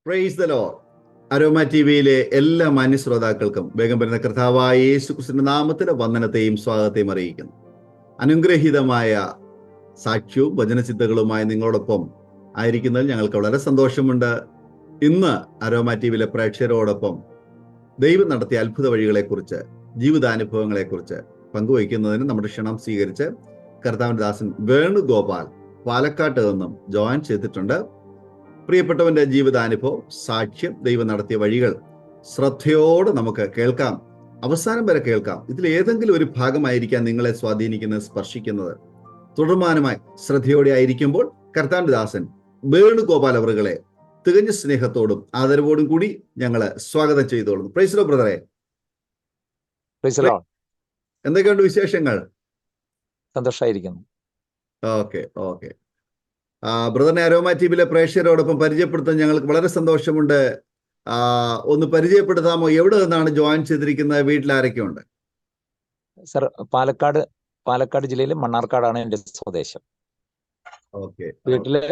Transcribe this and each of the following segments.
Praise the Lord. Aroma T വിയിലെ എല്ലാ മാന്യ ശ്രോതാക്കൾക്കും വേഗം വരുന്ന കർത്താവായ യേശു ക്രിസ്തുവിന്റെ നാമത്തിലെ വന്ദനത്തെയും സ്വാഗതത്തെയും അറിയിക്കുന്നു. അനുഗ്രഹീതമായ സാക്ഷ്യവും വചനചിന്തകളുമായി നിങ്ങളോടൊപ്പം ആയിരിക്കുന്നതിൽ ഞങ്ങൾക്ക് വളരെ സന്തോഷമുണ്ട്. ഇന്ന് അരോമ ടി വിയിലെ പ്രേക്ഷകരോടൊപ്പം ദൈവം നടത്തിയ അത്ഭുത വഴികളെക്കുറിച്ച്, ജീവിതാനുഭവങ്ങളെക്കുറിച്ച് പങ്കുവയ്ക്കുന്നതിന് നമ്മുടെ ക്ഷണം സ്വീകരിച്ച് കർത്താവിന്റെ ദാസൻ വേണുഗോപാൽ പാലക്കാട്ട് നിന്നും ജോയിൻ ചെയ്തിട്ടുണ്ട്. പ്രിയപ്പെട്ടവന്റെ ജീവിതാനുഭവം, സാക്ഷ്യം, ദൈവം നടത്തിയ വഴികൾ ശ്രദ്ധയോടെ നമുക്ക് കേൾക്കാം. അവസാനം വരെ കേൾക്കാം. ഇതിൽ ഏതെങ്കിലും ഒരു ഭാഗമായിരിക്കാം നിങ്ങളെ സ്വാധീനിക്കുന്നത്, സ്പർശിക്കുന്നത്. തുടർമാനമായി ശ്രദ്ധയോടെ ആയിരിക്കുമ്പോൾ കർത്താവിന്റെ ദാസൻ വേണുഗോപാൽ അവറുകളെ തികഞ്ഞ സ്നേഹത്തോടും ആദരവോടും കൂടി ഞങ്ങള് സ്വാഗതം ചെയ്തോളുന്നു. പ്രൈസ് ലോർഡ് ബ്രദറെ. എന്തൊക്കെയുണ്ട് വിശേഷങ്ങൾ? സന്തോഷമായിരിക്കുന്നു. ഓക്കെ. ബ്രദറിനെ അരോമ ടിവിയിലെ പ്രേക്ഷകരോടൊപ്പം പരിചയപ്പെടുത്താൻ ഞങ്ങൾക്ക് വളരെ സന്തോഷമുണ്ട്. ഒന്ന് പരിചയപ്പെടുത്താമോ? എവിടെ നിന്നാണ് ജോയിൻ ചെയ്തിരിക്കുന്നത്? വീട്ടിൽ ആരൊക്കെയുണ്ട്? സർ, പാലക്കാട് ജില്ലയിലെ മണ്ണാർക്കാടാണ് എൻ്റെ സ്വദേശം. ഓക്കെ. വീട്ടില്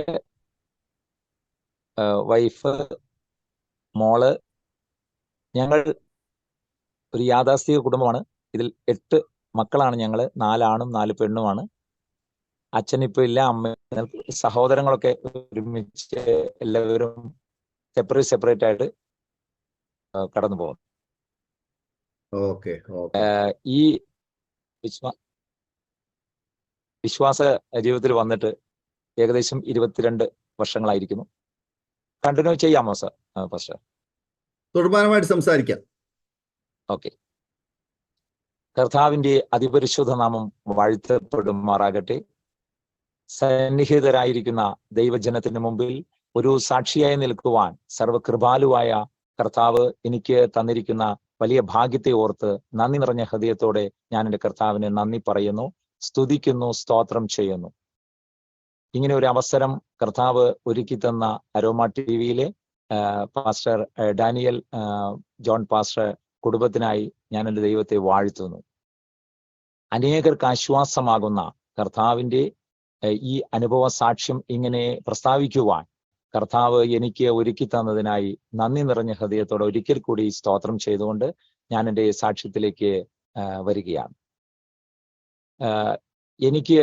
വൈഫ്, മോള്, ഞങ്ങൾ ഒരു യാഥാസ്ഥിക കുടുംബമാണ്. ഇതിൽ 8 മക്കളാണ് ഞങ്ങള്. 4 ആണും 4 പെണ്ണുമാണ്. അച്ഛനിപ്പോ ഇല്ല. അമ്മ, സഹോദരങ്ങളൊക്കെ ഒരുമിച്ച് എല്ലാവരും സെപ്പറേറ്റ് ആയിട്ട് കടന്നു പോകും. ഈ വിശ്വാസ ജീവിതത്തിൽ വന്നിട്ട് ഏകദേശം 22 വർഷങ്ങളായിരിക്കുന്നു. കണ്ടിന്യൂ ചെയ്യാമോ സർ? ഫസ്റ്റ് തുടർമാനമായിട്ട് സംസാരിക്കാം. ഓക്കെ. കർത്താവിന്റെ അതിപരിശുദ്ധ നാമം വാഴ്ത്തപ്പെടുമാറാകട്ടെ. സന്നിഹിതരായിരിക്കുന്ന ദൈവജനത്തിന് മുമ്പിൽ ഒരു സാക്ഷിയായി നിൽക്കുവാൻ സർവകൃപാലുവായ കർത്താവ് എനിക്ക് തന്നിരിക്കുന്ന വലിയ ഭാഗ്യത്തെ ഓർത്ത് നന്ദി നിറഞ്ഞ ഹൃദയത്തോടെ ഞാൻ എൻ്റെ കർത്താവിന് നന്ദി പറയുന്നു, സ്തുതിക്കുന്നു, സ്തോത്രം ചെയ്യുന്നു. ഇങ്ങനെ ഒരു അവസരം കർത്താവ് ഒരുക്കി തന്ന അരോമ ടി വിയിലെ പാസ്റ്റർ ഡാനിയൽ ജോൺ പാസ്റ്റർ കുടുംബത്തിനായി ഞാൻ എൻ്റെ ദൈവത്തെ വാഴ്ത്തുന്നു. അനേകർക്ക് ആശ്വാസമാകുന്ന കർത്താവിൻ്റെ ഈ അനുഭവ സാക്ഷ്യം ഇങ്ങനെ പ്രസ്താവിക്കുവാൻ കർത്താവ് എനിക്ക് ഒരുക്കി തന്നതിനായി നന്ദി നിറഞ്ഞ ഹൃദയത്തോടെ ഒരിക്കൽ കൂടി സ്തോത്രം ചെയ്തുകൊണ്ട് ഞാൻ എൻ്റെ സാക്ഷ്യത്തിലേക്ക് വരികയാണ്. എനിക്ക്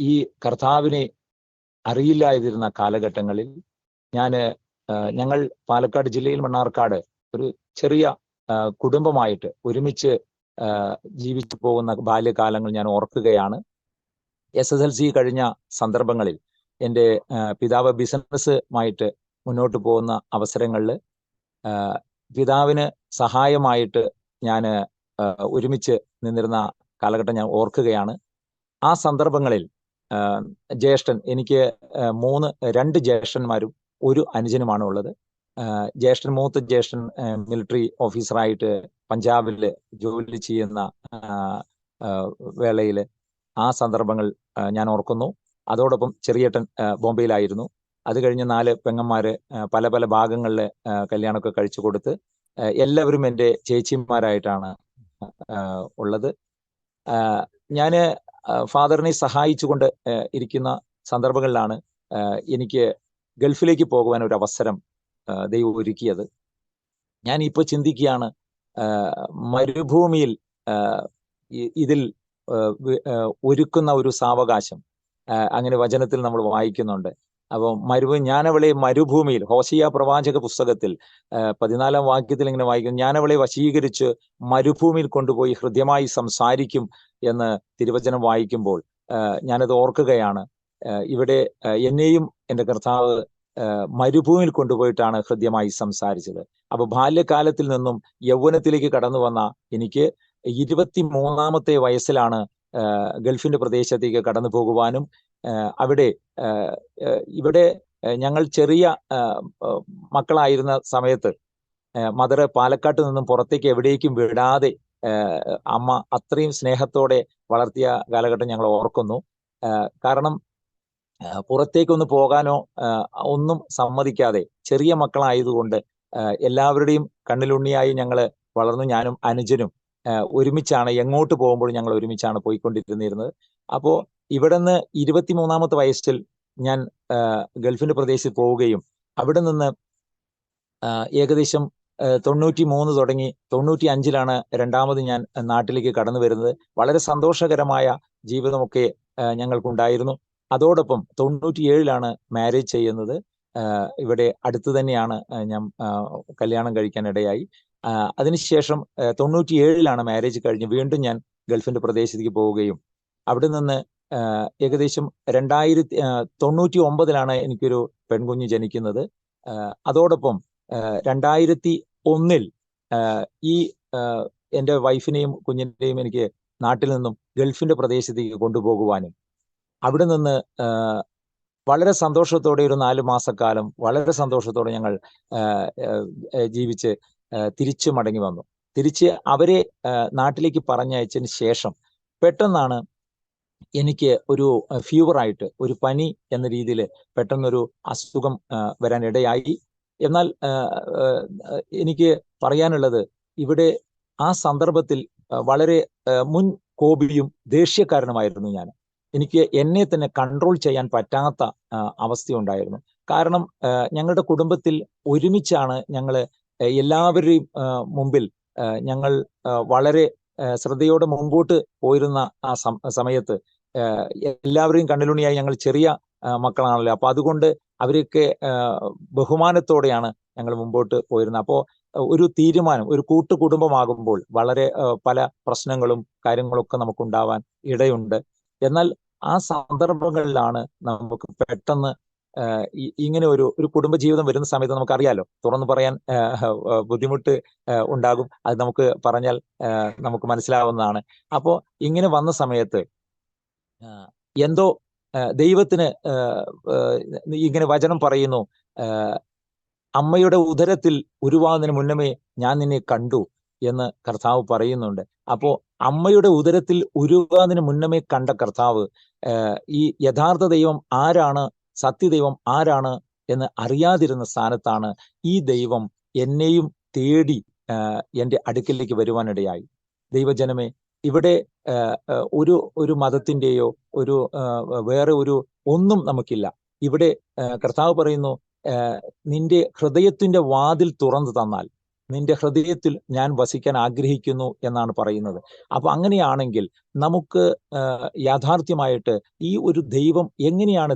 ഈ കർത്താവിനെ അറിയില്ലാതിരുന്ന കാലഘട്ടങ്ങളിൽ ഞങ്ങൾ പാലക്കാട് ജില്ലയിൽ മണ്ണാർക്കാട് ഒരു ചെറിയ കുടുംബമായിട്ട് ഒരുമിച്ച് ജീവിച്ചു പോകുന്ന ബാല്യകാലങ്ങൾ ഞാൻ ഓർക്കുകയാണ്. SSLC കഴിഞ്ഞ സന്ദർഭങ്ങളിൽ എൻ്റെ പിതാവ് ബിസിനസ്സുമായിട്ട് മുന്നോട്ട് പോകുന്ന അവസരങ്ങളിൽ പിതാവിന് സഹായമായിട്ട് ഞാൻ ഒരുമിച്ച് നിന്നിരുന്ന കാലഘട്ടം ഞാൻ ഓർക്കുകയാണ്. ആ സന്ദർഭങ്ങളിൽ ജ്യേഷ്ഠൻ, എനിക്ക് 2 ജ്യേഷ്ഠന്മാരും 1 അനുജനുമാണ് ഉള്ളത്. മൂത്ത ജ്യേഷ്ഠൻ മിലിറ്ററി ഓഫീസറായിട്ട് പഞ്ചാബിൽ ജോലി ചെയ്യുന്ന വേളയിൽ ആ സന്ദർഭങ്ങൾ ഞാൻ ഓർക്കുന്നു. അതോടൊപ്പം ചെറിയേട്ടൻ ബോംബെയിലായിരുന്നു. അത് കഴിഞ്ഞ് 4 പെങ്ങന്മാര് പല ഭാഗങ്ങളിൽ കല്യാണമൊക്കെ കഴിച്ചു കൊടുത്ത് എല്ലാവരും എൻ്റെ ചേച്ചിമാരായിട്ടാണ് ഉള്ളത്. ഞാൻ ഫാദറിനെ സഹായിച്ചുകൊണ്ട് ഇരിക്കുന്ന സന്ദർഭങ്ങളിലാണ് എനിക്ക് ഗൾഫിലേക്ക് പോകുവാൻ ഒരു അവസരം ദൈവം ഒരുക്കിയത്. ഞാൻ ഇപ്പോൾ ചിന്തിക്കുകയാണ്, മരുഭൂമിയിൽ ഇതിൽ ഒരുക്കുന്ന ഒരു സാവകാശം അങ്ങനെ വചനത്തിൽ നമ്മൾ വായിക്കുന്നുണ്ട്. അപ്പോൾ ഞാനവളെ മരുഭൂമിയിൽ, ഹോശിയ പ്രവാചക പുസ്തകത്തിൽ 14-ാം വാക്യത്തിൽ ഇങ്ങനെ വായിക്കുന്നു, ഞാനവളെ വശീകരിച്ച് മരുഭൂമിയിൽ കൊണ്ടുപോയി ഹൃദ്യമായി സംസാരിക്കും എന്ന് തിരുവചനം വായിക്കുമ്പോൾ ഞാനത് ഓർക്കുകയാണ്. ഇവിടെ എന്നെയും എൻ്റെ കർത്താവ് മരുഭൂമിയിൽ കൊണ്ടുപോയിട്ടാണ് ഹൃദ്യമായി സംസാരിച്ചത്. അപ്പൊ ബാല്യകാലത്തിൽ നിന്നും യൗവനത്തിലേക്ക് കടന്നു വന്ന എനിക്ക് 23-ാമത്തെ വയസ്സിലാണ് ഗൾഫിന്റെ പ്രദേശത്തേക്ക് കടന്നു പോകുവാനും ഇവിടെ ഞങ്ങൾ ചെറിയ മക്കളായിരുന്ന സമയത്ത് മദർ പാലക്കാട്ട് നിന്നും പുറത്തേക്ക് എവിടേക്കും വിടാതെ അമ്മ അത്രയും സ്നേഹത്തോടെ വളർത്തിയ കാലഘട്ടം ഞങ്ങൾ ഓർക്കുന്നു. കാരണം പുറത്തേക്കൊന്ന് പോകാനോ ഒന്നും സമ്മതിക്കാതെ ചെറിയ മക്കളായതുകൊണ്ട് എല്ലാവരുടെയും കണ്ണിലുണ്ണിയായി ഞങ്ങൾ വളർന്നു. ഞാനും അനുജനും ഒരുമിച്ചാണ്, എങ്ങോട്ട് പോകുമ്പോഴും ഞങ്ങൾ ഒരുമിച്ചാണ് പോയിക്കൊണ്ടിരുന്നിരുന്നത്. അപ്പോൾ ഇവിടെ നിന്ന് 23-ാമത്തെ വയസ്സിൽ ഞാൻ ഗൾഫിന്റെ പ്രദേശത്ത് പോവുകയും അവിടെ നിന്ന് ഏകദേശം 93 തുടങ്ങി 95-ലാണ് രണ്ടാമത് ഞാൻ നാട്ടിലേക്ക് കടന്നു വരുന്നത്. വളരെ സന്തോഷകരമായ ജീവിതമൊക്കെ ഞങ്ങൾക്കുണ്ടായിരുന്നു. അതോടൊപ്പം 97-ലാണ് മാരേജ് ചെയ്യുന്നത്. ഇവിടെ അടുത്ത് തന്നെയാണ് ഞാൻ കല്യാണം കഴിക്കാനിടയായി. അതിനുശേഷം 97-ലാണ് മാരേജ് കഴിഞ്ഞ് വീണ്ടും ഞാൻ ഗൾഫിന്റെ പ്രദേശത്തേക്ക് പോവുകയും അവിടെ നിന്ന് ഏകദേശം 99-ലാണ് എനിക്കൊരു പെൺകുഞ്ഞ് ജനിക്കുന്നത്. അതോടൊപ്പം 2001 ഈ എൻ്റെ വൈഫിനെയും കുഞ്ഞിനെയും എനിക്ക് നാട്ടിൽ നിന്നും ഗൾഫിന്റെ പ്രദേശത്തേക്ക് കൊണ്ടുപോകുവാനും അവിടെ നിന്ന് വളരെ സന്തോഷത്തോടെ ഒരു 4 മാസക്കാലം വളരെ സന്തോഷത്തോടെ ഞങ്ങൾ ജീവിച്ച് തിരിച്ചു മടങ്ങി വന്നു. തിരിച്ച് അവരെ നാട്ടിലേക്ക് പറഞ്ഞയച്ചതിന് ശേഷം പെട്ടെന്നാണ് എനിക്ക് ഒരു ഫീവറായിട്ട് ഒരു പനി എന്ന രീതിയിൽ പെട്ടെന്നൊരു അസുഖം വരാൻ ഇടയായി. എന്നാൽ എനിക്ക് പറയാനുള്ളത് ഇവിടെ ആ സന്ദർഭത്തിൽ വളരെ മുൻ കോപിയും ദേഷ്യക്കാരനുമായിരുന്നു ഞാൻ. എനിക്ക് എന്നെ തന്നെ കൺട്രോൾ ചെയ്യാൻ പറ്റാത്ത അവസ്ഥയുണ്ടായിരുന്നു. കാരണം ഞങ്ങളുടെ കുടുംബത്തിൽ ഒരുമിച്ചാണ് ഞങ്ങൾ എല്ലാവരുടെയും മുമ്പിൽ ഞങ്ങൾ വളരെ ശ്രദ്ധയോടെ മുമ്പോട്ട് പോയിരുന്ന ആ സമയത്ത് എല്ലാവരെയും കണ്ണിലുണ്ണിയായി ഞങ്ങൾ ചെറിയ മക്കളാണല്ലോ. അപ്പൊ അതുകൊണ്ട് അവരൊക്കെ ബഹുമാനത്തോടെയാണ് ഞങ്ങൾ മുമ്പോട്ട് പോയിരുന്നത്. അപ്പോൾ ഒരു തീരുമാനം, ഒരു കൂട്ടുകുടുംബമാകുമ്പോൾ വളരെ പല പ്രശ്നങ്ങളും കാര്യങ്ങളൊക്കെ നമുക്കുണ്ടാവാൻ ഇടയുണ്ട്. എന്നാൽ ആ സന്ദർഭങ്ങളിലാണ് നമുക്ക് പെട്ടെന്ന് ഇങ്ങനെ ഒരു കുടുംബജീവിതം വരുന്ന സമയത്ത് നമുക്കറിയാലോ, തുറന്നു പറയാൻ ബുദ്ധിമുട്ട് ഉണ്ടാകും. അത് നമുക്ക് പറഞ്ഞാൽ നമുക്ക് മനസ്സിലാവുന്നതാണ്. അപ്പോൾ ഇങ്ങനെ വന്ന സമയത്ത് എന്തോ ദൈവത്തിന് ഇങ്ങനെ വചനം പറയുന്നു, അമ്മയുടെ ഉദരത്തിൽ ഉരുവാകുന്നതിന് മുന്നമേ ഞാൻ നിന്നെ കണ്ടു എന്ന് കർത്താവ് പറയുന്നുണ്ട്. അപ്പോ അമ്മയുടെ ഉദരത്തിൽ ഉരുവാകുന്നതിന് മുന്നമേ കണ്ട കർത്താവ് ഈ യഥാർത്ഥ ദൈവം ആരാണ്, സത്യദൈവം ആരാണ് എന്ന് അറിയാതിരുന്ന സ്ഥാനത്താണ് ഈ ദൈവം എന്നെയും തേടി എൻ്റെ അടുക്കലേക്ക് വരുവാനിടയായി. ദൈവജനമേ, ഇവിടെ ഒരു മതത്തിൻ്റെയോ വേറെ ഒന്നും നമുക്കില്ല. ഇവിടെ കർത്താവ് പറയുന്നു, നിന്റെ ഹൃദയത്തിന്റെ വാതിൽ തുറന്നു തന്നാൽ നിന്റെ ഹൃദയത്തിൽ ഞാൻ വസിക്കാൻ ആഗ്രഹിക്കുന്നു എന്നാണ് പറയുന്നത്. അപ്പൊ അങ്ങനെയാണെങ്കിൽ നമുക്ക് യാഥാർത്ഥ്യമായിട്ട് ഈ ഒരു ദൈവം എങ്ങനെയാണ്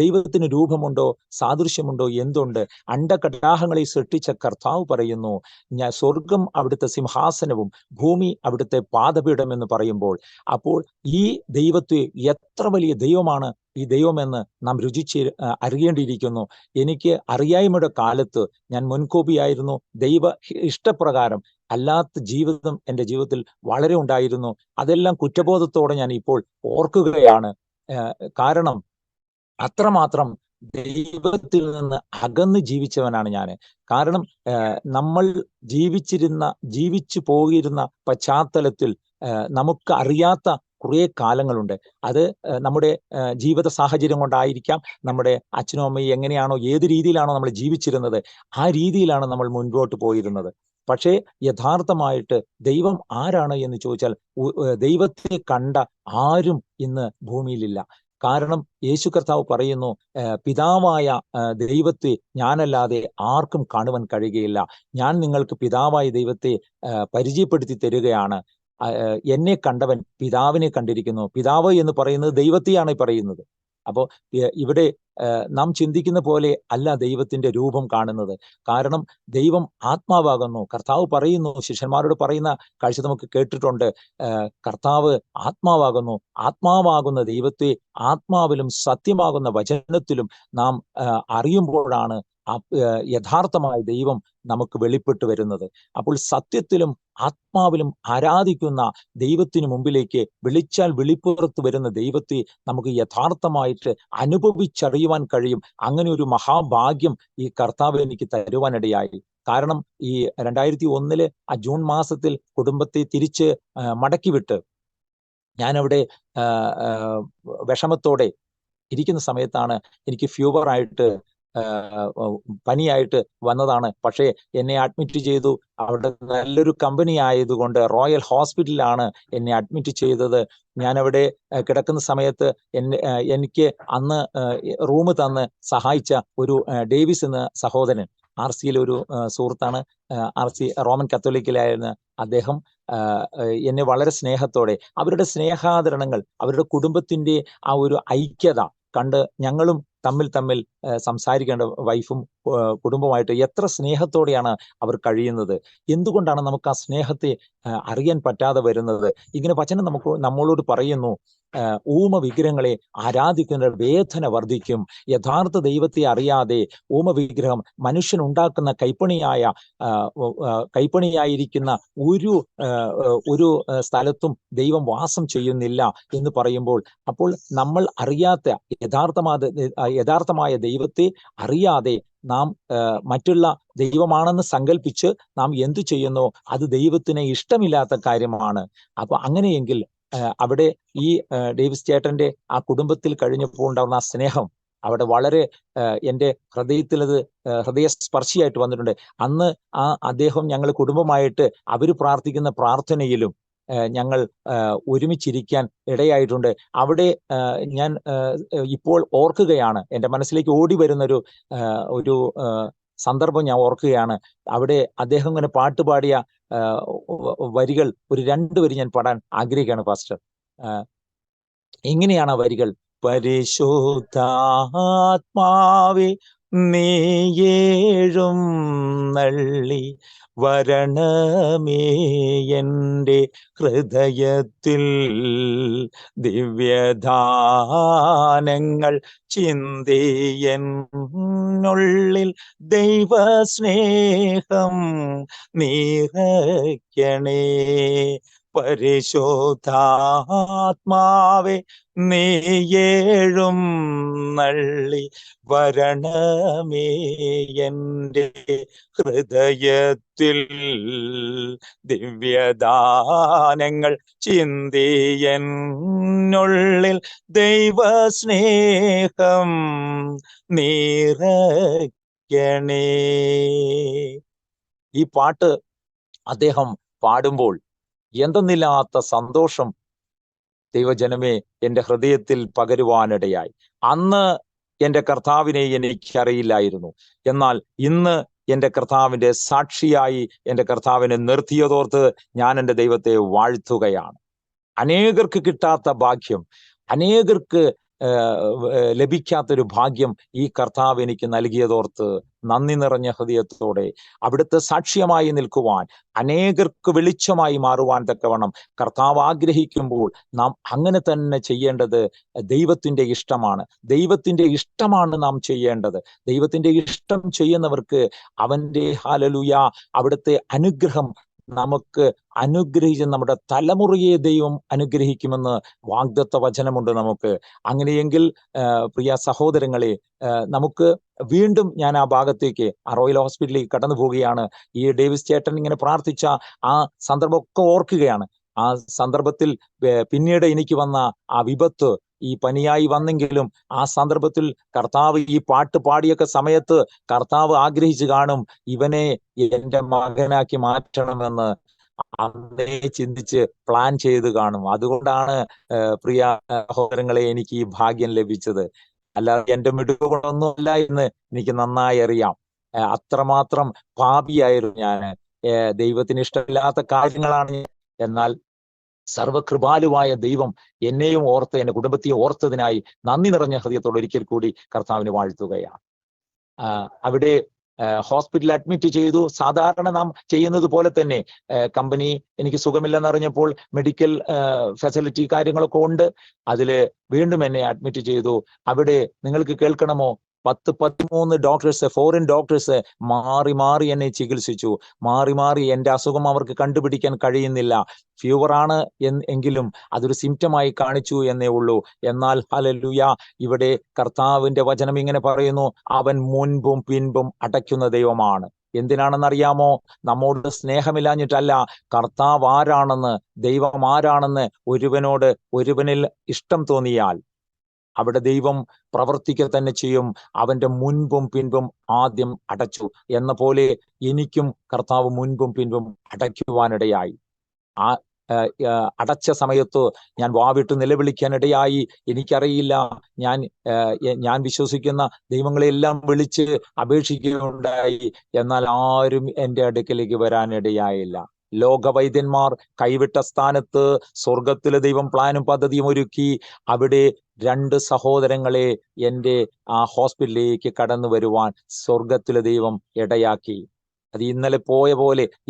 ദൈവത്തിന് രൂപമുണ്ടോ, സാദൃശ്യമുണ്ടോ, എന്തുണ്ട്? അണ്ടകടാഹങ്ങളെ സൃഷ്ടിച്ച കർത്താവ് പറയുന്നു, ഞാൻ സ്വർഗം അവിടുത്തെ സിംഹാസനവും ഭൂമി അവിടുത്തെ പാദപീഠം എന്ന് പറയുമ്പോൾ, അപ്പോൾ ഈ ദൈവത്തെ എത്ര വലിയ ദൈവമാണ് ഈ ദൈവമെന്ന് നാം രുചിച്ച് അറിയേണ്ടിയിരിക്കുന്നു. എനിക്ക് അറിയായ്മയുടെ കാലത്ത് ഞാൻ മുൻകോപിയായിരുന്നു. ദൈവ ഇഷ്ടപ്രകാരം അല്ലാത്ത ജീവിതം എൻ്റെ ജീവിതത്തിൽ വളരെ ഉണ്ടായിരുന്നു. അതെല്ലാം കുറ്റബോധത്തോടെ ഞാൻ ഇപ്പോൾ ഓർക്കുകയാണ്. കാരണം അത്രമാത്രം ദൈവത്തിൽ നിന്ന് അകന്ന് ജീവിച്ചവനാണ് ഞാൻ. കാരണം നമ്മൾ ജീവിച്ചു പോയിരുന്ന പശ്ചാത്തലത്തിൽ നമുക്ക് അറിയാത്ത കുറേ കാലങ്ങളുണ്ട്. അത് നമ്മുടെ ജീവിത സാഹചര്യം കൊണ്ടായിരിക്കാം. നമ്മുടെ അച്ഛനും അമ്മയും എങ്ങനെയാണോ, ഏത് രീതിയിലാണോ നമ്മൾ ജീവിച്ചിരുന്നത്, ആ രീതിയിലാണ് നമ്മൾ മുൻപോട്ട് പോയിരുന്നത്. പക്ഷേ യഥാർത്ഥമായിട്ട് ദൈവം ആരാണ് എന്ന് ചോദിച്ചാൽ ദൈവത്തെ കണ്ട ആരും ഇന്ന് ഭൂമിയിലില്ല. കാരണം യേശു കർത്താവ് പറയുന്നു, പിതാവായ ദൈവത്തെ ഞാനല്ലാതെ ആർക്കും കാണുവാൻ കഴിയുകയില്ല. ഞാൻ നിങ്ങൾക്ക് പിതാവായ ദൈവത്തെ പരിചയപ്പെടുത്തി തരികയാണ്. എന്നെ കണ്ടവൻ പിതാവിനെ കണ്ടിരിക്കുന്നു. പിതാവ് എന്ന് പറയുന്നത് ദൈവത്തെയാണ് പറയുന്നത്. അപ്പോൾ ഇവിടെ നാം ചിന്തിക്കുന്ന പോലെ അല്ല ദൈവത്തിന്റെ രൂപം കാണുന്നത്. കാരണം ദൈവം ആത്മാവാകുന്നു. കർത്താവ് പറയുന്നു, ശിഷ്യന്മാരോട് പറയുന്ന കാഴ്ച നമുക്ക് കേട്ടിട്ടുണ്ട്, കർത്താവ് ആത്മാവാകുന്നു. ആത്മാവാകുന്ന ദൈവത്തെ ആത്മാവിലും സത്യമാകുന്ന വചനത്തിലും നാം അറിയുമ്പോഴാണ് യഥാർത്ഥമായ ദൈവം നമുക്ക് വെളിപ്പെട്ടു വരുന്നത്. അപ്പോൾ സത്യത്തിലും ആത്മാവിലും ആരാധിക്കുന്ന ദൈവത്തിന് മുമ്പിലേക്ക് വിളിച്ചാൽ വെളിപ്പുറത്ത് വരുന്ന ദൈവത്തെ നമുക്ക് യഥാർത്ഥമായിട്ട് അനുഭവിച്ചറിയുവാൻ കഴിയും. അങ്ങനെ ഒരു മഹാഭാഗ്യം ഈ കർത്താവ് എനിക്ക് തരുവാനിടയായി. കാരണം ഈ 2001 ആ ജൂൺ മാസത്തിൽ കുടുംബത്തെ തിരിച്ച് മടക്കിവിട്ട് ഞാനവിടെ വിഷമത്തോടെ ഇരിക്കുന്ന സമയത്താണ് എനിക്ക് ഫീവറായിട്ട് പനിയായിട്ട് വന്നതാണ്. പക്ഷേ എന്നെ അഡ്മിറ്റ് ചെയ്തു. അവിടെ നല്ലൊരു കമ്പനി ആയതുകൊണ്ട് റോയൽ ഹോസ്പിറ്റലിലാണ് എന്നെ അഡ്മിറ്റ് ചെയ്തത്. ഞാനവിടെ കിടക്കുന്ന സമയത്ത് എനിക്ക് അന്ന് റൂം തന്ന് സഹായിച്ച ഒരു ഡേവിസ് എന്ന സഹോദരൻ, RCയിലെ ഒരു സുഹൃത്താണ്. RC റോമൻ കത്തോലിക്കലായിരുന്ന അദ്ദേഹം എന്നെ വളരെ സ്നേഹത്തോടെ, അവരുടെ സ്നേഹാദരണങ്ങൾ, അവരുടെ കുടുംബത്തിന്റെ ആ ഒരു ഐക്യത കണ്ട് ഞങ്ങളും തമ്മിൽ സംസാരിക്കേണ്ട, വൈഫും കുടുംബമായിട്ട് എത്ര സ്നേഹത്തോടെയാണ് അവർ കഴിയുന്നത്. എന്തുകൊണ്ടാണ് നമുക്ക് ആ സ്നേഹത്തെ അറിയാൻ പറ്റാതെ വരുന്നത്? ഇങ്ങനെ വചനം നമ്മളോട് പറയുന്നു, ഊമ വിഗ്രഹങ്ങളെ ആരാധിക്കുന്ന വേദന വർദ്ധിക്കും. യഥാർത്ഥ ദൈവത്തെ അറിയാതെ ഊമ വിഗ്രഹം മനുഷ്യൻ ഉണ്ടാക്കുന്ന കൈപ്പണിയായിരിക്കുന്ന ഒരു സ്ഥലത്തും ദൈവം വാസം ചെയ്യുന്നില്ല എന്ന് പറയുമ്പോൾ, അപ്പോൾ നമ്മൾ അറിയാത്ത യഥാർത്ഥമായ ദൈവത്തെ അറിയാതെ നാം മറ്റുള്ള ദൈവമാണെന്ന് സങ്കല്പിച്ച് നാം എന്തു ചെയ്യുന്നോ അത് ദൈവത്തിന് ഇഷ്ടമില്ലാത്ത കാര്യമാണ്. അപ്പൊ അങ്ങനെയെങ്കിൽ അവിടെ ഈ ഡേവിസ് ചേട്ടന്റെ ആ കുടുംബത്തിൽ കഴിഞ്ഞപ്പോൾ ഉണ്ടാകുന്ന ആ സ്നേഹം അവിടെ വളരെ എൻ്റെ ഹൃദയത്തിൽ അത് ഹൃദയസ്പർശിയായിട്ട് വന്നിട്ടുണ്ട്. അന്ന് അദ്ദേഹം ഞങ്ങൾ കുടുംബമായിട്ട് അവർ പ്രാർത്ഥിക്കുന്ന പ്രാർത്ഥനയിലും ഞങ്ങൾ ഒരുമിച്ചിരിക്കാൻ ഇടയായിട്ടുണ്ട്. അവിടെ ഞാൻ ഇപ്പോൾ ഓർക്കുകയാണ്, എൻ്റെ മനസ്സിലേക്ക് ഓടി വരുന്ന ഒരു സന്ദർഭം ഞാൻ ഓർക്കുകയാണ്. അവിടെ അദ്ദേഹം ഇങ്ങനെ പാട്ടുപാടിയ വരികൾ, ഒരു 2 വരി ഞാൻ പാടാൻ ആഗ്രഹിക്കുകയാണ് പാസ്റ്റർ. ഇങ്ങനെയാണ് ആ വരികൾ: പരിശുദ്ധാത്മാവേ നീയേഴും നള്ളി വരണമേ എൻ്റെ ഹൃദയത്തിൽ, ദിവ്യദാനങ്ങൾ ചിന്തിയെന്നുള്ളിൽ ദൈവസ്നേഹം നിറയ്ക്കണേ. പരിശുദ്ധാത്മാവേ നീയേഴും നള്ളി വരണമേ എൻ്റെ ഹൃദയത്തിൽ, ദിവ്യദാനങ്ങൾ ചിന്തിയെന്നുള്ളിൽ ദൈവസ്നേഹം നിറയ്ക്കണേ. ഈ പാട്ട് അദ്ദേഹം പാടുമ്പോൾ എന്തെന്നില്ലാത്ത സന്തോഷം ദൈവജനമേ എൻ്റെ ഹൃദയത്തിൽ പകരുവാനിടയായി. അന്ന് എൻ്റെ കർത്താവിനെ എനിക്കറിയില്ലായിരുന്നു. എന്നാൽ ഇന്ന് എൻ്റെ കർത്താവിൻ്റെ സാക്ഷിയായി എൻ്റെ കർത്താവിനെ നിർത്തിയതോർത്ത് ഞാൻ എൻ്റെ ദൈവത്തെ വാഴ്ത്തുകയാണ്. അനേകർക്ക് കിട്ടാത്ത ഭാഗ്യം, അനേകർക്ക് ലഭിക്കാത്തൊരു ഭാഗ്യം ഈ കർത്താവ് എനിക്ക് നൽകിയതോർത്ത് നന്ദി നിറഞ്ഞ ഹൃദയത്തോടെ അവിടുത്തെ സാക്ഷ്യമായി നിൽക്കുവാൻ, അനേകർക്ക് വെളിച്ചമായി മാറുവാൻ തക്കവണ്ണം കർത്താവ് ആഗ്രഹിക്കുമ്പോൾ നാം അങ്ങനെ തന്നെ ചെയ്യേണ്ടത് ദൈവത്തിന്റെ ഇഷ്ടമാണ്. ദൈവത്തിന്റെ ഇഷ്ടമാണ് നാം ചെയ്യേണ്ടത്. ദൈവത്തിന്റെ ഇഷ്ടം ചെയ്യുന്നവർക്ക് അവന്റെ ഹല്ലേലൂയ അവിടുത്തെ അനുഗ്രഹം നമുക്ക് അനുഗ്രഹിച്ച് നമ്മുടെ തലമുറയെ ദൈവം അനുഗ്രഹിക്കുമെന്ന് വാഗ്ദത്ത വചനമുണ്ട് നമുക്ക്. അങ്ങനെയെങ്കിൽ പ്രിയ സഹോദരങ്ങളെ, നമുക്ക് വീണ്ടും ഞാൻ ആ ഭാഗത്തേക്ക്, റോയൽ ഹോസ്പിറ്റലിലേക്ക് കടന്നു പോവുകയാണ്. ഈ ഡേവിസ് ചേട്ടൻ ഇങ്ങനെ പ്രാർത്ഥിച്ച ആ സന്ദർഭമൊക്കെ ഓർക്കുകയാണ്. ആ സന്ദർഭത്തിൽ പിന്നീട് എനിക്ക് വന്ന ആ വിപത്ത്, ഈ പനിയായി വന്നെങ്കിലും ആ സന്ദർഭത്തിൽ കർത്താവ് ഈ പാട്ട് പാടിയൊക്കെ സമയത്ത് കർത്താവ് ആഗ്രഹിച്ചു കാണും, ഇവനെ എൻ്റെ മകനാക്കി മാറ്റണമെന്ന് അന്നേ ചിന്തിച്ച് പ്ലാൻ ചെയ്ത് കാണും. അതുകൊണ്ടാണ് പ്രിയ സഹോദരങ്ങളെ എനിക്ക് ഈ ഭാഗ്യം ലഭിച്ചത്. അല്ലാതെ എൻ്റെ മിടുകൊണ്ടൊന്നും അല്ല എന്ന് എനിക്ക് നന്നായി അറിയാം. അത്രമാത്രം പാപിയായിരുന്നു ഞാൻ. ദൈവത്തിന് ഇഷ്ടമില്ലാത്ത കാര്യങ്ങളാണ്. എന്നാൽ സർവകൃപാലുവായ ദൈവം എന്നെയും ഓർത്ത് എൻ്റെ കുടുംബത്തെ ഓർത്തതിനായി നന്ദി നിറഞ്ഞ ഹൃദയത്തോട് ഒരിക്കൽ കൂടി കർത്താവിനെ വാഴ്ത്തുകയാണ്. അവിടെ ഹോസ്പിറ്റലിൽ അഡ്മിറ്റ് ചെയ്തു. സാധാരണ നാം ചെയ്യുന്നത് പോലെ തന്നെ കമ്പനി എനിക്ക് സുഖമില്ലെന്നറിഞ്ഞപ്പോൾ മെഡിക്കൽ ഫെസിലിറ്റി കാര്യങ്ങളൊക്കെ ഉണ്ട്. അതിൽ വീണ്ടും എന്നെ അഡ്മിറ്റ് ചെയ്തു. അവിടെ നിങ്ങൾക്ക് കേൾക്കണമോ, 10-13 ഡോക്ടേഴ്സ്, ഫോറിൻ ഡോക്ടേഴ്സ് മാറി മാറി എന്നെ ചികിത്സിച്ചു. മാറി എൻ്റെ അസുഖം അവർക്ക് കണ്ടുപിടിക്കാൻ കഴിയുന്നില്ല. ഫീവറാണ് എങ്കിലും അതൊരു സിംറ്റമായി കാണിച്ചു എന്നേ ഉള്ളൂ. എന്നാൽ ഹല്ലേലൂയ, ഇവിടെ കർത്താവിന്റെ വചനം ഇങ്ങനെ പറയുന്നു, അവൻ മുൻപും പിൻപും അടയ്ക്കുന്ന ദൈവമാണ്. എന്തിനാണെന്നറിയാമോ? നമ്മോട് സ്നേഹമില്ലാഞ്ഞിട്ടല്ല, കർത്താവ് ആരാണെന്ന്, ദൈവം ആരാണെന്ന് ഒരുവനിൽ ഇഷ്ടം തോന്നിയാൽ അവിടെ ദൈവം പ്രവർത്തിക്കുക തന്നെ ചെയ്യും. അവന്റെ മുൻപും പിൻപും ആദ്യം അടച്ചു എന്ന പോലെ എനിക്കും കർത്താവ് മുൻപും പിൻപും അടയ്ക്കുവാനിടയായി. അടച്ച സമയത്ത് ഞാൻ വാവിട്ട് നിലവിളിക്കാനിടയായി. എനിക്കറിയില്ല, ഞാൻ വിശ്വസിക്കുന്ന ദൈവങ്ങളെല്ലാം വിളിച്ച് അപേക്ഷിക്കുകയുണ്ടായി. എന്നാൽ ആരും എൻ്റെ അടുക്കലേക്ക് വരാനിടയായില്ല. ലോകവൈദ്യന്മാർ കൈവിട്ട സ്ഥാനത്ത് സ്വർഗത്തിലെ ദൈവം പ്ലാനും പദ്ധതിയും ഒരുക്കി. അവിടെ 2 സഹോദരങ്ങളെ എൻ്റെ ആ ഹോസ്പിറ്റലിലേക്ക് കടന്നു വരുവാൻ സ്വർഗത്തിലെ ദൈവം ഇടയാക്കി. അത്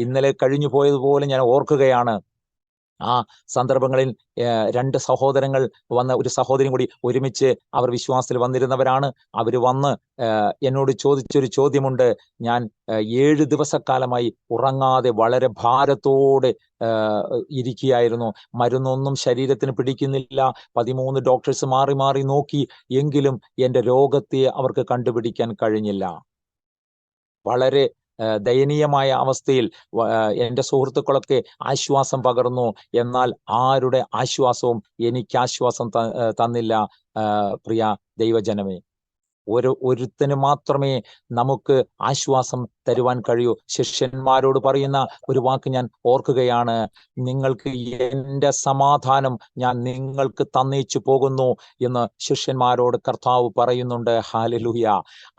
ഇന്നലെ കഴിഞ്ഞു പോയതുപോലെ ഞാൻ ഓർക്കുകയാണ്. ആ സന്ദർഭങ്ങളിൽ 2 സഹോദരങ്ങൾ വന്ന്, ഒരു സഹോദരിയും കൂടി ഒരുമിച്ച് അവർ വിശ്വാസത്തിൽ വന്നിരുന്നവരാണ്. അവർ വന്ന് എന്നോട് ചോദിച്ചൊരു ചോദ്യമുണ്ട്. ഞാൻ 7 ദിവസക്കാലമായി ഉറങ്ങാതെ വളരെ ഭാരത്തോടെ ഇരിക്കുകയായിരുന്നു. മരുന്നൊന്നും ശരീരത്തിന് പിടിക്കുന്നില്ല. 13 ഡോക്ടേഴ്സ് മാറി മാറി നോക്കി. എങ്കിലും എൻ്റെ രോഗത്തെ അവർക്ക് കണ്ടുപിടിക്കാൻ കഴിഞ്ഞില്ല. വളരെ ദയനീയമായ അവസ്ഥയിൽ എൻ്റെ സുഹൃത്തുക്കളൊക്കെ ആശ്വാസം പകർന്നു. എന്നാൽ ആരുടെ ആശ്വാസവും എനിക്ക് ആശ്വാസം തന്നില്ല. പ്രിയ ദൈവജനമേ, ഒരുത്തന് മാത്രമേ നമുക്ക് ആശ്വാസം തരുവാൻ കഴിയൂ. ശിഷ്യന്മാരോട് പറയുന്ന ഒരു വാക്ക് ഞാൻ ഓർക്കുകയാണ്. നിങ്ങൾക്ക് എൻ്റെ സമാധാനം ഞാൻ നിങ്ങൾക്ക് തന്നേച്ചു പോകുന്നു എന്ന് ശിഷ്യന്മാരോട് കർത്താവ് പറയുന്നുണ്ട്. ഹല്ലേലൂയ.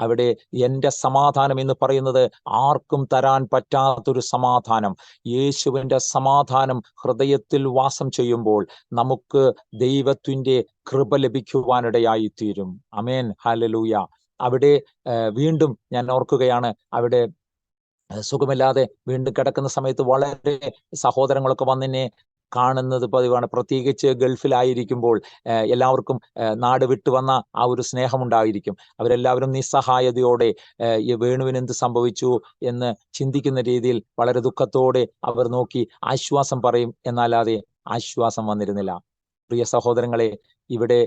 അവിടെ എൻ്റെ സമാധാനം എന്ന് പറയുന്നത് ആർക്കും തരാൻ പറ്റാത്തൊരു സമാധാനം. യേശുവിൻ്റെ സമാധാനം ഹൃദയത്തിൽ വാസം ചെയ്യുമ്പോൾ നമുക്ക് ദൈവത്തിൻ്റെ കൃപ ലഭിക്കുവാനിടയായി തീരും. ആമേൻ. ഹല്ലേലൂയ. അവിടെ വീണ്ടും ഞാൻ ഓർക്കുകയാണ്, അവിടെ സുഖമില്ലാതെ വീണ്ടും കിടക്കുന്ന സമയത്ത് വളരെ സഹോദരങ്ങളൊക്കെ വന്നെന്നെ കാണുന്നത് പതിവാണ്. പ്രത്യേകിച്ച് ഗൾഫിലായിരിക്കുമ്പോൾ എല്ലാവർക്കും നാട് വിട്ടു വന്ന ആ ഒരു സ്നേഹമുണ്ടായിരിക്കും. അവരെല്ലാവരും നിസ്സഹായതയോടെ ഈ വേണുവിന് എന്ത് സംഭവിച്ചു എന്ന് ചിന്തിക്കുന്ന രീതിയിൽ വളരെ ദുഃഖത്തോടെ അവർ നോക്കി ആശ്വാസം പറയും, എന്നല്ലാതെ ആശ്വാസം വന്നിരുന്നില്ല. പ്രിയ സഹോദരങ്ങളെ, ഇവിടെ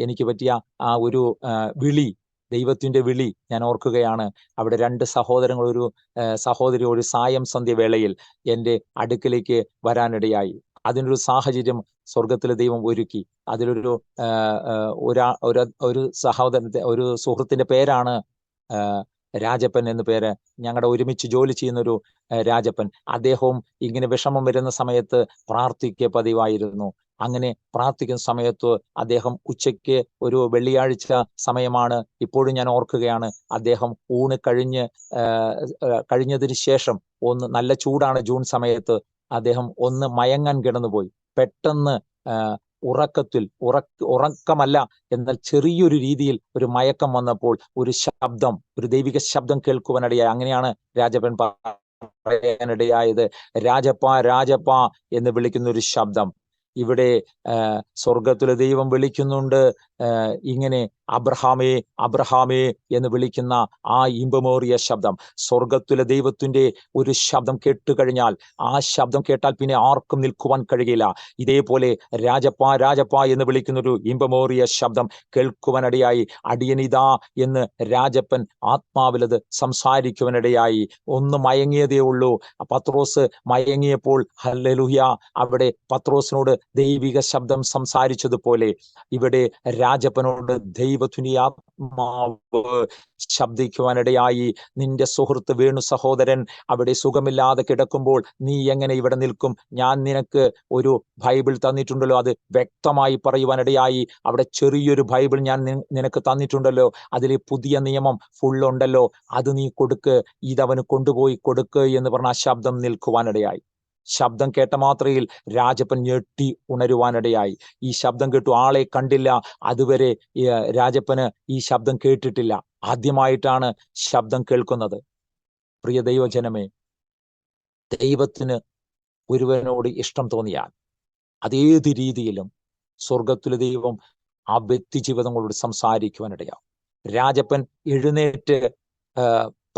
എനിക്ക് പറ്റിയ ആ ഒരു വിളി, ദൈവത്തിന്റെ വിളി ഞാൻ ഓർക്കുകയാണ്. അവിടെ 2 സഹോദരങ്ങൾ, ഒരു സഹോദരി ഒരു സായം സന്ധ്യ വേളയിൽ എൻ്റെ അടുക്കലേക്ക് വരാനിടയായി. അതിനൊരു സാഹചര്യം സ്വർഗത്തിലെ ദൈവം ഒരുക്കി. അതിലൊരു ഒരു സുഹൃത്തിന്റെ പേരാണ് രാജപ്പൻ എന്ന പേര്. ഞങ്ങളുടെ ഒരുമിച്ച് ജോലി ചെയ്യുന്നൊരു രാജപ്പൻ. അദ്ദേഹവും ഇങ്ങനെ വിഷമം വരുന്ന സമയത്ത് പ്രാർത്ഥിക്കുക പതിവായിരുന്നു. അങ്ങനെ പ്രാർത്ഥിക്കുന്ന സമയത്ത് അദ്ദേഹം ഉച്ചയ്ക്ക്, ഒരു വെള്ളിയാഴ്ച സമയമാണ്, ഇപ്പോഴും ഞാൻ ഓർക്കുകയാണ്, അദ്ദേഹം ഊണ് കഴിഞ്ഞതിന് ശേഷം ഒന്ന്, നല്ല ചൂടാണ് ജൂൺ സമയത്ത്, അദ്ദേഹം ഒന്ന് മയങ്ങാൻ കിടന്നുപോയി. പെട്ടെന്ന് ഉറക്കമല്ല, എന്നാൽ ചെറിയൊരു രീതിയിൽ ഒരു മയക്കം വന്നപ്പോൾ ഒരു ദൈവിക ശബ്ദം കേൾക്കുവാനിടയായി. അങ്ങനെയാണ് രാജപ്പൻ പറയാനിടയായത്, രാജപ്പ രാജപ്പ എന്ന് വിളിക്കുന്ന ഒരു ശബ്ദം. ഇവിടെ സ്വർഗത്തിലെ ദൈവം വിളിക്കുന്നുണ്ട്. ഇങ്ങനെ അബ്രഹാമേ അബ്രഹാമേ എന്ന് വിളിക്കുന്ന ആ ഇമ്പമേറിയ ശബ്ദം, സ്വർഗത്തിലെ ദൈവത്തിന്റെ ഒരു ശബ്ദം കേട്ടുകഴിഞ്ഞാൽ, ആ ശബ്ദം കേട്ടാൽ പിന്നെ ആർക്കും നിൽക്കുവാൻ കഴിയില്ല. ഇതേപോലെ രാജപ്പ രാജപ്പ എന്ന് വിളിക്കുന്നൊരു ഇമ്പമേറിയ ശബ്ദം കേൾക്കുവാനിടയായി. അടിയനിതാ എന്ന് രാജപ്പൻ ആത്മാവിലത് സംസാരിക്കുവാനിടയായി. ഒന്ന് മയങ്ങിയതേ ഉള്ളൂ. പത്രോസ് മയങ്ങിയപ്പോൾ, ഹല്ലേലൂയ, അവിടെ പത്രോസിനോട് ദൈവിക ശബ്ദം സംസാരിച്ചതുപോലെ ഇവിടെ രാജപ്പനോട് ദൈവത്തിന്റെ ആത്മാവ് ശബ്ദിക്കുവാനിടയായി. നിന്റെ സുഹൃത്ത് വേണു സഹോദരൻ അവിടെ സുഖമില്ലാതെ കിടക്കുമ്പോൾ നീ എങ്ങനെ ഇവിടെ നിൽക്കും? ഞാൻ നിനക്ക് ഒരു ബൈബിൾ തന്നിട്ടുണ്ടല്ലോ, അത് വ്യക്തമായി പറയുവാനിടയായി. അവിടെ ചെറിയൊരു ബൈബിൾ ഞാൻ നിനക്ക് തന്നിട്ടുണ്ടല്ലോ, അതിൽ പുതിയ നിയമം ഫുള്ളുണ്ടല്ലോ, അത് നീ കൊടുക്ക്, ഇതവന് കൊണ്ടുപോയി കൊടുക്ക് എന്ന് പറഞ്ഞ ആ ശബ്ദം നിൽക്കുവാനിടയായി. ശബ്ദം കേട്ട മാത്രയിൽ രാജപ്പൻ ഞെട്ടി ഉണരുവാനിടയായി. ഈ ശബ്ദം കേട്ടു, ആളെ കണ്ടില്ല, അതുവരെ രാജപ്പന് ഈ ശബ്ദം കേട്ടിട്ടില്ല, ആദ്യമായിട്ടാണ് ശബ്ദം കേൾക്കുന്നത്. പ്രിയ ദൈവജനമേ, ദൈവത്തിന് ഒരുവനോട് ഇഷ്ടം തോന്നിയാൽ അതേത് രീതിയിലും സ്വർഗത്തിലെ ദൈവം ആ വ്യക്തി ജീവിതങ്ങളോട് സംസാരിക്കുവാനിടയാവും. രാജപ്പൻ എഴുന്നേറ്റ്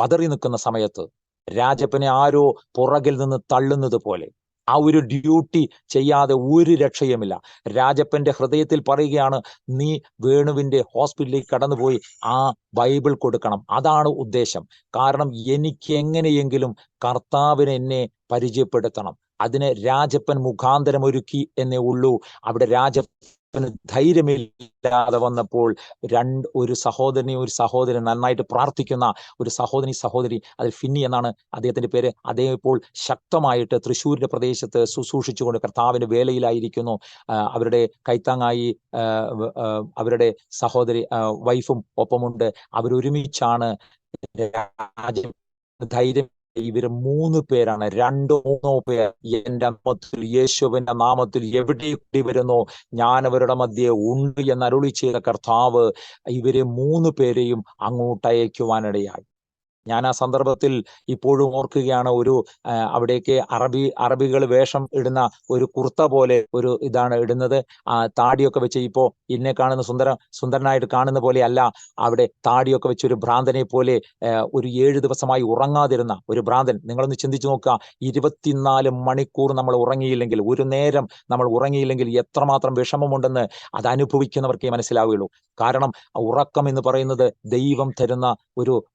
പതറി നിൽക്കുന്ന സമയത്ത് രാജപ്പനെ ആരോ പുറകിൽ നിന്ന് തള്ളുന്നത് പോലെ, ആ ഒരു ഡ്യൂട്ടി ചെയ്യാതെ ഒരു രക്ഷയുമില്ല. രാജപ്പന്റെ ഹൃദയത്തിൽ പറയുകയാണ്, നീ വേണുവിന്റെ ഹോസ്പിറ്റലിലേക്ക് കടന്നുപോയി ആ ബൈബിൾ കൊടുക്കണം. അതാണ് ഉദ്ദേശം. കാരണം എനിക്ക് എങ്ങനെയെങ്കിലും കർത്താവിന് എന്നെ പരിചയപ്പെടുത്തണം. അതിന് രാജപ്പൻ മുഖാന്തരം ഒരുക്കി എന്നേ ഉള്ളൂ. അവിടെ രാജപ്പന് ധൈര്യമില്ലാതെ വന്നപ്പോൾ ഒരു സഹോദരൻ നന്നായിട്ട് പ്രാർത്ഥിക്കുന്ന ഒരു സഹോദരി, അതിൽ ഫിന്നി എന്നാണ് അദ്ദേഹത്തിന്റെ പേര്. അദ്ദേഹം ഇപ്പോൾ ശക്തമായിട്ട് തൃശ്ശൂരിന്റെ പ്രദേശത്ത് ശുശ്രൂഷിച്ചുകൊണ്ട് കർത്താവിന്റെ വേലയിലായിരിക്കുന്നു. അവരുടെ കൈത്താങ്ങായി അവരുടെ സഹോദരി വൈഫും ഒപ്പമുണ്ട്. അവരൊരുമിച്ചാണ് ധൈര്യം. ഇവര് 3 പേരാണ്, 2-3 പേർ എന്റെ നാമത്തിൽ, യേശുവിന്റെ നാമത്തിൽ എവിടെയൊക്കെ വരുന്നോ ഞാൻ അവരുടെ മധ്യേ ഉണ്ട് എന്ന് അരുളി ചെയ്ത കർത്താവ് ഇവരെ 3 പേരെയും അങ്ങോട്ട് അയക്കുവാനിടയായി. ഞാൻ ആ സന്ദർഭത്തിൽ ഇപ്പോഴും ഓർക്കുകയാണ്. അവിടേക്ക് അറബികൾ വേഷം ഇടുന്ന ഒരു കുർത്ത പോലെ ഒരു ഇതാണ് ഇടുന്നത്. താടിയൊക്കെ വെച്ച്, ഇപ്പോ ഇന്നെ കാണുന്ന സുന്ദരനായിട്ട് കാണുന്ന പോലെ അല്ല, അവിടെ താടിയൊക്കെ വെച്ച് ഒരു ഭ്രാന്തനെ പോലെ ഒരു 7 ദിവസമായി ഉറങ്ങാതിരുന്ന ഒരു ഭ്രാന്തൻ. നിങ്ങളൊന്ന് ചിന്തിച്ചു നോക്കുക, 24 മണിക്കൂർ നമ്മൾ ഉറങ്ങിയില്ലെങ്കിൽ, ഒരു നേരം നമ്മൾ ഉറങ്ങിയില്ലെങ്കിൽ എത്രമാത്രം വിഷമമുണ്ടെന്ന് അത് അനുഭവിക്കുന്നവർക്കേ മനസ്സിലാവുകയുള്ളൂ. കാരണം ഉറക്കം എന്ന് പറയുന്നത് ദൈവം തരുന്ന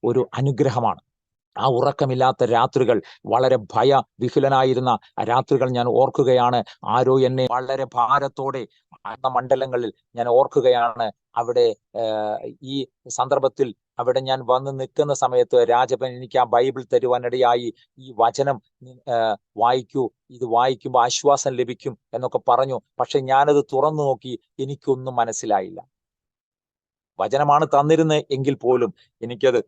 ഒരു അനുഗ്രഹമാണ്. ആ ഉറക്കമില്ലാത്ത രാത്രികൾ, വളരെ ഭയവിഹുലനായിരുന്ന രാത്രികൾ ഞാൻ ഓർക്കുകയാണ്. ആരോ എന്നെ വളരെ ഭാരത്തോടെ മണ്ഡലങ്ങളിൽ ഞാൻ ഓർക്കുകയാണ്. അവിടെ ഈ സന്ദർഭത്തിൽ അവിടെ ഞാൻ വന്ന് നിൽക്കുന്ന സമയത്ത് രാജപ്പൻ എനിക്ക് ആ ബൈബിൾ തരുവാനിടയായി. ഈ വചനം വായിക്കൂ, ഇത് വായിക്കുമ്പോൾ ആശ്വാസം ലഭിക്കും എന്നൊക്കെ പറഞ്ഞു. പക്ഷെ ഞാനത് തുറന്നു നോക്കി, എനിക്കൊന്നും മനസ്സിലായില്ല. വചനമാണ് തന്നിരുന്നത് എങ്കിൽ പോലും എനിക്കത്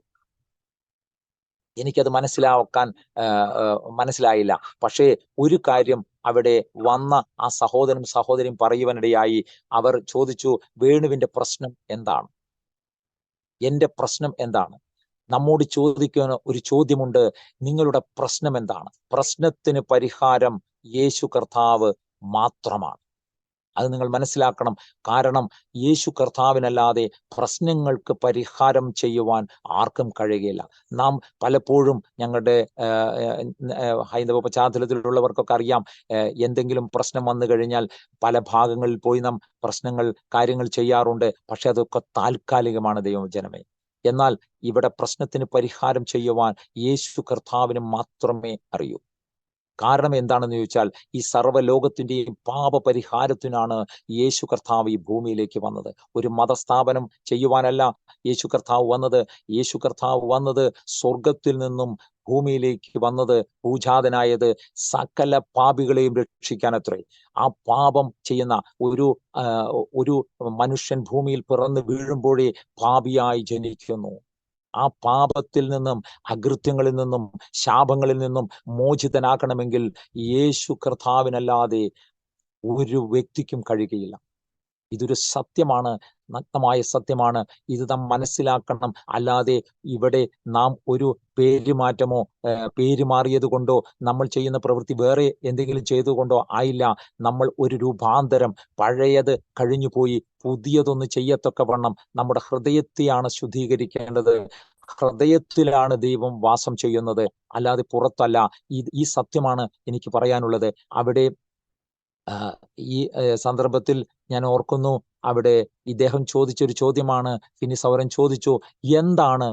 മനസ്സിലായില്ല. പക്ഷേ ഒരു കാര്യം അവിടെ വന്ന ആ സഹോദരിയും പറയുവാനിടയായി. അവർ ചോദിച്ചു, വേണുവിന്റെ പ്രശ്നം എന്താണ്? എന്റെ പ്രശ്നം എന്താണ്? നമ്മോട് ചോദിക്കുന്ന ഒരു ചോദ്യമുണ്ട്, നിങ്ങളുടെ പ്രശ്നം എന്താണ്? പ്രശ്നത്തിന് പരിഹാരം യേശു കർത്താവ് മാത്രമാണ്. അത് നിങ്ങൾ മനസ്സിലാക്കണം. കാരണം യേശു കർത്താവിനല്ലാതെ പ്രശ്നങ്ങൾക്ക് പരിഹാരം ചെയ്യുവാൻ ആർക്കും കഴിയുകയില്ല. നാം പലപ്പോഴും ഞങ്ങളുടെ ഹൈന്ദവ പശ്ചാത്തലത്തിലുള്ളവർക്കൊക്കെ അറിയാം, എന്തെങ്കിലും പ്രശ്നം വന്നു കഴിഞ്ഞാൽ പല ഭാഗങ്ങളിൽ പോയി നാം കാര്യങ്ങൾ ചെയ്യാറുണ്ട്. പക്ഷെ അതൊക്കെ താൽക്കാലികമാണ് ദൈവജനമേ. എന്നാൽ ഇവിടെ പ്രശ്നത്തിന് പരിഹാരം ചെയ്യുവാൻ യേശു കർത്താവിന് മാത്രമേ അറിയൂ. കാരണം എന്താണെന്ന് ചോദിച്ചാൽ, ഈ സർവ്വലോകത്തിന്റെയും പാപപരിഹാരത്തിനാണ് യേശു കർത്താവ് ഈ ഭൂമിയിലേക്ക് വന്നത്. ഒരു മതസ്ഥാപനം ചെയ്യുവാനല്ല യേശു കർത്താവ് വന്നത്. യേശു കർത്താവ് വന്നത് സ്വർഗത്തിൽ നിന്നും ഭൂമിയിലേക്ക് വന്നത്, പൂജാതനായത് സകല പാപികളെയും രക്ഷിക്കാനത്രേ. ആ പാപം ചെയ്യുന്ന ഒരു മനുഷ്യൻ ഭൂമിയിൽ പിറന്നു വീഴുമ്പോഴേ പാപിയായി ജനിക്കുന്നു. ആ പാപത്തിൽ നിന്നും, അകൃത്യങ്ങളിൽ നിന്നും, ശാപങ്ങളിൽ നിന്നും മോചിതനാക്കണമെങ്കിൽ യേശു കർത്താവിനല്ലാതെ ഒരു വ്യക്തിക്കും കഴിയുകയില്ല. ഇതൊരു സത്യമാണ്, നഗ്നമായ സത്യമാണ്. ഇത് നാം മനസ്സിലാക്കണം. അല്ലാതെ ഇവിടെ നാം ഒരു പേരുമാറ്റമോ പേരുമാറിയത് കൊണ്ടോ നമ്മൾ ചെയ്യുന്ന പ്രവൃത്തി വേറെ എന്തെങ്കിലും ചെയ്തുകൊണ്ടോ ആയില്ല. നമ്മൾ ഒരു രൂപാന്തരം, പഴയത് കഴിഞ്ഞുപോയി പുതിയതൊന്ന് ചെയ്യത്തക്കവണ്ണം നമ്മുടെ ഹൃദയത്തെയാണ് ശുദ്ധീകരിക്കേണ്ടത്. ഹൃദയത്തിലാണ് ദൈവം വാസം ചെയ്യുന്നത്, അല്ലാതെ പുറത്തല്ല. ഈ സത്യമാണ് എനിക്ക് പറയാനുള്ളത്. അവിടെ ഈ സന്ദർഭത്തിൽ ഞാൻ ഓർക്കുന്നു, അവിടെ ഇദ്ദേഹം ചോദിച്ചൊരു ചോദ്യമാണ്. ഫിനി സഹോദരൻ ചോദിച്ചു, എന്താണ്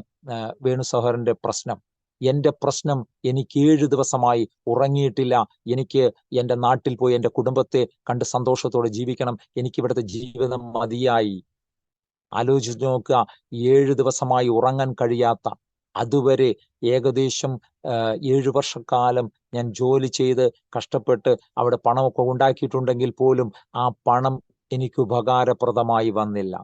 വേണു സഹോദരന്റെ പ്രശ്നം? എന്റെ പ്രശ്നം, എനിക്ക് 7 ദിവസമായി ഉറങ്ങിയിട്ടില്ല. എനിക്ക് എന്റെ നാട്ടിൽ പോയി എന്റെ കുടുംബത്തെ കണ്ട് സന്തോഷത്തോടെ ജീവിക്കണം. എനിക്കിവിടുത്തെ ജീവിതം മതിയായി. ആലോചിച്ച് നോക്കുക, 7 ദിവസമായി ഉറങ്ങാൻ കഴിയാത്ത, അതുവരെ ഏകദേശം 7 വർഷക്കാലം ഞാൻ ജോലി ചെയ്ത് കഷ്ടപ്പെട്ട് അവിടെ പണമൊക്കെ ഉണ്ടാക്കിയിട്ടുണ്ടെങ്കിൽ പോലും ആ പണം എനിക്ക് ഉപകാരപ്രദമായി വന്നില്ല.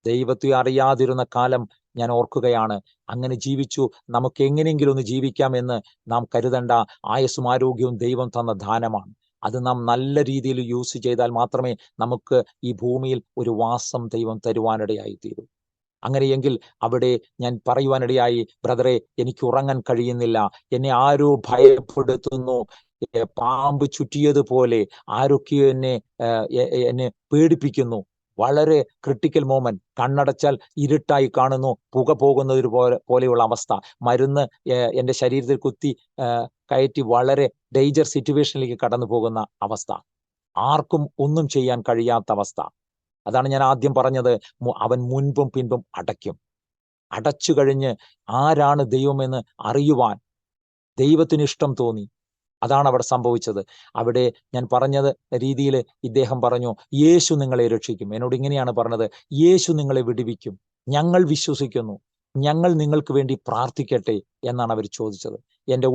ദൈവത്തെ അറിയാതിരുന്ന കാലം ഞാൻ ഓർക്കുകയാണ്. അങ്ങനെ ജീവിച്ചു. നമുക്ക് എങ്ങനെയെങ്കിലും ഒന്ന് ജീവിക്കാമെന്ന് നാം കരുതണ്ട. ആയുസ്സും ആരോഗ്യവും ദൈവം തന്ന ദാനമാണ്. അത് നാം നല്ല രീതിയിൽ യൂസ് ചെയ്താൽ മാത്രമേ നമുക്ക് ഈ ഭൂമിയിൽ ഒരു വാസം ദൈവം തരുവാനിടയായി തീരൂ. അങ്ങനെയെങ്കിൽ അവിടെ ഞാൻ പറയുവാനിടയായി, ബ്രദറെ, എനിക്ക് ഉറങ്ങാൻ കഴിയുന്നില്ല, എന്നെ ആരോ ഭയപ്പെടുത്തുന്നു, പാമ്പ് ചുറ്റിയതുപോലെ ആരൊക്കെയോ എന്നെ പേടിപ്പിക്കുന്നു. വളരെ ക്രിട്ടിക്കൽ മോമെന്റ്. കണ്ണടച്ചാൽ ഇരുട്ടായി കാണുന്നു, പുക പോകുന്നത് പോലെയുള്ള അവസ്ഥ. മരുന്ന് എന്റെ ശരീരത്തിൽ കുത്തി കയറ്റി വളരെ ഡേഞ്ചർ സിറ്റുവേഷനിലേക്ക് കടന്നു പോകുന്ന അവസ്ഥ. ആർക്കും ഒന്നും ചെയ്യാൻ കഴിയാത്ത അവസ്ഥ. അതാണ് ഞാൻ ആദ്യം പറഞ്ഞത്, അവൻ മുൻപും പിൻപും അടയ്ക്കും. അടച്ചു കഴിഞ്ഞ് ആരാണ് ദൈവമെന്ന് അറിയുവാൻ ദൈവത്തിന് ഇഷ്ടം തോന്നി. അതാണ് അവിടെ സംഭവിച്ചത്. അവിടെ ഞാൻ പറഞ്ഞത് രീതിയിൽ ഇദ്ദേഹം പറഞ്ഞു, യേശു നിങ്ങളെ രക്ഷിക്കും. എന്നോട് ഇങ്ങനെയാണ് പറഞ്ഞത്, യേശു നിങ്ങളെ വിടുവിക്കും, ഞങ്ങൾ വിശ്വസിക്കുന്നു, ഞങ്ങൾ നിങ്ങൾക്ക് വേണ്ടി പ്രാർത്ഥിക്കട്ടെ എന്നാണ് അവർ ചോദിച്ചത്. എൻ്റെ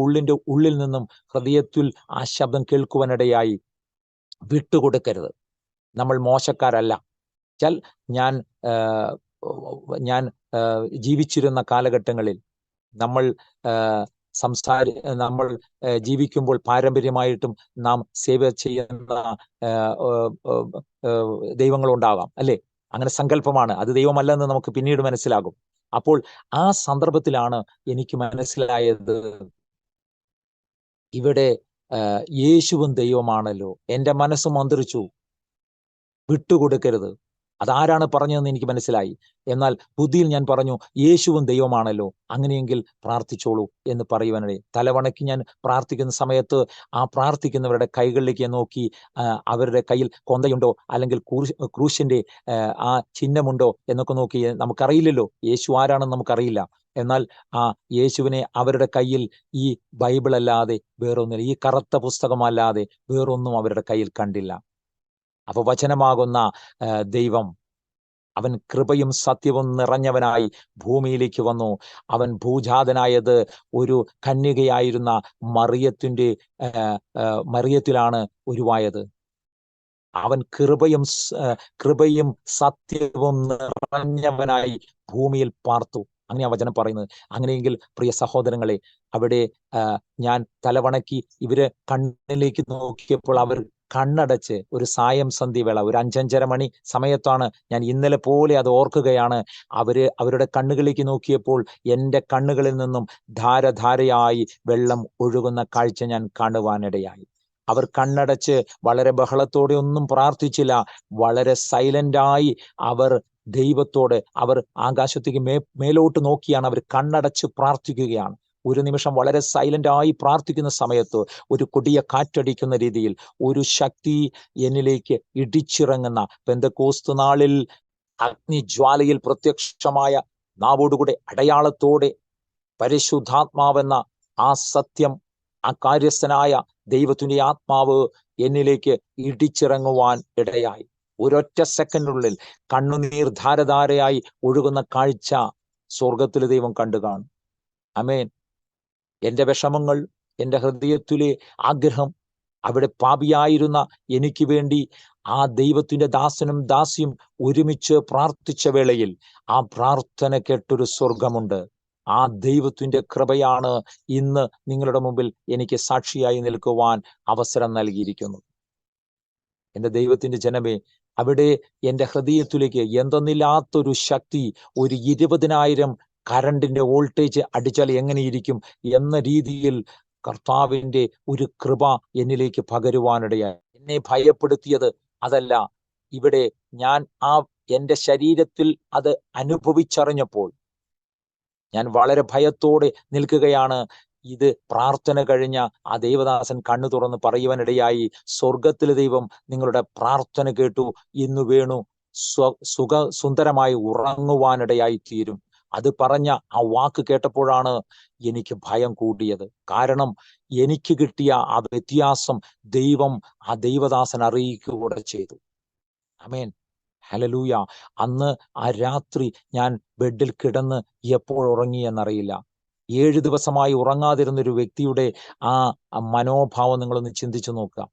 ഉള്ളിൽ നിന്നും ഹൃദയത്തിൽ ആ ശബ്ദം കേൾക്കുവാനിടയായി, വിട്ടുകൊടുക്കരുത്, നമ്മൾ മോശക്കാരല്ല. വെച്ചാൽ ഞാൻ ഞാൻ ജീവിച്ചിരുന്ന കാലഘട്ടങ്ങളിൽ നമ്മൾ നമ്മൾ ജീവിക്കുമ്പോൾ പാരമ്പര്യമായിട്ടും നാം സേവ ചെയ്യുന്ന ദൈവങ്ങളുണ്ടാകാം, അല്ലേ? അങ്ങനെ സങ്കല്പമാണ്, അത് ദൈവമല്ലെന്ന് നമുക്ക് പിന്നീട് മനസ്സിലാകും. അപ്പോൾ ആ സന്ദർഭത്തിലാണ് എനിക്ക് മനസ്സിലായത്, ഇവിടെ യേശുവും ദൈവമാണല്ലോ. എൻ്റെ മനസ്സ് മന്ത്രിച്ചു, വിട്ടുകൊടുക്കരുത്. അതാരാണ് പറഞ്ഞതെന്ന് എനിക്ക് മനസ്സിലായി. എന്നാൽ ബുദ്ധിയിൽ ഞാൻ പറഞ്ഞു, യേശുവും ദൈവമാണല്ലോ, അങ്ങനെയെങ്കിൽ പ്രാർത്ഥിച്ചോളൂ എന്ന് പറയുവാനിടയിൽ. തലവണയ്ക്ക് ഞാൻ പ്രാർത്ഥിക്കുന്ന സമയത്ത് ആ പ്രാർത്ഥിക്കുന്നവരുടെ കൈകളിലേക്ക് നോക്കി, അവരുടെ കയ്യിൽ കൊന്തയുണ്ടോ അല്ലെങ്കിൽ ക്രൂശിന്റെ ആ ചിഹ്നമുണ്ടോ എന്നൊക്കെ നോക്കി. നമുക്കറിയില്ലല്ലോ യേശു ആരാണെന്ന് നമുക്കറിയില്ല. എന്നാൽ ആ യേശുവിനെ അവരുടെ കയ്യിൽ ഈ ബൈബിൾ അല്ലാതെ വേറൊന്നില്ല, ഈ കറുത്ത പുസ്തകമല്ലാതെ വേറൊന്നും അവരുടെ കയ്യിൽ കണ്ടില്ല. അപ്പൊ വചനമാകുന്ന ദൈവം, അവൻ കൃപയും സത്യവും നിറഞ്ഞവനായി ഭൂമിയിലേക്ക് വന്നു. അവൻ ഭൂജാതനായത് ഒരു കന്യകയായിരുന്ന മറിയത്തിലാണ് ഉരുവായത്. അവൻ കൃപയും സത്യവും നിറഞ്ഞവനായി ഭൂമിയിൽ പാർത്തു. അങ്ങനെ ആ വചനം പറയുന്നത്. അങ്ങനെയെങ്കിൽ പ്രിയ സഹോദരങ്ങളെ, അവിടെ ഞാൻ തലവണക്കി ഇവര് കണ്ണിലേക്ക് നോക്കിയപ്പോൾ അവർ കണ്ണടച്ച്, ഒരു സായം സന്ധ്യവേള, ഒരു 5-5:30 മണി സമയത്താണ്, ഞാൻ ഇന്നലെ പോലെ അത് ഓർക്കുകയാണ്. അവരുടെ കണ്ണുകളിലേക്ക് നോക്കിയപ്പോൾ എൻ്റെ കണ്ണുകളിൽ നിന്നും ധാരധാരയായി വെള്ളം ഒഴുകുന്ന കാഴ്ച ഞാൻ കാണുവാനിടയായി. അവർ കണ്ണടച്ച് വളരെ ബഹളത്തോടെ ഒന്നും പ്രാർത്ഥിച്ചില്ല, വളരെ സൈലന്റായി അവർ ദൈവത്തോട്, അവർ ആകാശത്തേക്ക് മേലോട്ട് നോക്കിയാണ് അവർ കണ്ണടച്ച് പ്രാർത്ഥിക്കുകയാണ്. ഒരു നിമിഷം വളരെ സൈലന്റായി പ്രാർത്ഥിക്കുന്ന സമയത്ത് ഒരു കൊടിയ കാറ്റടിക്കുന്ന രീതിയിൽ ഒരു ശക്തി എന്നിലേക്ക് ഇടിച്ചിറങ്ങുന്ന, പെന്തക്കോസ്ത് നാളിൽ അഗ്നിജ്വാലയിൽ പ്രത്യക്ഷമായ നാവോടുകൂടെ അടയാളത്തോടെ പരിശുദ്ധാത്മാവെന്ന ആ സത്യം, ആ കാര്യസ്ഥനായ ദൈവത്തിന്റെ ആത്മാവ് എന്നിലേക്ക് ഇടിച്ചിറങ്ങുവാൻ ഇടയായി. ഒരൊറ്റ സെക്കൻഡിനുള്ളിൽ കണ്ണുനീർ ധാരധാരയായി ഒഴുകുന്ന കാഴ്ച സ്വർഗത്തിലെ ദൈവം കണ്ടു കാണും. ആമേൻ. എൻ്റെ വിഷമങ്ങൾ, എൻ്റെ ഹൃദയത്തിലെ ആഗ്രഹം, അവിടെ പാപിയായിരുന്ന എനിക്ക് വേണ്ടി ആ ദൈവത്തിന്റെ ദാസനും ദാസിയും ഒരുമിച്ച് പ്രാർത്ഥിച്ച വേളയിൽ ആ പ്രാർത്ഥന കേട്ടൊരു സ്വർഗമുണ്ട്. ആ ദൈവത്തിന്റെ കൃപയാണ് ഇന്ന് നിങ്ങളുടെ മുമ്പിൽ എനിക്ക് സാക്ഷിയായി നിൽക്കുവാൻ അവസരം നൽകിയിരിക്കുന്നത്. എൻ്റെ ദൈവത്തിന്റെ ജനമേ, അവിടെ എൻ്റെ ഹൃദയത്തിലേക്ക് എന്തെന്നില്ലാത്തൊരു ശക്തി, ഒരു 20,000 കറണ്ടിന്റെ വോൾട്ടേജ് അടിച്ചാൽ എങ്ങനെയിരിക്കും എന്ന രീതിയിൽ കർത്താവിന്റെ ഒരു കൃപ എന്നിലേക്ക് പകരുവാനിടയായി. എന്നെ ഭയപ്പെടുത്തിയത് അതല്ല, ഇവിടെ ഞാൻ എൻ്റെ ശരീരത്തിൽ അത് അനുഭവിച്ചറിഞ്ഞപ്പോൾ ഞാൻ വളരെ ഭയത്തോടെ നിൽക്കുകയാണ്. ഇത് പ്രാർത്ഥന കഴിഞ്ഞ ആ ദൈവദാസൻ കണ്ണു തുറന്ന് പറയുവാനിടയായി, സ്വർഗത്തിലെ ദൈവം നിങ്ങളുടെ പ്രാർത്ഥന കേട്ടു, ഇന്ന് വേണു സുന്ദരമായി ഉറങ്ങുവാനിടയായി തീരും. അത് പറഞ്ഞ ആ വാക്ക് കേട്ടപ്പോഴാണ് എനിക്ക് ഭയം കൂടിയത്. കാരണം എനിക്ക് കിട്ടിയ ആ വ്യത്യാസം ദൈവം ആ ദൈവദാസൻ അറിയിക്കുക ചെയ്തു. ആമേൻ, ഹല്ലേലൂയ. അന്ന് ആ രാത്രി ഞാൻ ബെഡിൽ കിടന്ന് എപ്പോൾ ഉറങ്ങി എന്നറിയില്ല. 7 ദിവസമായി ഉറങ്ങാതിരുന്നൊരു വ്യക്തിയുടെ ആ മനോഭാവം നിങ്ങളൊന്ന് ചിന്തിച്ചു നോക്കുക.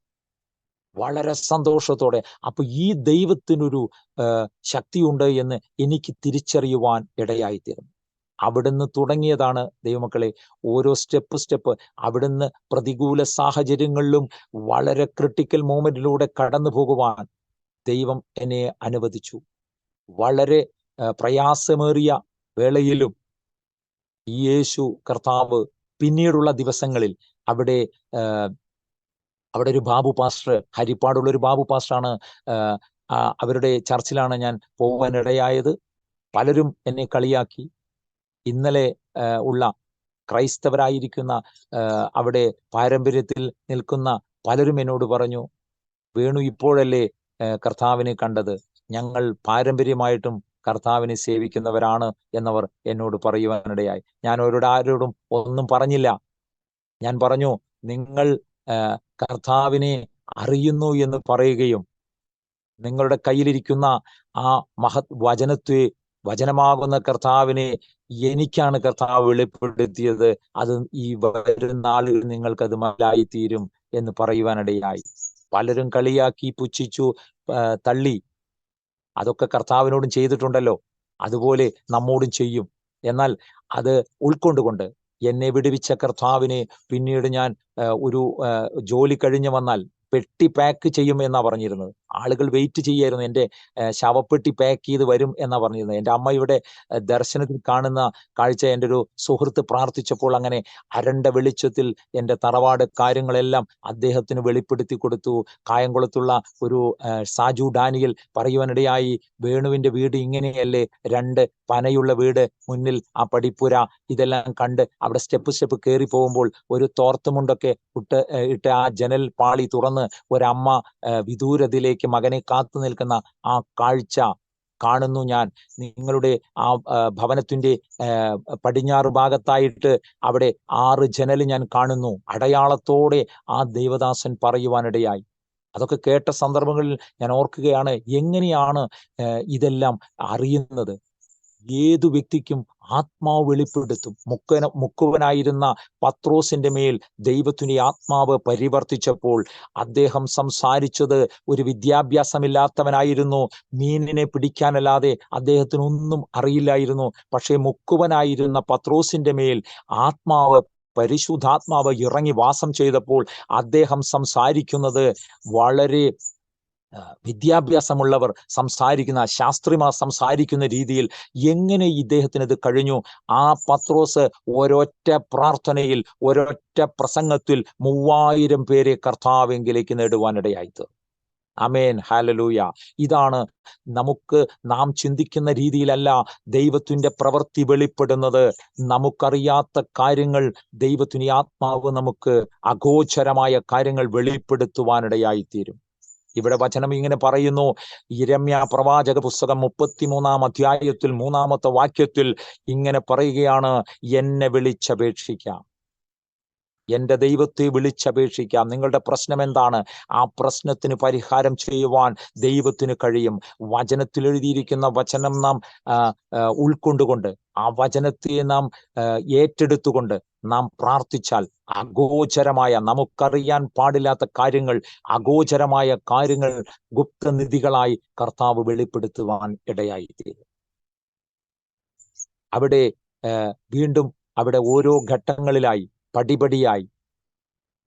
വളരെ സന്തോഷത്തോടെ, അപ്പൊ ഈ ദൈവത്തിനൊരു ശക്തിയുണ്ട് എന്ന് എനിക്ക് തിരിച്ചറിയുവാൻ ഇടയായിത്തീർന്നു. അവിടുന്ന് തുടങ്ങിയതാണ് ദൈവമക്കളെ ഓരോ സ്റ്റെപ്പ്. അവിടുന്ന് പ്രതികൂല സാഹചര്യങ്ങളിലും വളരെ ക്രിട്ടിക്കൽ മൂമെന്റിലൂടെ കടന്നു പോകുവാൻ ദൈവം എന്നെ അനുവദിച്ചു. വളരെ പ്രയാസമേറിയ വേളയിലും യേശു കർത്താവ് പിന്നീടുള്ള ദിവസങ്ങളിൽ അവിടെ ഒരു ബാബു പാസ്റ്റർ, ഹരിപ്പാടുള്ള ഒരു ബാബു പാസ്റ്ററാണ്, അവരുടെ ചർച്ചിലാണ് ഞാൻ പോകാനിടയായത്. പലരും എന്നെ കളിയാക്കി. ഇന്നലെ ഉള്ള ക്രൈസ്തവരായിരിക്കുന്ന അവിടെ പാരമ്പര്യത്തിൽ നിൽക്കുന്ന പലരും എന്നോട് പറഞ്ഞു, വേണു ഇപ്പോഴല്ലേ കർത്താവിനെ കണ്ടത്, ഞങ്ങൾ പാരമ്പര്യമായിട്ടും കർത്താവിനെ സേവിക്കുന്നവരാണ് എന്നവർ എന്നോട് പറയുവാനിടയായി. ഞാൻ ആരോടും ഒന്നും പറഞ്ഞില്ല. ഞാൻ പറഞ്ഞു, നിങ്ങൾ കർത്താവിനെ അറിയുന്നു എന്ന് പറയുകയും നിങ്ങളുടെ കയ്യിലിരിക്കുന്ന ആ മഹത് വചനമാകുന്ന കർത്താവിനെ എനിക്കാണ് കർത്താവ് വെളിപ്പെടുത്തിയത്, അത് ഈ വരുന്ന നാളുകളിൽ നിങ്ങൾക്കത് മനസ്സിലായിത്തീരും എന്ന് പറയുവാനിടയായി. പലരും കളിയാക്കി, പുച്ഛിച്ചു, തള്ളി. അതൊക്കെ കർത്താവിനോടും ചെയ്തിട്ടുണ്ടല്ലോ, അതുപോലെ നമ്മോടും ചെയ്യും. എന്നാൽ അത് ഉൾക്കൊണ്ടുകൊണ്ട് എന്നെ വിടുവിച്ച കർത്താവിനെ പിന്നീട് ഞാൻ ഒരു ജോലി കഴിഞ്ഞ് വന്നാൽ പെട്ടി പാക്ക് ചെയ്യും എന്നാ പറഞ്ഞിരുന്നത്. ആളുകൾ വെയിറ്റ് ചെയ്യായിരുന്നു, എൻ്റെ ശവപ്പെട്ടി പാക്ക് ചെയ്ത് വരും എന്നാ പറഞ്ഞിരുന്നത്. എൻ്റെ അമ്മയുടെ ദർശനത്തിൽ കാണുന്ന കാഴ്ച എൻ്റെ ഒരു സുഹൃത്ത് പ്രാർത്ഥിച്ചപ്പോൾ അങ്ങനെ അരണ്ട വെളിച്ചത്തിൽ എൻ്റെ തറവാട് കാര്യങ്ങളെല്ലാം അദ്ദേഹത്തിന് വെളിപ്പെടുത്തി കൊടുത്തു. കായംകുളത്തുള്ള ഒരു സാജു ഡാനിയൽ പറയുവാനിടയായി, വേണുവിൻ്റെ വീട് ഇങ്ങനെയല്ലേ, 2 പനയുള്ള വീട്, മുന്നിൽ ആ പടിപ്പുര, ഇതെല്ലാം കണ്ട് അവിടെ സ്റ്റെപ്പ് കയറി പോകുമ്പോൾ ഒരു തോർത്തുമുണ്ടൊക്കെ ഇട്ട് ആ ജനൽ പാളി തുറന്ന് ഒരമ്മ വിദൂരതയിലേക്ക് മകനെ കാത്തു നിൽക്കുന്ന ആ കാഴ്ച കാണുന്നു ഞാൻ. നിങ്ങളുടെ ആ ഭവനത്തിന്റെ പടിഞ്ഞാറ് ഭാഗത്തായിട്ട് അവിടെ 6 ജനൽ ഞാൻ കാണുന്നു. അടയാളത്തോടെ ആ ദൈവദാസൻ പറയുവാനിടയായി. അതൊക്കെ കേട്ട സന്ദർഭങ്ങളിൽ ഞാൻ ഓർക്കുകയാണ്, എങ്ങനെയാണ് ഇതെല്ലാം അറിയുന്നത്? ഏതു വ്യക്തിക്കും ആത്മാവ് വെളിപ്പെടുത്തും. മുക്കുവനായിരുന്ന പത്രോസിന്റെ മേൽ ദൈവത്തിന്റെ ആത്മാവ് പരിവർത്തിച്ചപ്പോൾ അദ്ദേഹം സംസാരിച്ചത് ഒരു വിദ്യാഭ്യാസമില്ലാത്തവനായിരുന്നു. മീനിനെ പിടിക്കാനല്ലാതെ അദ്ദേഹത്തിന് ഒന്നും അറിയില്ലായിരുന്നു. പക്ഷേ മുക്കുവനായിരുന്ന പത്രോസിന്റെ മേൽ പരിശുദ്ധാത്മാവ് ഇറങ്ങി വാസം ചെയ്തപ്പോൾ അദ്ദേഹം സംസാരിക്കുന്നത് വളരെ വിദ്യാഭ്യാസമുള്ളവർ സംസാരിക്കുന്ന, ശാസ്ത്രിമാർ സംസാരിക്കുന്ന രീതിയിൽ എങ്ങനെ ഇദ്ദേഹത്തിന് ഇത് കഴിഞ്ഞു? ആ പത്രോസ് ഒരൊറ്റ പ്രാർത്ഥനയിൽ, ഒരൊറ്റ പ്രസംഗത്തിൽ 3000 പേരെ കർത്താവെങ്കിലേക്ക് നേടുവാനിടയായത്. ആമേൻ, ഹല്ലേലൂയ. ഇതാണ് നാം ചിന്തിക്കുന്ന രീതിയിലല്ല ദൈവത്തിന്റെ പ്രവൃത്തി വെളിപ്പെടുന്നത്. നമുക്കറിയാത്ത കാര്യങ്ങൾ ദൈവത്തിന് ആത്മാവ് നമുക്ക് അഗോചരമായ കാര്യങ്ങൾ വെളിപ്പെടുത്തുവാനിടയായിത്തീരും. ഇവിടെ വചനം ഇങ്ങനെ പറയുന്നു, യിരെമ്യാ പ്രവാചക പുസ്തകം 33-ാം അധ്യായത്തിൽ 3-ാമത്തെ വാക്യത്തിൽ ഇങ്ങനെ പറയുകയാണ്, എന്നെ വിളിച്ചപേക്ഷിക്കാം, എൻ്റെ ദൈവത്തെ വിളിച്ചപേക്ഷിക്കാം. നിങ്ങളുടെ പ്രശ്നം എന്താണ്? ആ പ്രശ്നത്തിന് പരിഹാരം ചെയ്യുവാൻ ദൈവത്തിന് കഴിയും. വചനത്തിൽ എഴുതിയിരിക്കുന്ന വചനം നാം ഉൾക്കൊണ്ടുകൊണ്ട്, ആ വചനത്തെ നാം ഏറ്റെടുത്തുകൊണ്ട് നാം പ്രാർത്ഥിച്ചാൽ അഗോചരമായ, നമുക്കറിയാൻ പാടില്ലാത്ത കാര്യങ്ങൾ, അഗോചരമായ കാര്യങ്ങൾ ഗുപ്തനിധികളായി കർത്താവ് വെളിപ്പെടുത്തുവാൻ ഇടയായിത്തീരും. അവിടെ വീണ്ടും അവിടെ ഓരോ ഘട്ടങ്ങളിലായി, പടിപടിയായി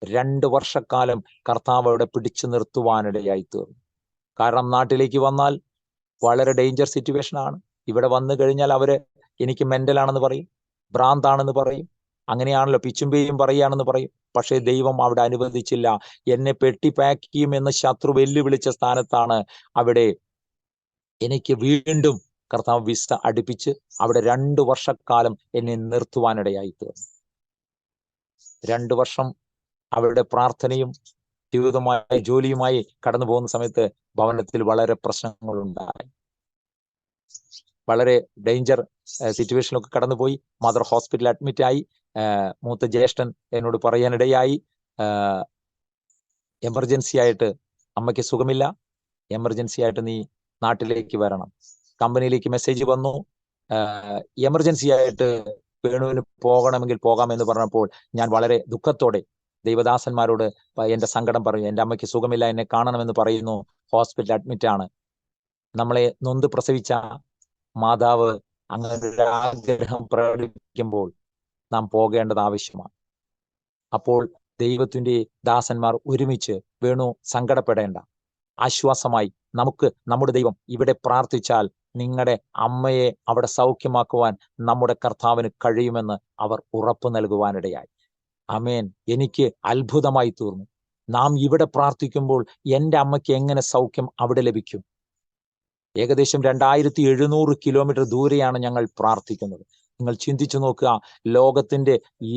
2 വർഷക്കാലം കർത്താവ് അവിടെ പിടിച്ചു നിർത്തുവാനിടയായി തീർന്നു. കാരണം നാട്ടിലേക്ക് വന്നാൽ വളരെ ഡേഞ്ചർ സിറ്റുവേഷൻ ആണ്. ഇവിടെ വന്നു കഴിഞ്ഞാൽ അവര് എനിക്ക് മെന്റലാണെന്ന് പറയും, ഭ്രാന്താണെന്ന് പറയും. അങ്ങനെയാണല്ലോ, പിച്ചുമ്പേയും പറയുകയാണെന്ന് പറയും. പക്ഷേ ദൈവം അവിടെ അനുവദിച്ചില്ല. എന്നെ പെട്ടി പാക്ക് ചെയ്യുമെന്ന് ശത്രു വെല്ലുവിളിച്ച സ്ഥാനത്താണ് അവിടെ എനിക്ക് വീണ്ടും കർത്താവ് വിസ അടുപ്പിച്ച് അവിടെ 2 വർഷക്കാലം എന്നെ നിർത്തുവാനിടയായി തീർന്നു. 2 വർഷം അവരുടെ പ്രാർത്ഥനയും ജീവിതവുമായി, ജോലിയുമായി കടന്നു പോകുന്ന സമയത്ത് ഭവനത്തിൽ വളരെ പ്രശ്നങ്ങളുണ്ടായി. വളരെ ഡേഞ്ചർ സിറ്റുവേഷനിലൊക്കെ കടന്നുപോയി. മദർ ഹോസ്പിറ്റലിൽ അഡ്മിറ്റ് ആയി. മൂത്ത ജ്യേഷ്ഠൻ എന്നോട് പറയാനിടയായി, എമർജൻസി ആയിട്ട് അമ്മയ്ക്ക് സുഖമില്ല, എമർജൻസി ആയിട്ട് നീ നാട്ടിലേക്ക് വരണം. കമ്പനിയിലേക്ക് മെസ്സേജ് വന്നു, എമർജൻസി ആയിട്ട് വേണുവിന് പോകണമെങ്കിൽ പോകാമെന്ന് പറഞ്ഞപ്പോൾ ഞാൻ വളരെ ദുഃഖത്തോടെ ദൈവദാസന്മാരോട് എൻ്റെ സങ്കടം പറയും. എൻ്റെ അമ്മയ്ക്ക് സുഖമില്ല, എന്നെ കാണണമെന്ന് പറയുന്നു, ഹോസ്പിറ്റൽ അഡ്മിറ്റ് ആണ്. നമ്മളെ നൊന്ത് പ്രസവിച്ച മാതാവ് അങ്ങനെ ഒരു ആഗ്രഹം പ്രകടിപ്പിക്കുമ്പോൾ നാം പോകേണ്ടത് ആവശ്യമാണ്. അപ്പോൾ ദൈവത്തിന്റെ ദാസന്മാർ ഒരുമിച്ച്, വേണു സങ്കടപ്പെടേണ്ട, ആശ്വാസമായി നമുക്ക് നമ്മുടെ ദൈവം ഇവിടെ പ്രാർത്ഥിച്ചാൽ നിങ്ങളുടെ അമ്മയെ അവിടെ സൗഖ്യമാക്കുവാൻ നമ്മുടെ കർത്താവിന് കഴിയുമെന്ന് അവർ ഉറപ്പ് നൽകുവാനിടയായി. ആമേൻ. എനിക്ക് അത്ഭുതമായി തീർന്നു. നാം ഇവിടെ പ്രാർത്ഥിക്കുമ്പോൾ എൻ്റെ അമ്മയ്ക്ക് എങ്ങനെ സൗഖ്യം അവിടെ ലഭിക്കും? ഏകദേശം 2700 കിലോമീറ്റർ ദൂരെയാണ് ഞങ്ങൾ പ്രാർത്ഥിക്കുന്നത്. നിങ്ങൾ ചിന്തിച്ചു നോക്കുക, ലോകത്തിന്റെ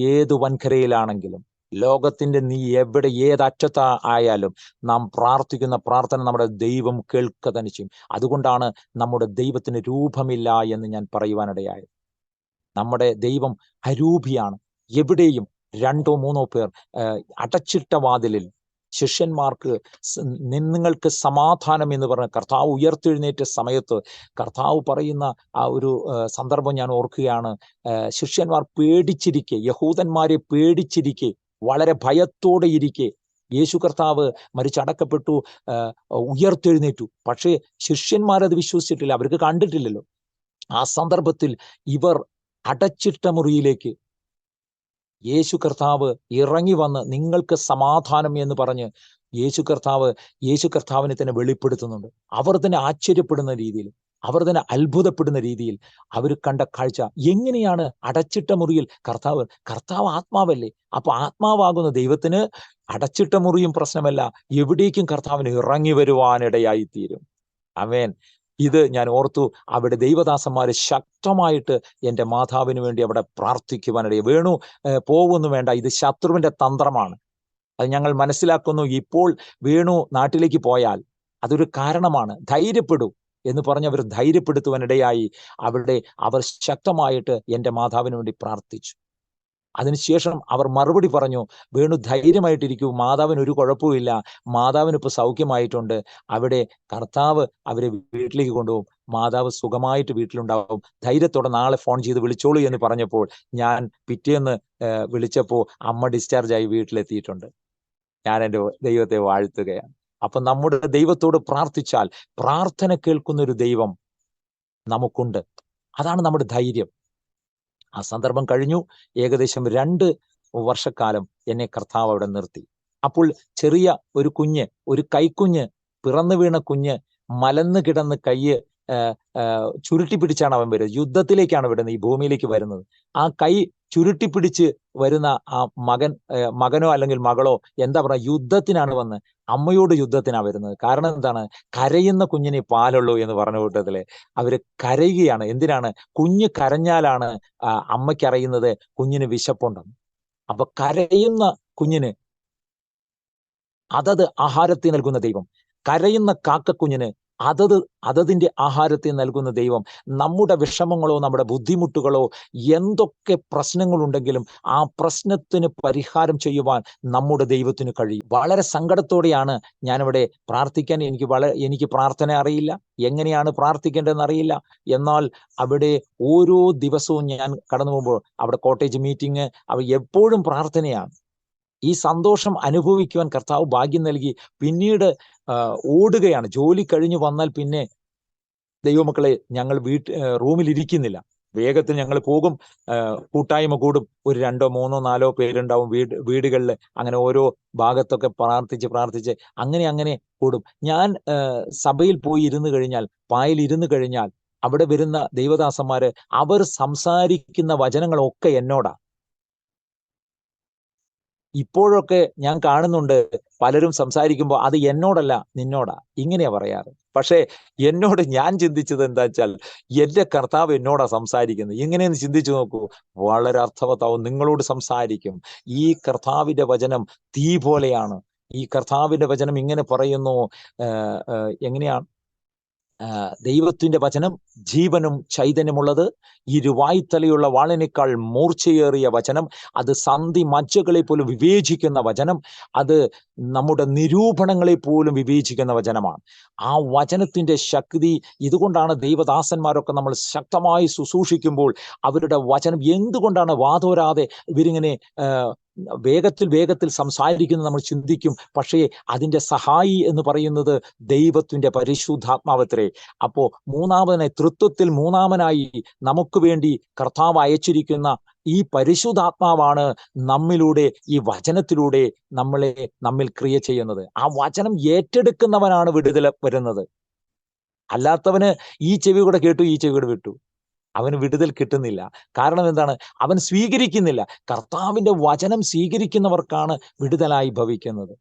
ഏത് വൻകരയിലാണെങ്കിലും, ലോകത്തിന്റെ നീ എവിടെ ഏതറ്റത്ത ആയാലും നാം പ്രാർത്ഥിക്കുന്ന പ്രാർത്ഥന നമ്മുടെ ദൈവം കേൾക്കുക തന്നെ ചെയ്യും. അതുകൊണ്ടാണ് നമ്മുടെ ദൈവത്തിന് രൂപമില്ല എന്ന് ഞാൻ പറയുവാനിടയായത്. നമ്മുടെ ദൈവം അരൂപിയാണ്. എവിടെയും 2 3 പേർ അടച്ചിട്ട വാതിലിൽ ശിഷ്യന്മാർക്ക് നിങ്ങൾക്ക് സമാധാനം എന്ന് പറഞ്ഞ കർത്താവ് ഉയർത്തെഴുന്നേറ്റ സമയത്ത് കർത്താവ് പറയുന്ന ആ ഒരു സന്ദർഭം ഞാൻ ഓർക്കുകയാണ്. ശിഷ്യന്മാർ പേടിച്ചിരിക്കെ, യഹൂദന്മാരെ പേടിച്ചിരിക്കെ, വളരെ ഭയത്തോടെ ഇരിക്കെ യേശു കർത്താവ് മരിച്ചടക്കപ്പെട്ടു, ഉയർത്തെഴുന്നേറ്റു. പക്ഷേ ശിഷ്യന്മാരത് വിശ്വസിച്ചിട്ടില്ല, അവർക്ക് കണ്ടിട്ടില്ലല്ലോ. ആ സന്ദർഭത്തിൽ ഇവർ അടച്ചിട്ട മുറിയിലേക്ക് യേശു കർത്താവ് ഇറങ്ങി വന്ന് നിങ്ങൾക്ക് സമാധാനം എന്ന് പറഞ്ഞ് യേശു കർത്താവിനെ തന്നെ വെളിപ്പെടുത്തുന്നുണ്ട്. അവർ തന്നെ ആശ്ചര്യപ്പെടുന്ന രീതിയിൽ, അവർ തന്നെ അത്ഭുതപ്പെടുന്ന രീതിയിൽ അവർ കണ്ട കാഴ്ച. എങ്ങനെയാണ് അടച്ചിട്ട മുറിയിൽ കർത്താവ് ആത്മാവല്ലേ? അപ്പൊ ആത്മാവാകുന്ന ദൈവത്തിന് അടച്ചിട്ട മുറിയും പ്രശ്നമല്ല, എവിടേക്കും കർത്താവിന് ഇറങ്ങി വരുവാനിടയായിത്തീരും. ആമേൻ. ഇത് ഞാൻ ഓർത്തു. അവിടെ ദൈവദാസന്മാര് ശക്തമായിട്ട് എൻ്റെ മാതാവിന് വേണ്ടി അവിടെ പ്രാർത്ഥിക്കുവാനിടയെ. വേണു പോകുന്നു വേണ്ട, ഇത് ശത്രുവിന്റെ തന്ത്രമാണ്, അത് ഞങ്ങൾ മനസ്സിലാക്കുന്നു. ഇപ്പോൾ വേണു നാട്ടിലേക്ക് പോയാൽ അതൊരു കാരണമാണ്, ധൈര്യപ്പെടൂ എന്ന് പറഞ്ഞ് അവർ ധൈര്യപ്പെടുത്തുവാനിടയായി. അവിടെ അവർ ശക്തമായിട്ട് എൻ്റെ മാതാവിന് വേണ്ടി പ്രാർത്ഥിച്ചു. അതിനുശേഷം അവർ മറുപടി പറഞ്ഞു, വേണു ധൈര്യമായിട്ടിരിക്കൂ, മാതാവിന് ഒരു കുഴപ്പമില്ല, മാതാവിന് ഇപ്പോൾ സൗഖ്യമായിട്ടുണ്ട്, അവിടെ കർത്താവ് അവരെ വീട്ടിലേക്ക് കൊണ്ടുപോകും, മാതാവ് സുഖമായിട്ട് വീട്ടിലുണ്ടാവും, ധൈര്യത്തോടെ നാളെ ഫോൺ ചെയ്ത് വിളിച്ചോളൂ എന്ന് പറഞ്ഞപ്പോൾ ഞാൻ പിറ്റേന്ന് വിളിച്ചപ്പോൾ അമ്മ ഡിസ്ചാർജായി വീട്ടിലെത്തിയിട്ടുണ്ട്. ഞാൻ എൻ്റെ ദൈവത്തെ വാഴ്ത്തുകയാണ്. അപ്പൊ നമ്മുടെ ദൈവത്തോട് പ്രാർത്ഥിച്ചാൽ പ്രാർത്ഥന കേൾക്കുന്ന ഒരു ദൈവം നമുക്കുണ്ട്. അതാണ് നമ്മുടെ ധൈര്യം. ആ സന്ദർഭം കഴിഞ്ഞു. ഏകദേശം 2 വർഷക്കാലം എന്നെ കർത്താവ് അവിടെ നിർത്തി. അപ്പോൾ ചെറിയ ഒരു കുഞ്ഞ്, ഒരു കൈക്കുഞ്ഞ്, പിറന്നു വീണ കുഞ്ഞ് മലന്ന് കിടന്ന് കയ്യ് ചുരുട്ടി പിടിച്ചാണ് അവൻ വരുന്നത്. യുദ്ധത്തിലേക്കാണ് വിടുന്നത്, ഈ ഭൂമിയിലേക്ക് വരുന്നത്. ആ കൈ ചുരുട്ടി പിടിച്ച് വരുന്ന ആ മകനോ അല്ലെങ്കിൽ മകളോ എന്താ പറയുക, യുദ്ധത്തിനാണ് വന്ന്, അമ്മയോട് യുദ്ധത്തിനാണ് വരുന്നത്. കാരണം എന്താണ്? കരയുന്ന കുഞ്ഞിനെ പാലുള്ളൂ എന്ന് പറഞ്ഞ കൂട്ടത്തില് അവര് കരയുകയാണ്. എന്തിനാണ്? കുഞ്ഞ് കരഞ്ഞാലാണ് അമ്മയ്ക്കറിയുന്നത് കുഞ്ഞിന് വിശപ്പുണ്ടെന്ന്. അപ്പൊ കരയുന്ന കുഞ്ഞിന് അതത് ആഹാരത്തെ നൽകുന്ന ദൈവം, കരയുന്ന കാക്കക്കുഞ്ഞിന് അതതിന്റെ ആഹാരത്തെ നൽകുന്ന ദൈവം. നമ്മുടെ വിഷമങ്ങളോ നമ്മുടെ ബുദ്ധിമുട്ടുകളോ എന്തൊക്കെ പ്രശ്നങ്ങളുണ്ടെങ്കിലും ആ പ്രശ്നത്തിന് പരിഹാരം ചെയ്യുവാൻ നമ്മുടെ ദൈവത്തിന് കഴിയും. വളരെ സങ്കടത്തോടെയാണ് ഞാനിവിടെ പ്രാർത്ഥിക്കാൻ, എനിക്ക് പ്രാർത്ഥന അറിയില്ല, എങ്ങനെയാണ് പ്രാർത്ഥിക്കേണ്ടതെന്ന് അറിയില്ല. എന്നാൽ അവിടെ ഓരോ ദിവസവും ഞാൻ കടന്നു പോകുമ്പോൾ അവിടെ കോട്ടേജ് മീറ്റിംഗ്, എപ്പോഴും പ്രാർത്ഥനയാണ്. ഈ സന്തോഷം അനുഭവിക്കുവാൻ കർത്താവ് ഭാഗ്യം നൽകി. പിന്നീട് ഓടുകയാണ്. ജോലി കഴിഞ്ഞു വന്നാൽ പിന്നെ ദൈവമക്കളെ ഞങ്ങൾ റൂമിൽ ഇരിക്കുന്നില്ല, വേഗത്തിൽ ഞങ്ങൾ പോകും, കൂട്ടായ്മ കൂടും. ഒരു 2 3 4 പേരുണ്ടാവും വീടുകളിൽ. അങ്ങനെ ഓരോ ഭാഗത്തൊക്കെ പ്രാർത്ഥിച്ച് അങ്ങനെ കൂടും. ഞാൻ സഭയിൽ പോയി ഇരുന്ന് കഴിഞ്ഞാൽ, പായിൽ ഇരുന്ന് കഴിഞ്ഞാൽ അവിടെ വരുന്ന ദൈവദാസന്മാര് അവർ സംസാരിക്കുന്ന വചനങ്ങളൊക്കെ എന്നോടാ. ഇപ്പോഴൊക്കെ ഞാൻ കാണുന്നുണ്ട് പലരും സംസാരിക്കുമ്പോൾ അത് എന്നോടല്ല നിന്നോടാ, ഇങ്ങനെയാ പറയാറ്. പക്ഷേ എന്നോട് ഞാൻ ചിന്തിച്ചത് എന്താ വെച്ചാൽ, എന്റെ കർത്താവ് എന്നോടാ സംസാരിക്കുന്നത്. ഇങ്ങനെയൊന്ന് ചിന്തിച്ചു നോക്കൂ, വളരെ അർത്ഥവത്താവും. നിങ്ങളോട് സംസാരിക്കും. ഈ കർത്താവിന്റെ വചനം തീ പോലെയാണ്. ഈ കർത്താവിന്റെ വചനം ഇങ്ങനെ പറയുന്നു, എങ്ങനെയാണ്? ദൈവത്തിന്റെ വചനം ജീവനും ചൈതന്യമുള്ളത്, ഇരുവായ്ത്തലയുള്ള വാളിനേക്കാൾ മൂർച്ചയേറിയ വചനം, അത് സന്ധി മജ്ജകളെ പോലും വിവേചിക്കുന്ന വചനം, അത് നമ്മുടെ നിരൂപണങ്ങളെ പോലും വിവേചിക്കുന്ന വചനമാണ്. ആ വചനത്തിന്റെ ശക്തി, ഇതുകൊണ്ടാണ് ദൈവദാസന്മാരൊക്കെ നമ്മൾ ശക്തമായി ശുശ്രൂഷിക്കുമ്പോൾ അവരുടെ വചനം എന്തുകൊണ്ടാണ് വാതോരാതെ ഇവരിങ്ങനെ വേഗത്തിൽ സംസാരിക്കുന്നത് നമ്മൾ ചിന്തിക്കും. പക്ഷേ അതിന്റെ സഹായി എന്ന് പറയുന്നത് ദൈവത്തിന്റെ പരിശുദ്ധാത്മാവത്രേ. അപ്പോ മൂന്നാമനായി, തൃത്വത്തിൽ മൂന്നാമനായി നമുക്ക് വേണ്ടി കർത്താവ് അയച്ചിരിക്കുന്ന ഈ പരിശുദ്ധാത്മാവാണ് നമ്മിലൂടെ, ഈ വചനത്തിലൂടെ നമ്മിൽ ക്രിയ ചെയ്യുന്നത്. ആ വചനം ഏറ്റെടുക്കുന്നവനാണ് വിടുതൽ വരുന്നത്. അല്ലാത്തവന് ഈ ചെവി കൂടെ കേട്ടു, ഈ ചെവി കൂടെ വിട്ടു, അവന് വിടുതൽ കിട്ടുന്നില്ല. കാരണം എന്താണ്? അവൻ സ്വീകരിക്കുന്നില്ല. കർത്താവിന്റെ വചനം സ്വീകരിക്കുന്നവർക്കാണ് വിടുതലായി ഭവിക്കുന്നത്.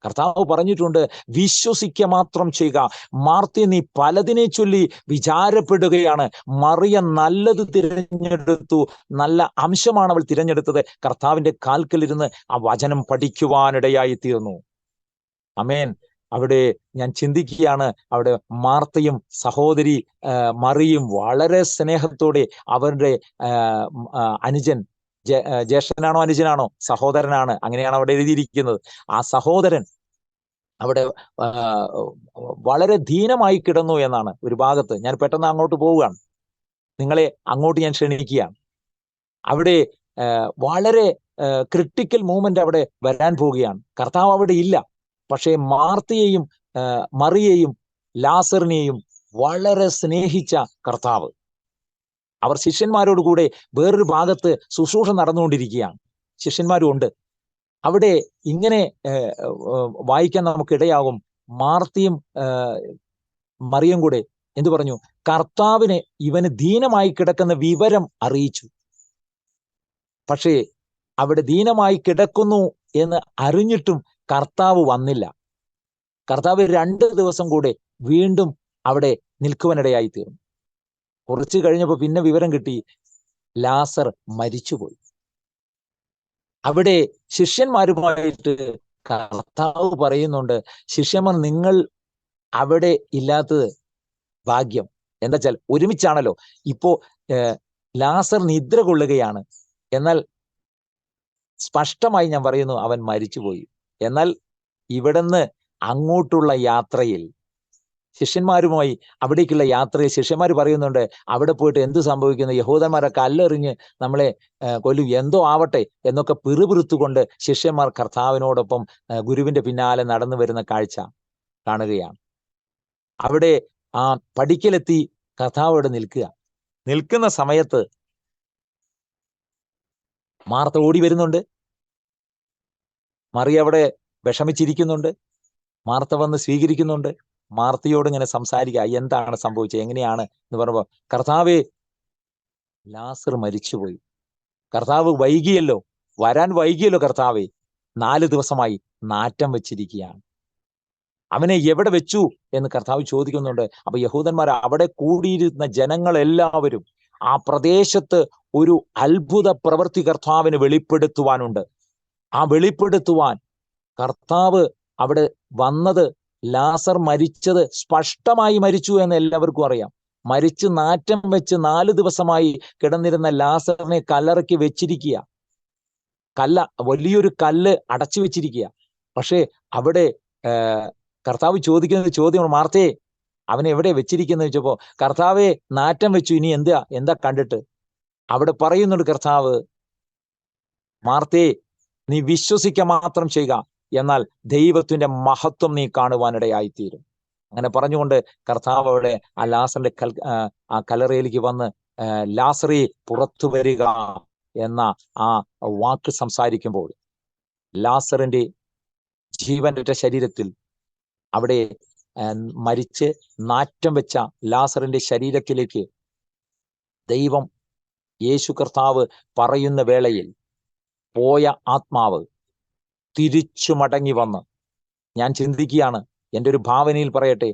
കർത്താവ് പറഞ്ഞിട്ടുണ്ട്, വിശ്വസിക്കുക മാത്രം ചെയ്യുക. മാർത്തി, നീ പലതിനെ ചൊല്ലി വിചാരപ്പെടുകയാണ്. മറിയ നല്ലത് തിരഞ്ഞെടുത്തു, നല്ല അംശമാണ് അവൾ തിരഞ്ഞെടുത്തത്. കർത്താവിന്റെ കാൽക്കലിരുന്ന് ആ വചനം പഠിക്കുവാനിടയായി തീർന്നു. ആമേൻ. അവിടെ ഞാൻ ചിന്തിക്കുകയാണ്, അവിടെ മാർത്തയും സഹോദരി മറിയും വളരെ സ്നേഹത്തോടെ അവരുടെ അനുജൻ ജ്യേഷ്ഠനാണോ അനുജനാണോ? സഹോദരനാണ്. അങ്ങനെയാണ് അവിടെ എഴുതിയിരിക്കുന്നത്. ആ സഹോദരൻ അവിടെ ആ, വളരെ ദീനമായി കിടന്നു എന്നാണ് ഒരു ഭാഗത്ത്. ഞാൻ പെട്ടെന്ന് അങ്ങോട്ട് പോവുകയാണ്, നിങ്ങളെ അങ്ങോട്ട് ഞാൻ ക്ഷണിക്കുകയാണ്. അവിടെ വളരെ ക്രിട്ടിക്കൽ മൂമെന്റ് അവിടെ വരാൻ പോവുകയാണ്. കർത്താവ് അവിടെ ഇല്ല. പക്ഷേ മാർത്തയെയും മറിയെയും ലാസറിനെയും വളരെ സ്നേഹിച്ച കർത്താവ്, അവർ ശിഷ്യന്മാരോട് കൂടെ വേറൊരു ഭാഗത്ത് ശുശ്രൂഷ നടന്നുകൊണ്ടിരിക്കുകയാണ്. ശിഷ്യന്മാരും ഉണ്ട് അവിടെ. ഇങ്ങനെ വായിക്കാൻ നമുക്കിടയാകും. മാർത്തയും മറിയം കൂടെ എന്തു പറഞ്ഞു? കർത്താവിനെ ഇവന് ദീനമായി കിടക്കുന്ന വിവരം അറിയിച്ചു. പക്ഷേ അവിടെ ദീനമായി കിടക്കുന്നു എന്ന് അറിഞ്ഞിട്ടും കർത്താവ് വന്നില്ല. കർത്താവ് 2 ദിവസം കൂടെ വീണ്ടും അവിടെ നിൽക്കുവാനിടയായി തീർന്നു. കുറച്ച് കഴിഞ്ഞപ്പോൾ പിന്നെ വിവരം കിട്ടി, ലാസർ മരിച്ചുപോയി. അവിടെ ശിഷ്യന്മാരുമായിട്ട് കർത്താവ് പറയുന്നുണ്ട്, ശിഷ്യന്മാർ നിങ്ങൾ അവിടെ ഇല്ലാത്തത് ഭാഗ്യം. എന്താ വെച്ചാൽ ഒരുമിച്ചാണല്ലോ. ഇപ്പോ ലാസർ നിദ്ര കൊള്ളുകയാണ്, എന്നാൽ സ്പഷ്ടമായി ഞാൻ പറയുന്നു അവൻ മരിച്ചുപോയി. എന്നാൽ ഇവിടുന്ന് അങ്ങോട്ടുള്ള യാത്രയിൽ ശിഷ്യന്മാരുമായി അവിടേക്കുള്ള യാത്രയിൽ ശിഷ്യന്മാർ പറയുന്നുണ്ട്, അവിടെ പോയിട്ട് എന്ത് സംഭവിക്കുന്നു, യഹൂദന്മാരെ കല്ലെറിഞ്ഞ് നമ്മളെ കൊല്ലും, എന്തോ ആവട്ടെ എന്നൊക്കെ പിറുപിറുത്തുകൊണ്ട് ശിഷ്യന്മാർ കർത്താവിനോടൊപ്പം ഗുരുവിന്റെ പിന്നാലെ നടന്നു വരുന്ന കാഴ്ച കാണുകയാണ്. അവിടെ ആ പടിക്കലെത്തി കർത്താവ് അവിടെ നിൽക്കുന്ന സമയത്ത് മാർത്ത ഓടി വരുന്നുണ്ട്. മറിയ അവിടെ വിഷമിച്ചിരിക്കുന്നുണ്ട്. മാർത്ത വന്ന് സ്വീകരിക്കുന്നുണ്ട്. മാർത്തയോട് ഇങ്ങനെ സംസാരിക്കുക, എന്താണ് സംഭവിച്ചത്, എങ്ങനെയാണ് എന്ന് പറയുമ്പോൾ, കർത്താവേ ലാസർ മരിച്ചുപോയി. കർത്താവ് വൈകിയല്ലോ, വരാൻ വൈകിയല്ലോ കർത്താവേ, 4 ദിവസമായി നാറ്റം വെച്ചിരിക്കുകയാണ്. അവനെ എവിടെ വെച്ചു എന്ന് കർത്താവ് ചോദിക്കുന്നുണ്ട്. അപ്പൊ യഹൂദന്മാർ, അവിടെ കൂടിയിരുന്ന ജനങ്ങൾ എല്ലാവരും, ആ പ്രദേശത്ത് ഒരു അത്ഭുത പ്രവൃത്തി കർത്താവിന് വെളിപ്പെടുത്തുവാനുണ്ട്. ആ വെളിപ്പെടുത്തുവാൻ കർത്താവ് അവിടെ വന്നത്, ലാസർ മരിച്ചത് സ്പഷ്ടമായി മരിച്ചു എന്ന് എല്ലാവർക്കും അറിയാം. മരിച്ച് നാറ്റം വെച്ച് 4 ദിവസമായി കിടന്നിരുന്ന ലാസറിനെ കല്ലറയ്ക്ക് വെച്ചിരിക്കുക. വലിയൊരു കല്ല് അടച്ചു വെച്ചിരിക്കുക. പക്ഷേ അവിടെ കർത്താവ് ചോദിക്കുന്ന ചോദ്യം, മാർത്തേ അവനെ എവിടെ വെച്ചിരിക്കുന്നത് ചോദിച്ചപ്പോ, കർത്താവെ നാറ്റം വെച്ചു, ഇനി എന്താ കണ്ടിട്ട്? അവിടെ പറയുന്നുണ്ട് കർത്താവ്, മാർത്തേ നീ വിശ്വസിക്കുക മാത്രം ചെയ്യുക, എന്നാൽ ദൈവത്തിന്റെ മഹത്വം നീ കാണുവാനിടയായിത്തീരും. അങ്ങനെ പറഞ്ഞുകൊണ്ട് കർത്താവ് അവിടെ ആ ലാസറിന്റെ ആ കല്ലറയിലേക്ക് വന്ന് ലാസറേ പുറത്തു വരിക എന്ന ആ വാക്ക് സംസാരിക്കുമ്പോൾ, ലാസറിന്റെ ജീവനറ്റ ശരീരത്തിൽ അവിടെ മരിച്ച് നാറ്റം വെച്ച ലാസറിന്റെ ശരീരത്തിലേക്ക് ദൈവം യേശു കർത്താവ് പറയുന്ന വേളയിൽ പോയ ആത്മാവ് തിരിച്ചു മടങ്ങി വന്ന്, ഞാൻ ചിന്തിക്കുകയാണ്, എൻ്റെ ഒരു ഭാവനയിൽ പറയട്ടെ,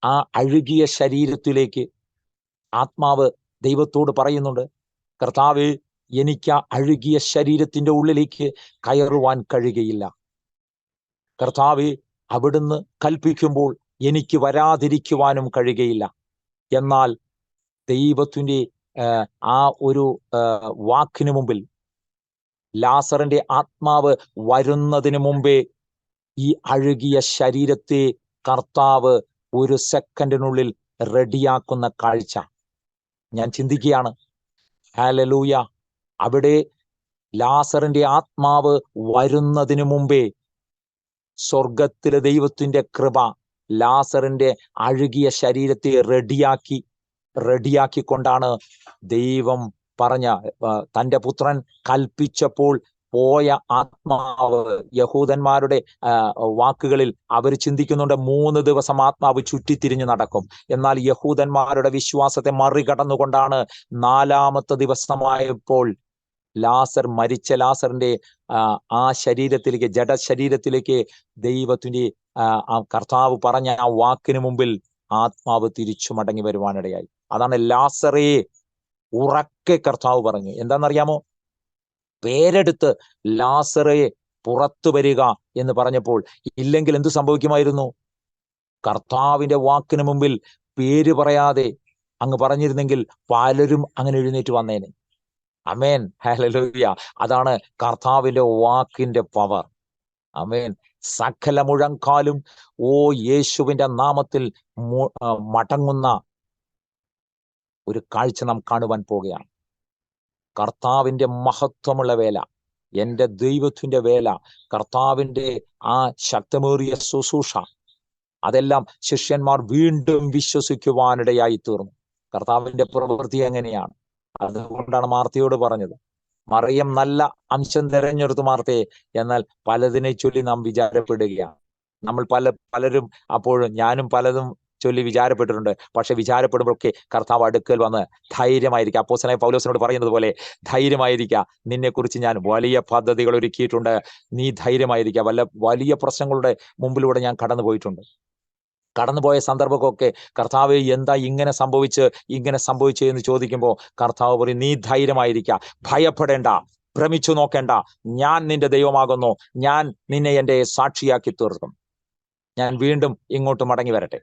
ആ അഴുകിയ ശരീരത്തിലേക്ക് ആത്മാവ് ദൈവത്തോട് പറയുന്നുണ്ട്, കർത്താവേ എനിക്ക് ആ അഴുകിയ ശരീരത്തിന്റെ ഉള്ളിലേക്ക് കയറുവാൻ കഴിയുകയില്ല. കർത്താവേ അവിടുന്ന് കൽപ്പിക്കുമ്പോൾ എനിക്ക് വരാതിരിക്കുവാനും കഴിയുകയില്ല. എന്നാൽ ദൈവത്തിന്റെ ആ ഒരു വാക്കിന് മുമ്പിൽ ലാസറിന്റെ ആത്മാവ് വരുന്നതിന് മുമ്പേ ഈ അഴുകിയ ശരീരത്തെ കർത്താവ് 1 സെക്കൻഡിനുള്ളിൽ റെഡിയാക്കുന്ന കാഴ്ച ഞാൻ ചിന്തിക്കുകയാണ്. ഹല്ലേലൂയ! അവിടെ ലാസറിന്റെ ആത്മാവ് വരുന്നതിന് മുമ്പേ സ്വർഗത്തിലെ ദൈവത്തിന്റെ കൃപ ലാസറിന്റെ അഴുകിയ ശരീരത്തെ റെഡിയാക്കിക്കൊണ്ടാണ് ദൈവം പറഞ്ഞ തന്റെ പുത്രൻ കൽപ്പിച്ചപ്പോൾ പോയ ആത്മാവ്. യഹൂദന്മാരുടെ വാക്കുകളിൽ അവർ ചിന്തിക്കുന്നുണ്ട് 3 ദിവസം ആത്മാവ് ചുറ്റിത്തിരിഞ്ഞു നടക്കും. എന്നാൽ യഹൂദന്മാരുടെ വിശ്വാസത്തെ മറികടന്നുകൊണ്ടാണ് 4ാമത്തെ ദിവസമായപ്പോൾ മരിച്ച ലാസറിന്റെ ആ ശരീരത്തിലേക്ക്, ജഡശരീരത്തിലേക്ക് ദൈവത്തിന്റെ ആ കർത്താവ് പറഞ്ഞ ആ വാക്കിന് മുമ്പിൽ ആത്മാവ് തിരിച്ചു മടങ്ങി വരുവാനിടയായി. അതാണ് ലാസറേ ഉറക്കെ കർത്താവ് പറഞ്ഞു. എന്താണെന്നറിയാമോ? പേരെടുത്ത് ലാസറേ പുറത്തു വരിക എന്ന് പറഞ്ഞപ്പോൾ, ഇല്ലെങ്കിൽ എന്തു സംഭവിക്കുമായിരുന്നു? കർത്താവിന്റെ വാക്കിന് മുമ്പിൽ പേര് പറയാതെ അങ്ങ് പറഞ്ഞിരുന്നെങ്കിൽ പലരും അങ്ങനെ എഴുന്നേറ്റ് വന്നേനെ. അമേൻ. ഹല്ലേലൂയ. അതാണ് കർത്താവിന്റെ വാക്കിന്റെ പവർ. അമേൻ. സകല മുഴങ്കാലും യേശുവിന്റെ നാമത്തിൽ മടങ്ങുന്ന ഒരു കാഴ്ച നാം കാണുവാൻ പോകുകയാണ്. കർത്താവിന്റെ മഹത്വമുള്ള വേല, എന്റെ ദൈവത്തിന്റെ വേല, കർത്താവിന്റെ ആ ശക്തമേറിയ ശുശ്രൂഷ, അതെല്ലാം ശിഷ്യന്മാർ വീണ്ടും വിശ്വസിക്കുവാനിടയായി തീർന്നു. കർത്താവിന്റെ പ്രവൃത്തി എങ്ങനെയാണ്? അതുകൊണ്ടാണ് മാർത്തയോട് പറഞ്ഞത്, മറിയം നല്ല അംശം തിരഞ്ഞെടുത്തു മാർത്തയെ. എന്നാൽ പലതിനെ ചൊല്ലി നാം വിചാരപ്പെടുകയാണ്. നമ്മൾ പലരും അപ്പോഴും ഞാനും പലതും ചൊല്ലി വിചാരപ്പെട്ടിട്ടുണ്ട്. പക്ഷെ വിചാരപ്പെടുമ്പോഴൊക്കെ കർത്താവ് അടുക്കൽ വന്ന് ധൈര്യമായിരിക്കുക. അപ്പോസ്തലനായ പൗലോസിനോട് പറയുന്നത് പോലെ, ധൈര്യമായിരിക്കുക, നിന്നെക്കുറിച്ച് ഞാൻ വലിയ പദ്ധതികൾ ഒരുക്കിയിട്ടുണ്ട്, നീ ധൈര്യമായിരിക്കുക. വലിയ പ്രശ്നങ്ങളുടെ മുമ്പിലൂടെ ഞാൻ കടന്നുപോയിട്ടുണ്ട്. കടന്നുപോയ സന്ദർഭമൊക്കെ കർത്താവ് എന്താ ഇങ്ങനെ സംഭവിച്ചു എന്ന് ചോദിക്കുമ്പോൾ കർത്താവ് പറയും, നീ ധൈര്യമായിരിക്കുക, ഭയപ്പെടേണ്ട, ഭ്രമിച്ചു നോക്കേണ്ട, ഞാൻ നിന്റെ ദൈവമാകുന്നു, ഞാൻ നിന്നെ എൻ്റെ സാക്ഷിയാക്കി തീർക്കും, ഞാൻ വീണ്ടും ഇങ്ങോട്ട് മടങ്ങി വരട്ടെ.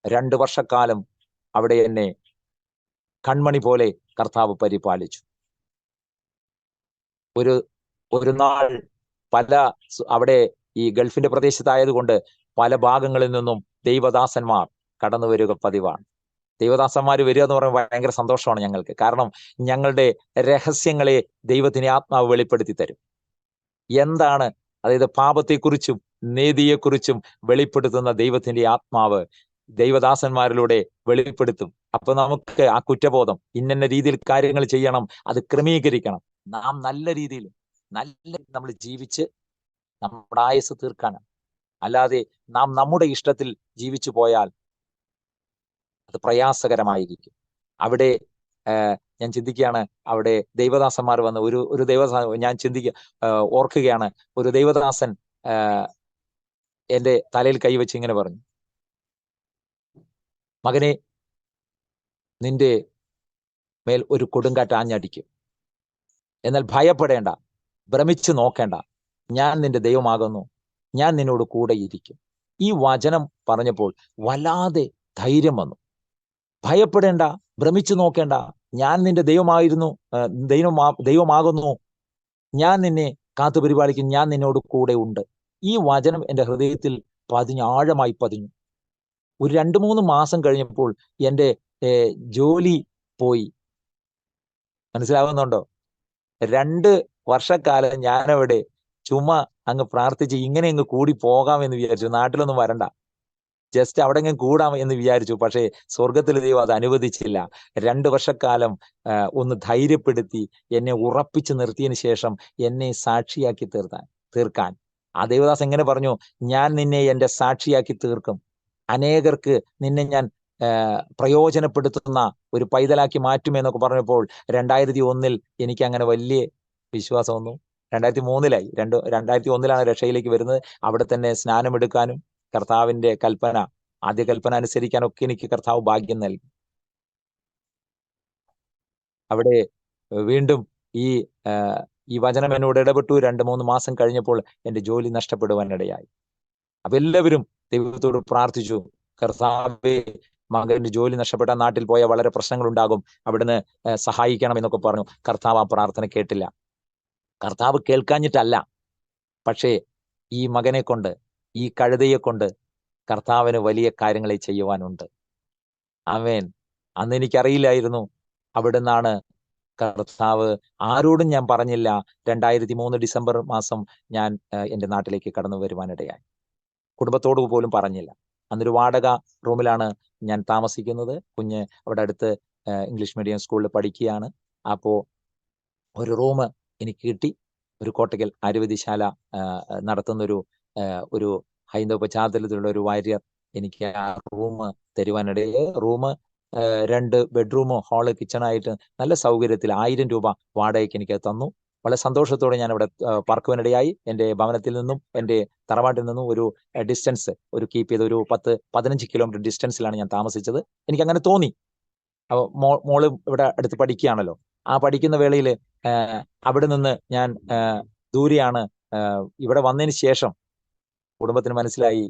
2 വർഷക്കാലം അവിടെ എന്നെ കൺമണി പോലെ കർത്താവ് പരിപാലിച്ചു. ഒരു നാൾ അവിടെ ഈ ഗൾഫിന്റെ പ്രദേശത്തായതുകൊണ്ട് പല ഭാഗങ്ങളിൽ നിന്നും ദൈവദാസന്മാർ കടന്നു വരിക പതിവാണ്. ദൈവദാസന്മാർ വരിക എന്ന് പറയുമ്പോൾ ഭയങ്കര സന്തോഷമാണ് ഞങ്ങൾക്ക്. കാരണം ഞങ്ങളുടെ രഹസ്യങ്ങളെ ദൈവത്തിന് ആത്മാവ് വെളിപ്പെടുത്തി തരും. എന്താണ്, അതായത് പാപത്തെക്കുറിച്ചും നീതിയെക്കുറിച്ചും വെളിപ്പെടുത്തുന്ന ദൈവത്തിന്റെ ആത്മാവ് ദൈവദാസന്മാരിലൂടെ വെളിപ്പെടുത്തും. അപ്പൊ നമുക്ക് ആ കുറ്റബോധം, ഇന്ന രീതിയിൽ കാര്യങ്ങൾ ചെയ്യണം, അത് ക്രമീകരിക്കണം, നാം നല്ല രീതിയിൽ നമ്മൾ ജീവിച്ച് നമ്മുടെ ആയുസ് തീർക്കാനാണ്. അല്ലാതെ നാം നമ്മുടെ ഇഷ്ടത്തിൽ ജീവിച്ചു പോയാൽ അത് പ്രയാസകരമായിരിക്കും. അവിടെ ഞാൻ ചിന്തിക്കുകയാണ്, അവിടെ ദൈവദാസന്മാർ വന്ന് ഒരു ദൈവദാസൻ ഞാൻ ഓർക്കുകയാണ്. ഒരു ദൈവദാസൻ എന്റെ തലയിൽ കൈവച്ച് ഇങ്ങനെ പറഞ്ഞു, മകനെ, നിന്റെ മേൽ ഒരു കൊടുങ്കാറ്റ് ആഞ്ഞടിക്കും, എന്നാൽ ഭയപ്പെടേണ്ട, ഭ്രമിച്ചു നോക്കേണ്ട, ഞാൻ നിന്റെ ദൈവമാകുന്നു, ഞാൻ നിന്നോട് കൂടെ ഇരിക്കും. ഈ വചനം പറഞ്ഞപ്പോൾ വല്ലാതെ ധൈര്യം വന്നു. ഭയപ്പെടേണ്ട, ഭ്രമിച്ചു നോക്കേണ്ട, ഞാൻ നിന്റെ ദൈവമാകുന്നു, ഞാൻ നിന്നെ കാത്തു പരിപാലിക്കും, ഞാൻ നിന്നോട് കൂടെ ഉണ്ട്. ഈ വചനം എൻ്റെ ഹൃദയത്തിൽ ആഴമായി പതിഞ്ഞു. ഒരു 2-3 മാസം കഴിഞ്ഞപ്പോൾ എൻ്റെ ജോലി പോയി. മനസ്സിലാവുന്നുണ്ടോ? 2 വർഷക്കാലം ഞാനവിടെ ചുമ്മാ അങ്ങ് പ്രാർത്ഥിച്ച് ഇങ്ങനെ അങ്ങ് കൂടി പോകാമെന്ന് വിചാരിച്ചു. നാട്ടിലൊന്നും വരണ്ട, ജസ്റ്റ് അവിടെ അങ്ങ് കൂടാം എന്ന് വിചാരിച്ചു. പക്ഷേ സ്വർഗത്തിലെ ദൈവം അത് അനുവദിച്ചില്ല. 2 വർഷക്കാലം ഒന്ന് ധൈര്യപ്പെടുത്തി എന്നെ ഉറപ്പിച്ചു നിർത്തിയതിന് ശേഷം എന്നെ സാക്ഷിയാക്കി തീർക്കാൻ ആ ദേവദാസ് എങ്ങനെ പറഞ്ഞു, ഞാൻ നിന്നെ എൻ്റെ സാക്ഷിയാക്കി തീർക്കും, അനേകർക്ക് നിന്നെ ഞാൻ പ്രയോജനപ്പെടുത്തുന്ന ഒരു പൈതലാക്കി മാറ്റുമെന്നൊക്കെ പറഞ്ഞപ്പോൾ 2001 എനിക്ക് അങ്ങനെ വലിയ വിശ്വാസം വന്നു. 2003 2001 രക്ഷയിലേക്ക് വരുന്നത്. അവിടെ തന്നെ സ്നാനമെടുക്കാനും കർത്താവിന്റെ ആദ്യ കൽപ്പന അനുസരിക്കാനൊക്കെ എനിക്ക് കർത്താവ് ഭാഗ്യം നൽകി. അവിടെ വീണ്ടും ഈ വചനം എന്നോട് ഇടപെട്ടു. 2-3 മാസം കഴിഞ്ഞപ്പോൾ എൻ്റെ ജോലി നഷ്ടപ്പെടുവാനിടയായി. അപ്പൊ എല്ലാവരും ദൈവത്തോട് പ്രാർത്ഥിച്ചു, കർത്താവേ, മകന്റെ ജോലി നഷ്ടപ്പെട്ട നാട്ടിൽ പോയാൽ വളരെ പ്രശ്നങ്ങൾ ഉണ്ടാകും, അവിടുന്ന് സഹായിക്കണം എന്നൊക്കെ പറഞ്ഞു. കർത്താവ് ആ പ്രാർത്ഥന കേട്ടില്ല. കർത്താവ് കേൾക്കാഞ്ഞിട്ടല്ല, പക്ഷേ ഈ മകനെ കൊണ്ട്, ഈ കഴുതയെ കൊണ്ട് കർത്താവിന് വലിയ കാര്യങ്ങളെ ചെയ്യുവാനുണ്ട്. ആമേൻ. അന്ന് എനിക്കറിയില്ലായിരുന്നു. അവിടുന്നാണ് കർത്താവ്, ആരോടും ഞാൻ പറഞ്ഞില്ല, 2003 ഡിസംബർ മാസം ഞാൻ എൻ്റെ നാട്ടിലേക്ക് കടന്നു വരുവാനിടയായി. കുടുംബത്തോട് പോലും പറഞ്ഞില്ല. അന്നൊരു വാടക റൂമിലാണ് ഞാൻ താമസിക്കുന്നത്. കുഞ്ഞ് അവിടെ അടുത്ത് ഇംഗ്ലീഷ് മീഡിയം സ്കൂളിൽ പഠിക്കുകയാണ്. അപ്പോൾ ഒരു റൂം എനിക്ക് കിട്ടി. ഒരു കോട്ടയ്ക്കൽ ആര്യവൈദ്യശാല നടത്തുന്ന ഒരു ഹൈന്ദവ പശ്ചാത്തലത്തിലുള്ള ഒരു വാര്യർ എനിക്ക് ആ റൂം തരുവാനിടയിൽ, റൂം 2 ബെഡ്റൂമോ ഹാള് കിച്ചണായിട്ട് നല്ല സൗകര്യത്തിൽ 1000 രൂപ വാടകയ്ക്ക് എനിക്ക് തന്നു. വളരെ സന്തോഷത്തോടെ ഞാൻ അവിടെ പാർക്കുവാനിടയായി. എൻ്റെ ഭവനത്തിൽ നിന്നും എൻ്റെ തറവാട്ടിൽ നിന്നും ഒരു ഡിസ്റ്റൻസ് കീപ്പ് ചെയ്ത് ഒരു 10-15 കിലോമീറ്റർ ഡിസ്റ്റൻസിലാണ് ഞാൻ താമസിച്ചത്. എനിക്ക് അങ്ങനെ തോന്നി. അപ്പോൾ മോള് ഇവിടെ അടുത്ത് പഠിക്കുകയാണല്ലോ. ആ പഠിക്കുന്ന വേളയിൽ അവിടെ നിന്ന് ഞാൻ ദൂരെയാണ്. ഇവിടെ വന്നതിന് ശേഷം കുടുംബത്തിന് മനസ്സിലായി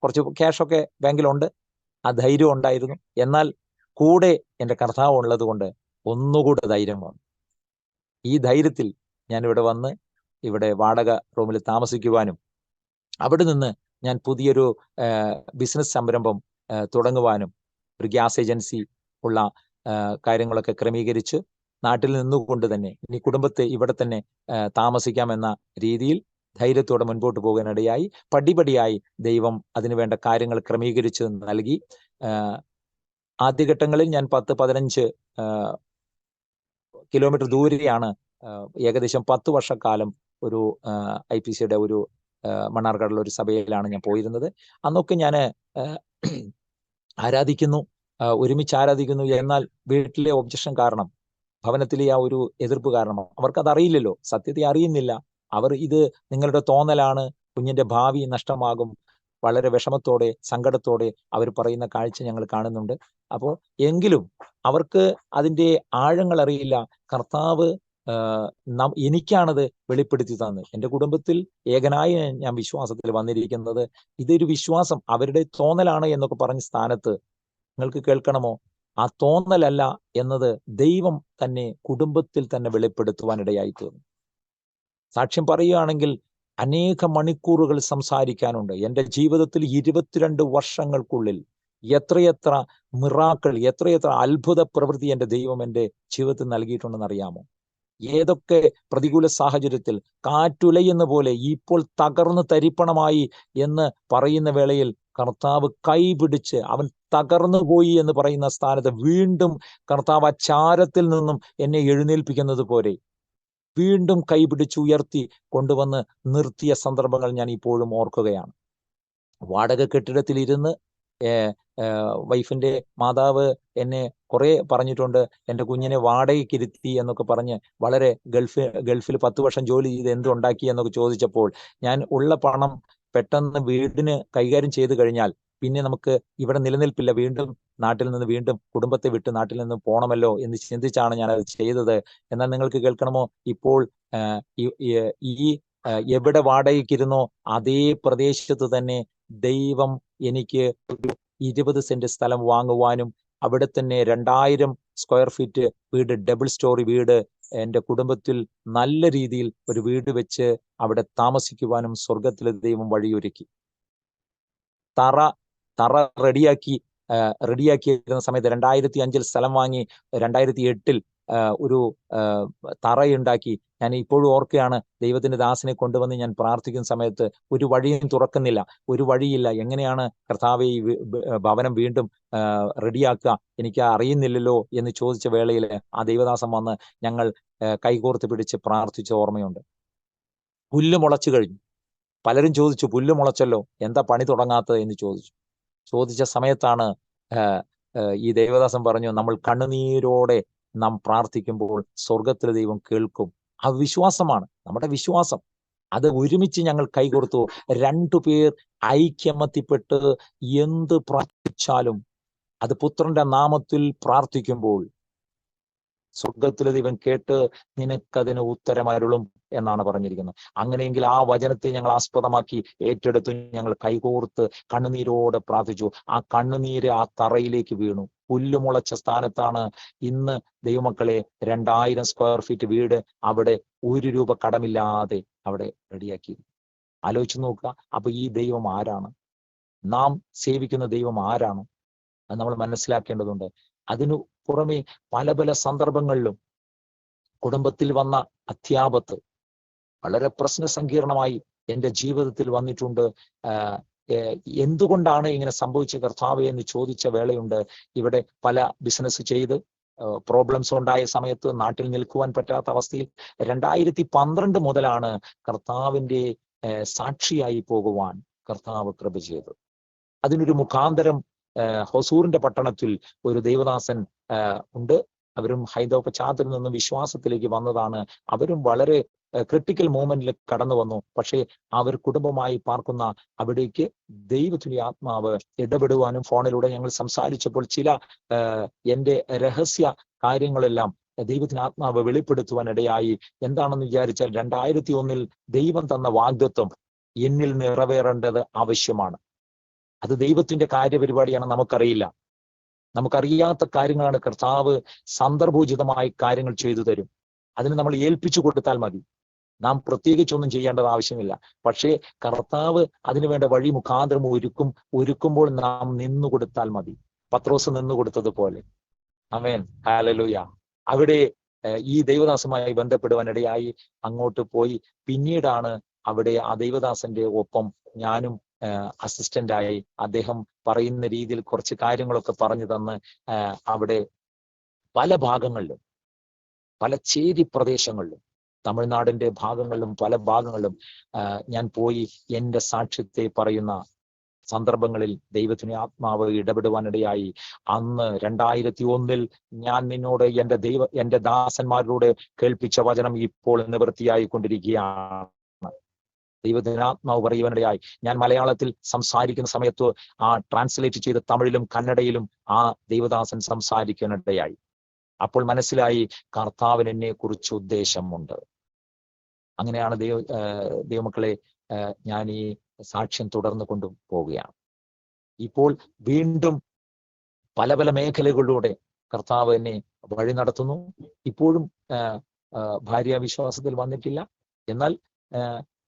കുറച്ച് ക്യാഷൊക്കെ ബാങ്കിലുണ്ട്, ആ ധൈര്യം ഉണ്ടായിരുന്നു. എന്നാൽ കൂടെ എൻ്റെ കർത്താവ് ഉള്ളത് കൊണ്ട് ഒന്നുകൂടെ ധൈര്യം വന്നു. ഈ ധൈര്യത്തിൽ ഞാൻ ഇവിടെ വന്ന് ഇവിടെ വാടക റൂമിൽ താമസിക്കുവാനും അവിടെ നിന്ന് ഞാൻ പുതിയൊരു ബിസിനസ് സംരംഭം തുടങ്ങുവാനും ഒരു ഗ്യാസ് ഏജൻസി ഉള്ള കാര്യങ്ങളൊക്കെ ക്രമീകരിച്ച് നാട്ടിൽ നിന്നുകൊണ്ട് തന്നെ ഇനി കുടുംബത്തെ ഇവിടെ തന്നെ താമസിക്കാമെന്ന രീതിയിൽ ധൈര്യത്തോടെ മുൻപോട്ട് പോകാനിടയായി. പടിപടിയായി ദൈവം അതിനുവേണ്ട കാര്യങ്ങൾ ക്രമീകരിച്ച് നൽകി. ആദ്യഘട്ടങ്ങളിൽ ഞാൻ 10-15 കിലോമീറ്റർ ദൂരെയാണ് ഏകദേശം 10 വർഷക്കാലം ഒരു IPCയുടെ ഒരു മണ്ണാർക്കാടുള്ള ഒരു സഭയിലാണ് ഞാൻ പോയിരുന്നത്. അന്നൊക്കെ ഞാൻ ആരാധിക്കുന്നു, ഒരുമിച്ച് ആരാധിക്കുന്നു. എന്നാൽ വീട്ടിലെ ഒബ്ജക്ഷൻ കാരണം, ഭവനത്തിലെ ആ ഒരു എതിർപ്പ് കാരണം അവർക്കത് അറിയില്ലല്ലോ, സത്യത്തെ അറിയുന്നില്ല. അവർ ഇത് നിങ്ങളുടെ തോന്നലാണ്, കുഞ്ഞിന്റെ ഭാവി നഷ്ടമാകും, വളരെ വിഷമത്തോടെ സങ്കടത്തോടെ അവർ പറയുന്ന കാഴ്ച ഞങ്ങൾ കാണുന്നുണ്ട്. അപ്പോൾ എങ്കിലും അവർക്ക് അതിൻ്റെ ആഴങ്ങൾ അറിയില്ല. കർത്താവ് എനിക്കാണത് വെളിപ്പെടുത്തി തന്നത്. എൻ്റെ കുടുംബത്തിൽ ഏകനായി ഞാൻ വിശ്വാസത്തിൽ വന്നിരിക്കുന്നത്. ഇതൊരു വിശ്വാസം അവരുടെ തോന്നലാണ് എന്നൊക്കെ പറഞ്ഞ സ്ഥാനത്ത് നിങ്ങൾക്ക് കേൾക്കണമോ, ആ തോന്നലല്ല എന്നത് ദൈവം തന്നെ കുടുംബത്തിൽ തന്നെ വെളിപ്പെടുത്തുവാനിടയായി തീർന്നു. സാക്ഷ്യം പറയുകയാണെങ്കിൽ അനേക മണിക്കൂറുകൾ സംസാരിക്കാനുണ്ട്. എൻ്റെ ജീവിതത്തിൽ 22 വർഷങ്ങൾക്കുള്ളിൽ എത്രയെത്ര മിറാക്കൾ, എത്രയെത്ര അത്ഭുത പ്രവൃത്തി എൻ്റെ ദൈവം എൻ്റെ ജീവിതത്തിൽ നൽകിയിട്ടുണ്ടെന്ന് അറിയാമോ? ഏതൊക്കെ പ്രതികൂല സാഹചര്യത്തിൽ കാറ്റുലയുന്ന പോലെ ഇപ്പോൾ തകർന്ന് തരിപ്പണമായി എന്ന് പറയുന്ന വേളയിൽ കർത്താവ് കൈപിടിച്ച് അവൻ തകർന്നു പോയി എന്ന് പറയുന്ന സ്ഥാനത്ത് വീണ്ടും കർത്താവ് അച്ചാരത്തിൽ നിന്നും എന്നെ എഴുന്നേൽപ്പിക്കുന്നത് പോലെ വീണ്ടും കൈപിടിച്ച് ഉയർത്തി കൊണ്ടുവന്ന് നിർത്തിയ സന്ദർഭങ്ങൾ ഞാൻ ഇപ്പോഴും ഓർക്കുകയാണ്. വാടക കെട്ടിടത്തിൽ ഇരുന്ന് വൈഫിന്റെ മാതാവ് എന്നെ കുറെ പറഞ്ഞിട്ടുണ്ട്, എൻ്റെ കുഞ്ഞിനെ വാടകയ്ക്ക് ഇരുത്തി എന്നൊക്കെ പറഞ്ഞ് വളരെ ഗൾഫിൽ 10 വർഷം ജോലി ചെയ്ത് എന്തുണ്ടാക്കി എന്നൊക്കെ ചോദിച്ചപ്പോൾ ഞാൻ ഉള്ള പണം പെട്ടെന്ന് വീടിന് കൈകാര്യം ചെയ്തു കഴിഞ്ഞാൽ പിന്നെ നമുക്ക് ഇവിടെ നിലനിൽപ്പില്ല, വീണ്ടും നാട്ടിൽ നിന്ന് വീണ്ടും കുടുംബത്തെ വിട്ട് നാട്ടിൽ നിന്ന് പോകണമല്ലോ എന്ന് ചിന്തിച്ചാണ് ഞാൻ അത് ചെയ്തത്. എന്നാൽ നിങ്ങൾക്ക് കേൾക്കണമോ, ഇപ്പോൾ ഈ എവിടെ വാടകയ്ക്കിരുന്നോ അതേ പ്രദേശത്ത് തന്നെ ദൈവം എനിക്ക് ഒരു 20 സെന്റ് സ്ഥലം വാങ്ങുവാനും അവിടെ തന്നെ 2000 സ്ക്വയർ ഫീറ്റ് വീട്, ഡബിൾ സ്റ്റോറി വീട് എൻ്റെ കുടുംബത്തിൽ നല്ല രീതിയിൽ ഒരു വീട് വെച്ച് അവിടെ താമസിക്കുവാനും സ്വർഗത്തിലെ ദൈവം വഴിയൊരുക്കി. തറ റെഡിയാക്കിയിരുന്ന സമയത്ത് 2005 സ്ഥലം വാങ്ങി 2008 ഒരു തറയുണ്ടാക്കി. ഞാൻ ഇപ്പോഴും ഓർക്കുകയാണ്, ദൈവത്തിന്റെ ദാസനെ കൊണ്ടുവന്ന് ഞാൻ പ്രാർത്ഥിക്കുന്ന സമയത്ത് ഒരു വഴിയും തുറക്കുന്നില്ല, ഒരു വഴിയില്ല, എങ്ങനെയാണ് കർത്താവെ ഈ ഭവനം വീണ്ടും റെഡിയാക്കുക, എനിക്ക് അറിയുന്നില്ലല്ലോ എന്ന് ചോദിച്ച വേളയിൽ ആ ദൈവദാസൻ വന്ന് ഞങ്ങൾ കൈകോർത്ത് പിടിച്ച് പ്രാർത്ഥിച്ച ഓർമ്മയുണ്ട്. പുല്ല് മുളച്ചു കഴിഞ്ഞു. പലരും ചോദിച്ചു, പുല്ല് മുളച്ചല്ലോ, എന്താ പണി തുടങ്ങാത്തത് എന്ന് ചോദിച്ച സമയത്താണ് ഈ ദൈവദാസൻ പറഞ്ഞു, നമ്മൾ കണ്ണുനീരോടെ നാം പ്രാർത്ഥിക്കുമ്പോൾ സ്വർഗത്തിലെ ദൈവം കേൾക്കും. ആ വിശ്വാസമാണ് നമ്മുടെ വിശ്വാസം. അത് ഒരുമിച്ച് ഞങ്ങൾ കൈകോർത്തു. 2 പേർ ഐക്യമത്യപ്പെട്ട് എന്ത് പ്രാർത്ഥിച്ചാലും അത് പുത്രന്റെ നാമത്തിൽ പ്രാർത്ഥിക്കുമ്പോൾ സ്വർഗത്തിലെ ദൈവം കേട്ട് നിനക്കതിന് ഉത്തരമരുളും എന്നാണ് പറഞ്ഞിരിക്കുന്നത്. അങ്ങനെയെങ്കിൽ ആ വചനത്തെ ഞങ്ങൾ ആസ്പദമാക്കി ഏറ്റെടുത്തു. ഞങ്ങൾ കൈകോർത്ത് കണ്ണുനീരോടെ പ്രാർത്ഥിച്ചു. ആ കണ്ണുനീര് ആ തറയിലേക്ക് വീണു. പുല്ലുമുളച്ച സ്ഥാനത്താണ് ഇന്ന് ദൈവമക്കളെ 2000 സ്ക്വയർ ഫീറ്റ് വീട് അവിടെ 1 രൂപ കടമില്ലാതെ അവിടെ റെഡിയാക്കി. ആലോചിച്ച് നോക്കുക. അപ്പൊ ഈ ദൈവം ആരാണ്? നാം സേവിക്കുന്ന ദൈവം ആരാണ്? അത് നമ്മൾ മനസ്സിലാക്കേണ്ടതുണ്ട്. അതിനു പുറമെ പല പല സന്ദർഭങ്ങളിലും കുടുംബത്തിൽ വന്ന അത്യാപത്ത് വളരെ പ്രശ്നസങ്കീർണമായി എൻ്റെ ജീവിതത്തിൽ വന്നിട്ടുണ്ട്. എന്തുകൊണ്ടാണ് ഇങ്ങനെ സംഭവിച്ച കർത്താവേ എന്ന് ചോദിച്ച വേളയുണ്ട്. ഇവിടെ പല ബിസിനസ് ചെയ്ത് പ്രോബ്ലംസ് ഉണ്ടായ സമയത്ത് നാട്ടിൽ നിൽക്കുവാൻ പറ്റാത്ത അവസ്ഥയിൽ 2012 മുതലാണ് കർത്താവിൻ്റെ സാക്ഷിയായി പോകുവാൻ കർത്താവ് കൃപ ചെയ്തത്. അതിനൊരു മുഖാന്തരം ഹൊസൂറിന്റെ പട്ടണത്തിൽ ഒരു ദൈവദാസൻ ഉണ്ട്. അവരും ഹൈന്ദവ പശ്ചാത്തലത്തിൽ നിന്നും വിശ്വാസത്തിലേക്ക് വന്നതാണ്. അവരും വളരെ ക്രിട്ടിക്കൽ മൂമെന്റിൽ കടന്നു വന്നു. പക്ഷേ അവർ കുടുംബമായി പാർക്കുന്ന അവിടേക്ക് ദൈവത്തിന്റെ ആത്മാവ് ഇടപെടുവാനും ഫോണിലൂടെ ഞങ്ങൾ സംസാരിച്ചപ്പോൾ ചില എൻ്റെ രഹസ്യ കാര്യങ്ങളെല്ലാം ദൈവത്തിന് ആത്മാവ് വെളിപ്പെടുത്തുവാൻ ഇടയായി. എന്താണെന്ന് വിചാരിച്ചാൽ 2001 ദൈവം തന്ന വാഗ്ദത്വം എന്നിൽ നിറവേറേണ്ടത് ആവശ്യമാണ്. അത് ദൈവത്തിന്റെ കാര്യപരിപാടിയാണ്, നമുക്കറിയില്ല. നമുക്കറിയാത്ത കാര്യങ്ങളാണ് കർത്താവ് സന്ദർഭോചിതമായി കാര്യങ്ങൾ ചെയ്തു തരും. അതിന് നമ്മൾ ഏൽപ്പിച്ചു കൊടുത്താൽ മതി. നാം പ്രത്യേകിച്ചൊന്നും ചെയ്യേണ്ടത് ആവശ്യമില്ല. പക്ഷേ കർത്താവ് അതിനുവേണ്ട വഴി മുഖാന്തരം ഒരുക്കുമ്പോൾ നാം നിന്നു കൊടുത്താൽ മതി. പത്രോസ് നിന്നു കൊടുത്തതുപോലെ. ആമേൻ, ഹല്ലേലൂയ. അവിടെ ഈ ദൈവദാസനുമായി ബന്ധപ്പെടുവാനിടയായി അങ്ങോട്ട് പോയി. പിന്നീടാണ് അവിടെ ആ ദൈവദാസന്റെ ഒപ്പം ഞാനും അസിസ്റ്റന്റായി അദ്ദേഹം പറയുന്ന രീതിയിൽ കുറച്ച് കാര്യങ്ങളൊക്കെ പറഞ്ഞു തന്ന് അവിടെ പല ഭാഗങ്ങളിലും, പല ചേരി പ്രദേശങ്ങളിലും, തമിഴ്നാടിന്റെ ഭാഗങ്ങളിലും പല ഭാഗങ്ങളിലും ഞാൻ പോയി എൻ്റെ സാക്ഷ്യത്തെ പറയുന്ന സന്ദർഭങ്ങളിൽ ദൈവത്തിന് ആത്മാവ് ഇടപെടുവാനിടയായി. അന്ന് 2001 ഞാൻ നിന്നോട് എൻ്റെ ദാസന്മാരിലൂടെ കേൾപ്പിച്ച വചനം ഇപ്പോൾ നിവൃത്തിയായി കൊണ്ടിരിക്കുകയാണ്. ദൈവത്തിന് ആത്മാവ് പറയുവാനിടയായി. ഞാൻ മലയാളത്തിൽ സംസാരിക്കുന്ന സമയത്ത് ആ ട്രാൻസ്ലേറ്റ് ചെയ്ത് തമിഴിലും കന്നഡയിലും ആ ദൈവദാസൻ സംസാരിക്കാനിടയായി. അപ്പോൾ മനസ്സിലായി കർത്താവിന് എന്നെ കുറിച്ച് ഉദ്ദേശമുണ്ട്. അങ്ങനെയാണ് ദൈവമക്കളെ ഞാൻ ഈ സാക്ഷ്യം തുടർന്ന് കൊണ്ടുപോവുകയാണ്. ഇപ്പോൾ വീണ്ടും പല പല മേഖലകളിലൂടെ കർത്താവ് എന്നെ വഴി നടത്തുന്നു. ഇപ്പോഴും ഭാര്യ വിശ്വാസത്തിൽ വന്നിട്ടില്ല. എന്നാൽ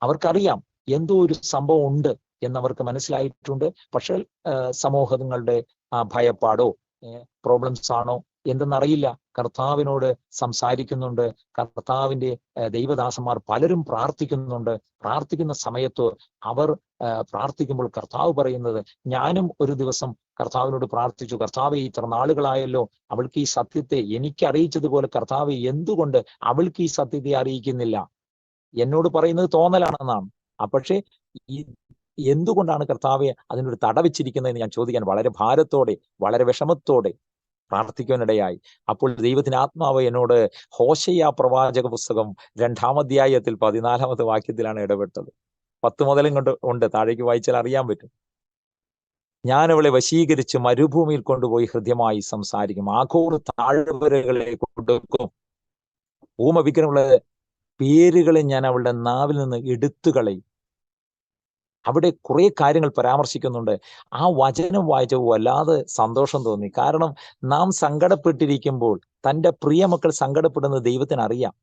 അവർക്കറിയാം എന്തോ ഒരു സംഭവം ഉണ്ട് എന്നവർക്ക് മനസ്സിലായിട്ടുണ്ട്. പക്ഷേ സമൂഹങ്ങളുടെ ഭയപ്പാടോ പ്രോബ്ലംസ് ആണോ എന്തെന്നറിയില്ല. കർത്താവിനോട് സംസാരിക്കുന്നുണ്ട്. കർത്താവിന്റെ ദൈവദാസന്മാർ പലരും പ്രാർത്ഥിക്കുന്നുണ്ട്. പ്രാർത്ഥിക്കുന്ന സമയത്ത് അവർ പ്രാർത്ഥിക്കുമ്പോൾ കർത്താവ് പറയുന്നത്, ഞാനും ഒരു ദിവസം കർത്താവിനോട് പ്രാർത്ഥിച്ചു, കർത്താവെ ഇത്ര നാളുകളായല്ലോ അവൾക്ക് ഈ സത്യത്തെ എനിക്ക് അറിയിച്ചതുപോലെ കർത്താവെ എന്തുകൊണ്ട് അവൾക്ക് ഈ സത്യത്തെ അറിയിക്കുന്നില്ല? എന്നോട് പറയുന്നത് തോന്നലാണെന്നാണ്. പക്ഷേ എന്തുകൊണ്ടാണ് കർത്താവെ അതിനൊരു തടവെച്ചിരിക്കുന്നതെന്ന് ഞാൻ ചോദിക്കാൻ വളരെ ഭാരത്തോടെ, വളരെ വിഷമത്തോടെ പ്രാർത്ഥിക്കാനിടയായി. അപ്പോൾ ദൈവത്തിന് ആത്മാവ് എന്നോട് ഹോശയ്യ പ്രവാചക പുസ്തകം 2-ാം അധ്യായത്തിൽ 14-ാമത്തെ വാക്യത്തിലാണ് ഇടപെട്ടത്. 10 മുതലും ഉണ്ട്, താഴേക്ക് വായിച്ചാൽ അറിയാൻ പറ്റും. ഞാൻ അവളെ വശീകരിച്ച് മരുഭൂമിയിൽ കൊണ്ടുപോയി ഹൃദ്യമായി സംസാരിക്കും, ആഘോർ താഴ്വരകളെ കൊടുക്കും, ഭൂമവിഗ്രഹമുള്ള പേരുകളെ ഞാൻ അവളുടെ നാവിൽ നിന്ന് എടുത്തു കളയും. അവിടെ കുറെ കാര്യങ്ങൾ പരാമർശിക്കുന്നുണ്ട്. ആ വചനം വായിച്ചപ്പോൾ വല്ലാതെ സന്തോഷം തോന്നി. കാരണം നാം സങ്കടപ്പെട്ടിരിക്കുമ്പോൾ തൻ്റെ പ്രിയമക്കൾ സങ്കടപ്പെടുന്നത് ദൈവത്തിന് അറിയാം.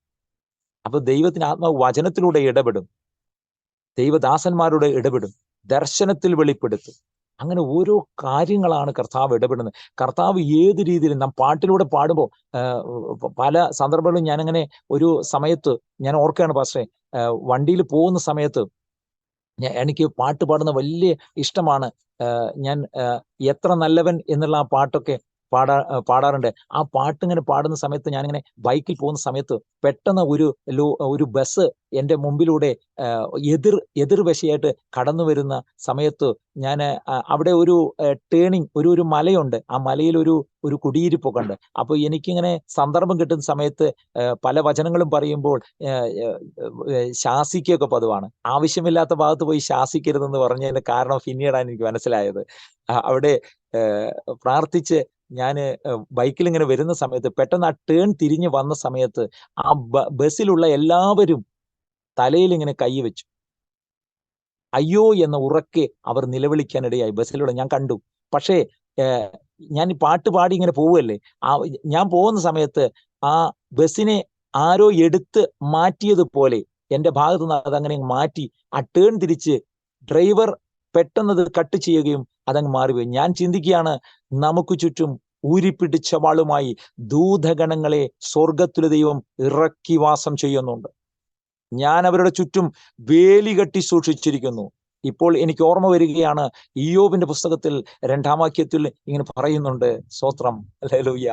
അപ്പൊ ദൈവത്തിന് ആത്മാവ് വചനത്തിലൂടെ ഇടപെടും, ദൈവദാസന്മാരുടെ ഇടപെടും, ദർശനത്തിൽ വെളിപ്പെടുത്തും. അങ്ങനെ ഓരോ കാര്യങ്ങളാണ് കർത്താവ് ഇടപെടുന്നത്. കർത്താവ് ഏത് രീതിയിൽ നാം പാട്ടിലൂടെ പാടുമ്പോൾ പല സന്ദർഭങ്ങളിലും ഞാനങ്ങനെ ഒരു സമയത്ത് ഞാൻ ഓർക്കുകയാണ് പാസ്റ്ററെ, വണ്ടിയിൽ പോകുന്ന സമയത്ത് എനിക്ക് പാട്ട് പാടുന്ന വലിയ ഇഷ്ടമാണ്. ഞാൻ എത്ര നല്ലവൻ എന്നുള്ള ആ പാട്ടൊക്കെ പാടാറുണ്ട്. ആ പാട്ടിങ്ങനെ പാടുന്ന സമയത്ത് ഞാനിങ്ങനെ ബൈക്കിൽ പോകുന്ന സമയത്ത് പെട്ടെന്ന് ഒരു ബസ് എൻ്റെ മുമ്പിലൂടെ എതിർവശയായിട്ട് കടന്നു വരുന്ന സമയത്ത് ഞാൻ അവിടെ ഒരു ടേണിങ് ഒരു മലയുണ്ട്. ആ മലയിൽ ഒരു കുടിയിരിപ്പൊക്കെ ഉണ്ട്. അപ്പോൾ എനിക്കിങ്ങനെ സന്ദർഭം കിട്ടുന്ന സമയത്ത് പല വചനങ്ങളും പറയുമ്പോൾ ശാസിക്കുകയൊക്കെ പതിവാണ്. ആവശ്യമില്ലാത്ത ഭാഗത്ത് പോയി ശാസിക്കരുതെന്ന് പറഞ്ഞതിന്റെ കാരണം പിന്നീടാണ് എനിക്ക് മനസ്സിലായത്. അവിടെ പ്രാർത്ഥിച്ച് ഞാൻ ബൈക്കിൽ ഇങ്ങനെ വരുന്ന സമയത്ത് പെട്ടെന്ന് ആ ടേൺ തിരിഞ്ഞ് വന്ന സമയത്ത് ആ ബസ്സിലുള്ള എല്ലാവരും തലയിൽ ഇങ്ങനെ കൈ വെച്ചു. അയ്യോ എന്ന ഉറക്കെ അവർ നിലവിളിക്കാനിടയായി. ബസ്സിലൂടെ ഞാൻ കണ്ടു. പക്ഷേ ഞാൻ ഈ പാട്ട് പാടി ഇങ്ങനെ പോവുകയല്ലേ, ഞാൻ പോകുന്ന സമയത്ത് ആ ബസ്സിനെ ആരോ എടുത്ത് മാറ്റിയതുപോലെ എൻ്റെ ഭാഗത്ത് നിന്ന് അതങ്ങനെ മാറ്റി ആ ടേൺ തിരിച്ച് ഡ്രൈവർ പെട്ടെന്നത് കട്ട് ചെയ്യുകയും അതങ്ങ് മാറിപ്പോയി. ഞാൻ ചിന്തിക്കുകയാണ്, നമുക്ക് ചുറ്റും ഊരിപ്പിടിച്ച വാളുമായി ദൂതഗണങ്ങളെ സ്വർഗത്തിലെ ദൈവം ഇറക്കി വാസം ചെയ്യുന്നുണ്ട്. ഞാൻ അവരുടെ ചുറ്റും വേലി കെട്ടി സൂക്ഷിച്ചിരിക്കുന്നു. ഇപ്പോൾ എനിക്ക് ഓർമ്മ വരികയാണ്, ഇയ്യോബിന്റെ പുസ്തകത്തിൽ 2-ാം വാക്യത്തിൽ ഇങ്ങനെ പറയുന്നുണ്ട്. സ്തോത്രം, ഹല്ലേലൂയ.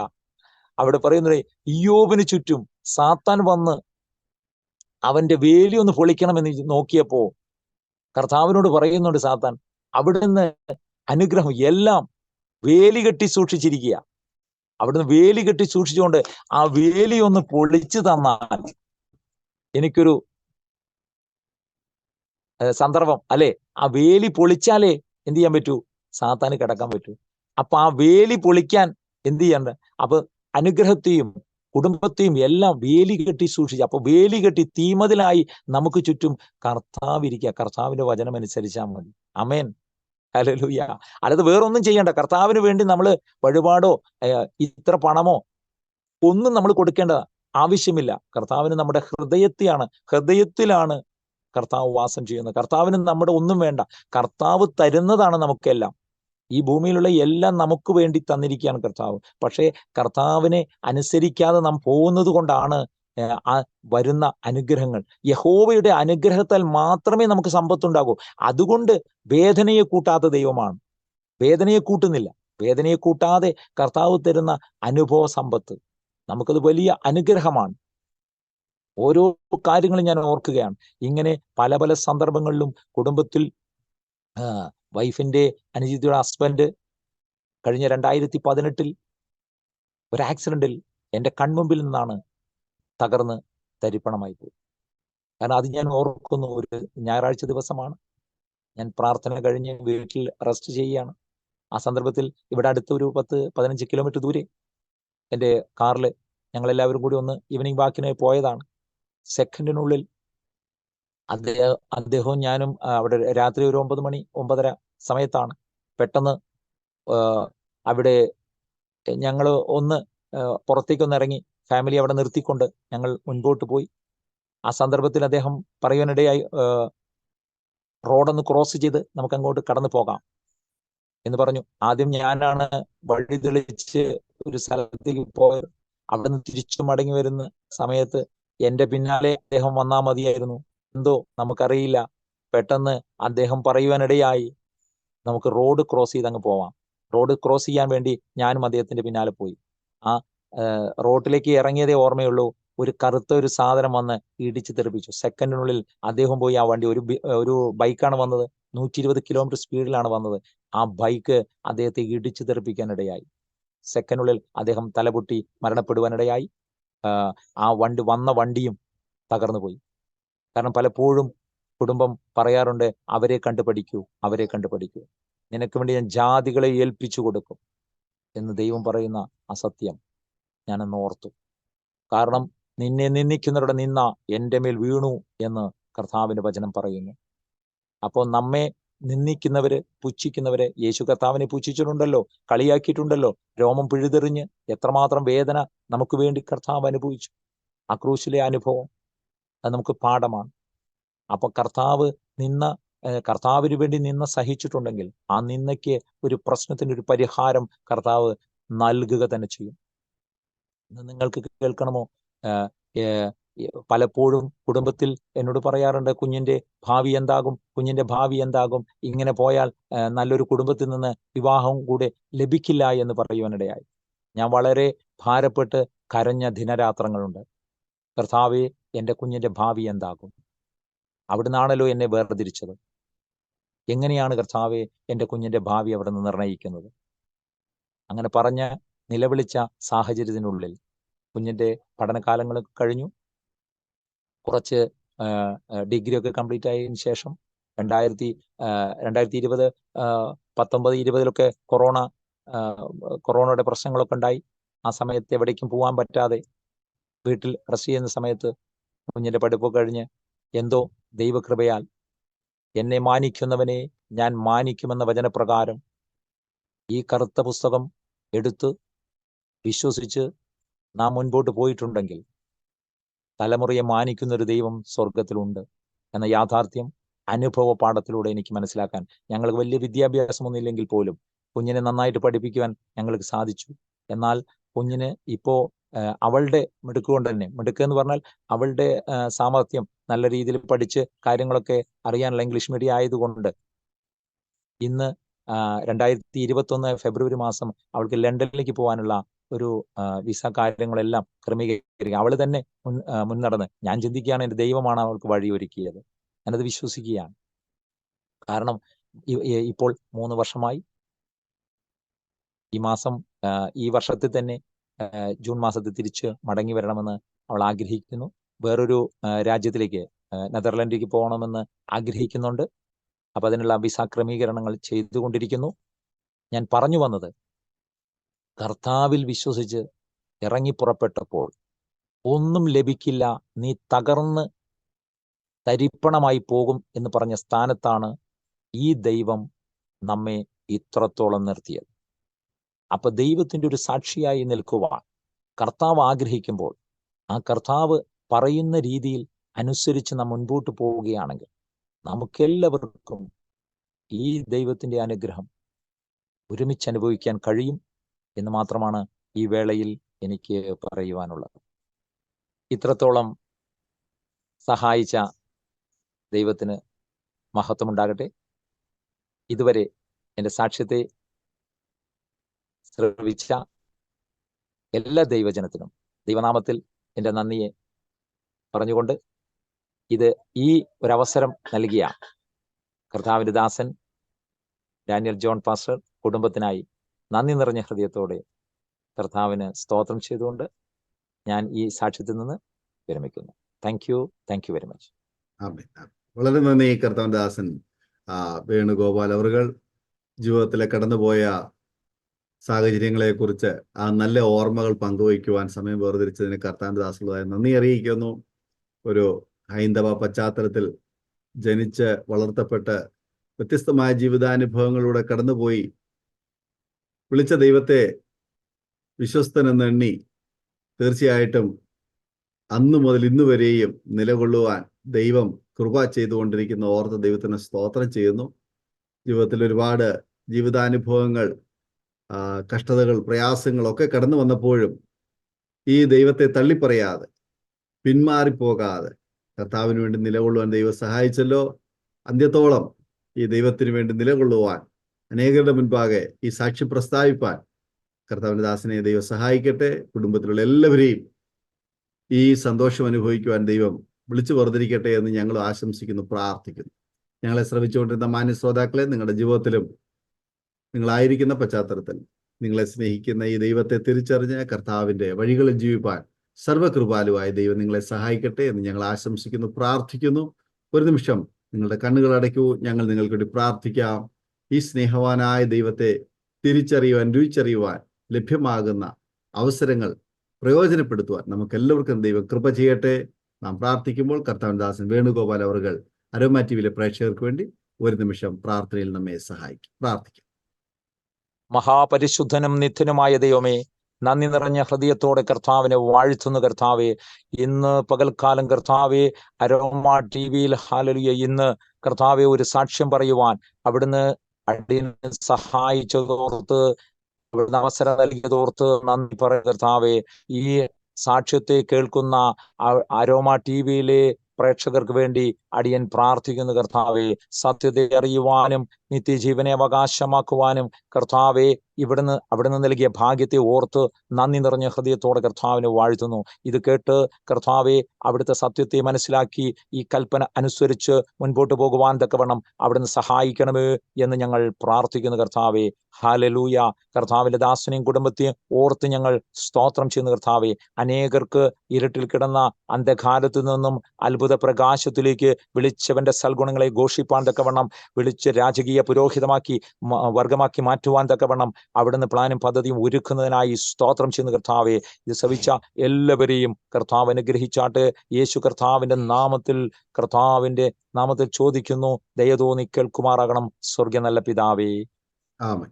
അവിടെ പറയുന്നത്, ഇയ്യോബിന് ചുറ്റും സാത്താൻ വന്ന് അവന്റെ വേലി ഒന്ന് പൊളിക്കണമെന്ന് നോക്കിയപ്പോ കർത്താവിനോട് പറയുന്നുണ്ട് സാത്താൻ, അവിടുന്ന് അനുഗ്രഹം എല്ലാം വേലി കെട്ടി സൂക്ഷിച്ചിരിക്കുക. അവിടുന്ന് വേലി കെട്ടി സൂക്ഷിച്ചുകൊണ്ട് ആ വേലി ഒന്ന് പൊളിച്ചു തന്നാൽ എനിക്കൊരു സന്ദർഭം അല്ലെ, ആ വേലി പൊളിച്ചാലേ എന്ത് ചെയ്യാൻ പറ്റൂ, സാത്താന് കിടക്കാൻ പറ്റൂ. അപ്പൊ ആ വേലി പൊളിക്കാൻ എന്ത് ചെയ്യണ്ട, അപ്പൊ അനുഗ്രഹത്തെയും കുടുംബത്തെയും എല്ലാം വേലി കെട്ടി സൂക്ഷിച്ചു. അപ്പൊ വേലി കെട്ടി തീമതിലായി നമുക്ക് ചുറ്റും കർത്താവ് ഇരിക്കുക. കർത്താവിന്റെ വചനം അനുസരിച്ചാൽ മതി. ആമേൻ. ഹല്ലേലൂയ. അല്ലാതെ വേറൊന്നും ചെയ്യണ്ട. കർത്താവിന് വേണ്ടി നമ്മൾ വഴിപാടോ ഇത്ര പണമോ ഒന്നും നമ്മൾ കൊടുക്കേണ്ട ആവശ്യമില്ല. കർത്താവിന് നമ്മുടെ ഹൃദയത്തിലാണ് കർത്താവ് വാസം ചെയ്യുന്നത്. കർത്താവിന് നമ്മുടെ ഒന്നും വേണ്ട. കർത്താവ് തരുന്നതാണ് നമുക്കെല്ലാം. ഈ ഭൂമിയിലുള്ള എല്ലാം നമുക്ക് വേണ്ടി തന്നിരിക്കുകയാണ് കർത്താവ്. പക്ഷേ കർത്താവിനെ അനുസരിക്കാതെ നാം പോകുന്നത് കൊണ്ടാണ് ആ വരുന്ന അനുഗ്രഹങ്ങൾ. യഹോവയുടെ അനുഗ്രഹത്താൽ മാത്രമേ നമുക്ക് സമ്പത്തുണ്ടാകൂ. അതുകൊണ്ട് വേദനയെ കൂട്ടാത്ത ദൈവമാണ്. വേദനയെ കൂട്ടുന്നില്ല. വേദനയെ കൂട്ടാതെ കർത്താവ് തരുന്ന അനുഭവ സമ്പത്ത് നമുക്കത് വലിയ അനുഗ്രഹമാണ്. ഓരോ കാര്യങ്ങളും ഞാൻ ഓർക്കുകയാണ്. ഇങ്ങനെ പല പല സന്ദർഭങ്ങളിലും കുടുംബത്തിൽ വൈഫിന്റെ അനുജിതയുടെ ഹസ്ബൻഡ് കഴിഞ്ഞ 2018 ഒരു ആക്സിഡന്റിൽ എൻ്റെ കൺമുമ്പിൽ നിന്നാണ് തകർന്ന് തരിപ്പണമായി പോയി. കാരണം അത് ഞാൻ ഓർക്കുന്നു. ഒരു ഞായറാഴ്ച ദിവസമാണ്. ഞാൻ പ്രാർത്ഥന കഴിഞ്ഞ് വീട്ടിൽ റെസ്റ്റ് ചെയ്യുകയാണ്. ആ സന്ദർഭത്തിൽ ഇവിടെ അടുത്ത് ഒരു 10-15 കിലോമീറ്റർ ദൂരെ എൻ്റെ കാറിൽ ഞങ്ങളെല്ലാവരും കൂടി ഒന്ന് ഈവനിങ് വാക്കിനായി പോയതാണ്. സെക്കൻഡിനുള്ളിൽ അദ്ദേഹവും ഞാനും അവിടെ രാത്രി ഒരു 9 മണി 9:30 സമയത്താണ് പെട്ടെന്ന് അവിടെ ഞങ്ങൾ ഒന്ന് പുറത്തേക്കൊന്ന് ഇറങ്ങി ഫാമിലി അവിടെ നിർത്തിക്കൊണ്ട് ഞങ്ങൾ മുൻപോട്ട് പോയി. ആ സന്ദർഭത്തിൽ അദ്ദേഹം പറയുവാനിടയായി, റോഡൊന്ന് ക്രോസ് ചെയ്ത് നമുക്ക് അങ്ങോട്ട് കടന്നു പോകാം എന്ന് പറഞ്ഞു. ആദ്യം ഞാനാണ് വഴി തെളിച്ച് ഒരു സ്ഥലത്തേക്ക് പോയത്. അവിടെ നിന്ന് തിരിച്ചു മടങ്ങി വരുന്ന സമയത്ത് എൻ്റെ പിന്നാലെ അദ്ദേഹം വന്നാൽ മതിയായിരുന്നു. എന്തോ നമുക്കറിയില്ല. പെട്ടെന്ന് അദ്ദേഹം പറയുവാനിടയായി, നമുക്ക് റോഡ് ക്രോസ് ചെയ്ത് അങ്ങ് പോവാം. റോഡ് ക്രോസ് ചെയ്യാൻ വേണ്ടി ഞാനും അദ്ദേഹത്തിന്റെ പിന്നാലെ പോയി. ആ റോഡിലേക്ക് ഇറങ്ങിയതേ ഓർമ്മയുള്ളൂ. ഒരു കറുത്ത ഒരു സാധനം വന്ന് ഇടിച്ച് തെറിപ്പിച്ചു. സെക്കൻഡിനുള്ളിൽ അദ്ദേഹം പോയി ആ വണ്ടി, ഒരു ബൈക്കാണ് വന്നത്, 120 കിലോമീറ്റർ സ്പീഡിലാണ് വന്നത്. ആ ബൈക്ക് അദ്ദേഹത്തെ ഇടിച്ച് തെറിപ്പിക്കാനിടയായി. സെക്കൻഡിനുള്ളിൽ അദ്ദേഹം തലപൊട്ടി മരണപ്പെടുവാനിടയായി. ആ വന്ന വണ്ടിയും തകർന്നു പോയി. കാരണം പലപ്പോഴും കുടുംബം പറയാറുണ്ട്, അവരെ കണ്ടു പഠിക്കൂ. നിനക്ക് വേണ്ടി ഞാൻ ജാതികളെ ഏൽപ്പിച്ചു കൊടുക്കും എന്ന് ദൈവം പറയുന്ന അസത്യം ഞാനന്ന് ഓർത്തു. കാരണം നിന്നെ നിന്ദിക്കുന്നവരുടെ നിന്ന എൻ്റെ മേൽ വീണു എന്ന് കർത്താവിന്റെ വചനം പറയുന്നു. അപ്പോൾ നമ്മെ നിന്ദിക്കുന്നവര്, പുച്ഛിക്കുന്നവരെ, യേശു കർത്താവിനെ പുച്ഛിച്ചിട്ടുണ്ടല്ലോ, കളിയാക്കിയിട്ടുണ്ടല്ലോ, രോമം പിഴുതെറിഞ്ഞ് എത്രമാത്രം വേദന നമുക്ക് വേണ്ടി കർത്താവ് അനുഭവിച്ചു. ആ ക്രൂശിലെ അനുഭവം അത് നമുക്ക് പാഠമാണ്. അപ്പൊ കർത്താവിന് വേണ്ടി നിന്ന സഹിച്ചിട്ടുണ്ടെങ്കിൽ ആ നിന്നയ്ക്ക് ഒരു പ്രശ്നത്തിന് ഒരു പരിഹാരം കർത്താവ് നൽകുക തന്നെ ചെയ്യും. ഇന്ന് നിങ്ങൾക്ക് കേൾക്കണമോ? പലപ്പോഴും കുടുംബത്തിൽ എന്നോട് പറയാറുണ്ട്, കുഞ്ഞിന്റെ ഭാവി എന്താകും, ഇങ്ങനെ പോയാൽ നല്ലൊരു കുടുംബത്തിൽ നിന്ന് വിവാഹം കൂടെ ലഭിക്കില്ല എന്ന് പറയുവാനിടയായി. ഞാൻ വളരെ ഭാരപ്പെട്ട് കരഞ്ഞ ദിനരാത്രങ്ങളുണ്ട്. കർത്താവേ, എൻ്റെ കുഞ്ഞിന്റെ ഭാവി എന്താകും? അവിടുന്നാണല്ലോ എന്നെ വേർതിരിച്ചത്. എങ്ങനെയാണ് കർത്താവേ എൻ്റെ കുഞ്ഞിന്റെ ഭാവി അവിടെ നിന്ന് നിർണയിക്കുന്നത്? അങ്ങനെ പറഞ്ഞ് നിലവിളിച്ച സാഹചര്യത്തിനുള്ളിൽ കുഞ്ഞിന്റെ പഠനകാലങ്ങൾ കഴിഞ്ഞു. കുറച്ച് ഡിഗ്രി ഒക്കെ കംപ്ലീറ്റ് ആയതിനു ശേഷം 2020 19 20 കൊറോണയുടെ പ്രശ്നങ്ങളൊക്കെ ഉണ്ടായി. ആ സമയത്ത് എവിടേക്കും പോകാൻ പറ്റാതെ വീട്ടിൽ റെസ്റ്റ് ചെയ്യുന്ന സമയത്ത് കുഞ്ഞിന്റെ പഠിപ്പ് കഴിഞ്ഞ് എന്തോ ദൈവകൃപയാൽ എന്നെ മാനിക്കുന്നവനെ ഞാൻ മാനിക്കുമെന്ന വചനപ്രകാരം ഈ കറുത്ത പുസ്തകം എടുത്ത് വിശ്വസിച്ച് നാം മുൻപോട്ട് പോയിട്ടുണ്ടെങ്കിൽ തലമുറയെ മാനിക്കുന്നൊരു ദൈവം സ്വർഗത്തിലുണ്ട് എന്ന യാഥാർത്ഥ്യം അനുഭവ പാഠത്തിലൂടെ എനിക്ക് മനസ്സിലാക്കാൻ, ഞങ്ങൾക്ക് വലിയ വിദ്യാഭ്യാസമൊന്നും ഇല്ലെങ്കിൽ പോലും കുഞ്ഞിനെ നന്നായിട്ട് പഠിപ്പിക്കുവാൻ ഞങ്ങൾക്ക് സാധിച്ചു. എന്നാൽ കുഞ്ഞിന് ഇപ്പോ അവളുടെ മിടുക്ക് കൊണ്ട് തന്നെ, മിടുക്ക് എന്ന് പറഞ്ഞാൽ അവളുടെ സാമർഥ്യം, നല്ല രീതിയിൽ പഠിച്ച് കാര്യങ്ങളൊക്കെ അറിയാനുള്ള ഇംഗ്ലീഷ് മീഡിയം ആയതുകൊണ്ട് ഇന്ന് 2021 ഫെബ്രുവരി മാസം അവൾക്ക് ലണ്ടനിലേക്ക് പോകാനുള്ള ഒരു വിസ കാര്യങ്ങളെല്ലാം ക്രമീകരിക്കുക. അവൾ തന്നെ മുൻനടന്ന്, ഞാൻ ചിന്തിക്കുകയാണ് എൻ്റെ ദൈവമാണ് അവൾക്ക് വഴിയൊരുക്കിയത്. ഞാനത് വിശ്വസിക്കുകയാണ്. കാരണം ഇപ്പോൾ 3 വർഷമായി. ഈ വർഷത്തിൽ തന്നെ ജൂൺ മാസത്തിൽ തിരിച്ച് മടങ്ങി വരണമെന്ന് അവൾ ആഗ്രഹിക്കുന്നു. വേറൊരു രാജ്യത്തിലേക്ക്, നെതർലൻഡിലേക്ക് പോകണമെന്ന് ആഗ്രഹിക്കുന്നുണ്ട്. അപ്പൊ അതിനുള്ള വിസ ക്രമീകരണങ്ങൾ ചെയ്തുകൊണ്ടിരിക്കുന്നു. ഞാൻ പറഞ്ഞു വന്നത്, കർത്താവിൽ വിശ്വസിച്ച് ഇറങ്ങി പുറപ്പെട്ടപ്പോൾ ഒന്നും ലഭിക്കില്ല, നീ തകർന്ന് തരിപ്പണമായി പോകും എന്ന് പറഞ്ഞ സ്ഥാനത്താണ് ഈ ദൈവം നമ്മെ ഇത്രത്തോളം നിർത്തിയത്. അപ്പൊ ദൈവത്തിന്റെ ഒരു സാക്ഷിയായി നിൽക്കുവാൻ കർത്താവ് ആഗ്രഹിക്കുമ്പോൾ ആ കർത്താവ് പറയുന്ന രീതിയിൽ അനുസരിച്ച് നാം മുൻപോട്ട് പോവുകയാണെങ്കിൽ നമുക്കെല്ലാവർക്കും ഈ ദൈവത്തിന്റെ അനുഗ്രഹം ഒരുമിച്ച് അനുഭവിക്കാൻ കഴിയും എന്ന് മാത്രമാണ് ഈ വേളയിൽ എനിക്ക് പറയുവാനുള്ളത്. ഇത്രത്തോളം സഹായിച്ച ദൈവത്തിന് മഹത്വമുണ്ടാകട്ടെ. ഇതുവരെ എൻ്റെ സാക്ഷ്യത്തെ ശ്രവിച്ച എല്ലാ ദൈവജനത്തിനും ദൈവനാമത്തിൽ എൻ്റെ നന്ദിയെ പറഞ്ഞുകൊണ്ട് ഇത് ഈ ഒരവസരം നൽകിയ കർത്താവിൻ്റെ ദാസൻ ഡാനിയൽ ജോൺ പാസ്റ്റർ കുടുംബത്തിനായി നന്ദി നിറഞ്ഞ ഹൃദയത്തോടെ കർത്താവിന് സ്തോത്രം ചെയ്തുകൊണ്ട് ഞാൻ ഈ സാക്ഷ്യത്തിൽ നിന്ന് വിരമിക്കുന്നു. Thank you very much. വളരെ നന്ദി കർത്താവിൻ്റെ ദാസൻ വേണുഗോപാൽ അവറുകൾ. ജീവിതത്തിലെ കടന്നുപോയ സാഹചര്യങ്ങളെ കുറിച്ച് ആ നല്ല ഓർമ്മകൾ പങ്കുവയ്ക്കുവാൻ സമയം വേർതിരിച്ചതിന് കർത്താവിൻ്റെ ദാസനുള്ളതായി നന്ദി അറിയിക്കുന്നു. ഒരു ഹൈന്ദവ പശ്ചാത്തലത്തിൽ ജനിച്ച് വളർത്തപ്പെട്ട് വ്യത്യസ്തമായ ജീവിതാനുഭവങ്ങളിലൂടെ കടന്നുപോയി വിളിച്ച ദൈവത്തെ വിശ്വസ്തനെന്നെണ്ണി തീർച്ചയായിട്ടും അന്നു മുതൽ ഇന്നു വരെയും നിലകൊള്ളുവാൻ ദൈവം കൃപ ചെയ്തുകൊണ്ടിരിക്കുന്ന ഓർത്ത് ദൈവത്തിന് സ്തോത്രം ചെയ്യുന്നു. ജീവിതത്തിൽ ഒരുപാട് ജീവിതാനുഭവങ്ങൾ, കഷ്ടതകൾ, പ്രയാസങ്ങളൊക്കെ കടന്നു വന്നപ്പോഴും ഈ ദൈവത്തെ തള്ളിപ്പറയാതെ പിന്മാറിപ്പോകാതെ കർത്താവിന് വേണ്ടി നിലകൊള്ളുവാൻ ദൈവം സഹായിച്ചല്ലോ. അന്ത്യത്തോളം ഈ ദൈവത്തിന് വേണ്ടി നിലകൊള്ളുവാൻ, അനേകരുടെ മുൻപാകെ ഈ സാക്ഷി പ്രസ്താവിപ്പാൻ കർത്താവിൻ്റെ ദാസനെ ദൈവം സഹായിക്കട്ടെ. കുടുംബത്തിലുള്ള എല്ലാവരെയും ഈ സന്തോഷം അനുഭവിക്കുവാൻ ദൈവം വിളിച്ചു വേർതിരിക്കട്ടെ എന്ന് ഞങ്ങൾ ആശംസിക്കുന്നു, പ്രാർത്ഥിക്കുന്നു. ഞങ്ങളെ ശ്രമിച്ചുകൊണ്ടിരുന്ന മാന്യ ശ്രോതാക്കളെ, നിങ്ങളുടെ ജീവിതത്തിലും നിങ്ങളായിരിക്കുന്ന പശ്ചാത്തലത്തിൽ നിങ്ങളെ സ്നേഹിക്കുന്ന ഈ ദൈവത്തെ തിരിച്ചറിഞ്ഞ് കർത്താവിൻ്റെ വഴികളിൽ ജീവിപ്പാൻ സർവ്വകൃപാലുവായ ദൈവം നിങ്ങളെ സഹായിക്കട്ടെ എന്ന് ഞങ്ങൾ ആശംസിക്കുന്നു, പ്രാർത്ഥിക്കുന്നു. ഒരു നിമിഷം നിങ്ങളുടെ കണ്ണുകൾ അടയ്ക്കൂ. ഞങ്ങൾ നിങ്ങൾക്ക് വേണ്ടി പ്രാർത്ഥിക്കാം. ഈ സ്നേഹവാനായ ദൈവത്തെ തിരിച്ചറിയുവാൻ, രുചിച്ചറിയുവാൻ ലഭ്യമാകുന്ന അവസരങ്ങൾ പ്രയോജനപ്പെടുത്തുവാൻ നമുക്കെല്ലാവർക്കും ദൈവം കൃപ ചെയ്യട്ടെ. നാം പ്രാർത്ഥിക്കുമ്പോൾ കർത്താവിൻ്റെ ദാസൻ വേണുഗോപാൽ അവറുകൾ അരോമ ടിവിയിലെ പ്രേക്ഷകർക്ക് വേണ്ടി ഒരു നിമിഷം പ്രാർത്ഥനയിൽ നമ്മെ സഹായിക്കും. പ്രാർത്ഥിക്കാം. മഹാപരിശുദ്ധനും നിത്യനുമായ ദൈവമേ, നന്ദി നിറഞ്ഞ ഹൃദയത്തോടെ കർത്താവിനെ വാഴ്ത്തുന്നു. കർത്താവെ, ഇന്ന് പകൽക്കാലം കർത്താവെ അരോമ ടിവിയിൽ ഹല്ലേലൂയ ഇന്ന് കർത്താവെ ഒരു സാക്ഷ്യം പറയുവാൻ അവിടുന്ന് അടിയനെ സഹായിച്ചതോർത്ത്, അവിടുന്ന് അവസരം നൽകിയതോർത്ത് നന്ദി പറയുക കർത്താവെ. ഈ സാക്ഷ്യത്തെ കേൾക്കുന്ന അരോമ ടിവിയിലെ പ്രേക്ഷകർക്ക് വേണ്ടി അടിയൻ പ്രാർത്ഥിക്കുന്നു കർത്താവെ. സത്യത്തെ അറിയുവാനും നിത്യജീവനെ അവകാശമാക്കുവാനും കർത്താവെ അവിടുന്ന് നൽകിയ ഭാഗ്യത്തെ ഓർത്ത് നന്ദി നിറഞ്ഞ ഹൃദയത്തോടെ കർത്താവിനെ വാഴ്ത്തുന്നു. ഇത് കേട്ട് കർത്താവെ അവിടുത്തെ സത്യത്തെ മനസ്സിലാക്കി ഈ കൽപ്പന അനുസരിച്ച് മുൻപോട്ട് പോകുവാൻ തക്കവണ്ണം അവിടുന്ന് സഹായിക്കണമേ എന്ന് ഞങ്ങൾ പ്രാർത്ഥിക്കുന്നു കർത്താവെ. ഹല്ലേലൂയ. കർത്താവിന്റെ ദാസനെയും കുടുംബത്തെയും ഓർത്ത് ഞങ്ങൾ സ്തോത്രം ചെയ്യുന്നു കർത്താവെ. അനേകർക്ക് ഇരുട്ടിൽ കിടന്ന അന്ധകാരത്തു നിന്നും അത്ഭുത പ്രകാശത്തിലേക്ക് വിളിച്ചവന്റെ സൽഗുണങ്ങളെ ഘോഷിപ്പാൻ തക്കവണ്ണം, വിളിച്ച് രാജകീയ പുരോഹിതമാക്കി വർഗമാക്കി മാറ്റുവാൻ തക്കവണ്ണം അവിടുന്ന് പ്ലാനും പദ്ധതിയും ഒരുക്കുന്നതിനായി സ്തോത്രം ചെയ്യുന്ന കർത്താവെ. ഇത് ശ്രവിച്ച എല്ലാവരെയും കർത്താവ് അനുഗ്രഹിച്ചാട്ട്. യേശു കർത്താവിന്റെ നാമത്തിൽ ചോദിക്കുന്നു, ദയ തോന്നി കേൾക്കുമാറാകണം സ്വർഗ്ഗ നല്ല പിതാവേ. ആമേൻ.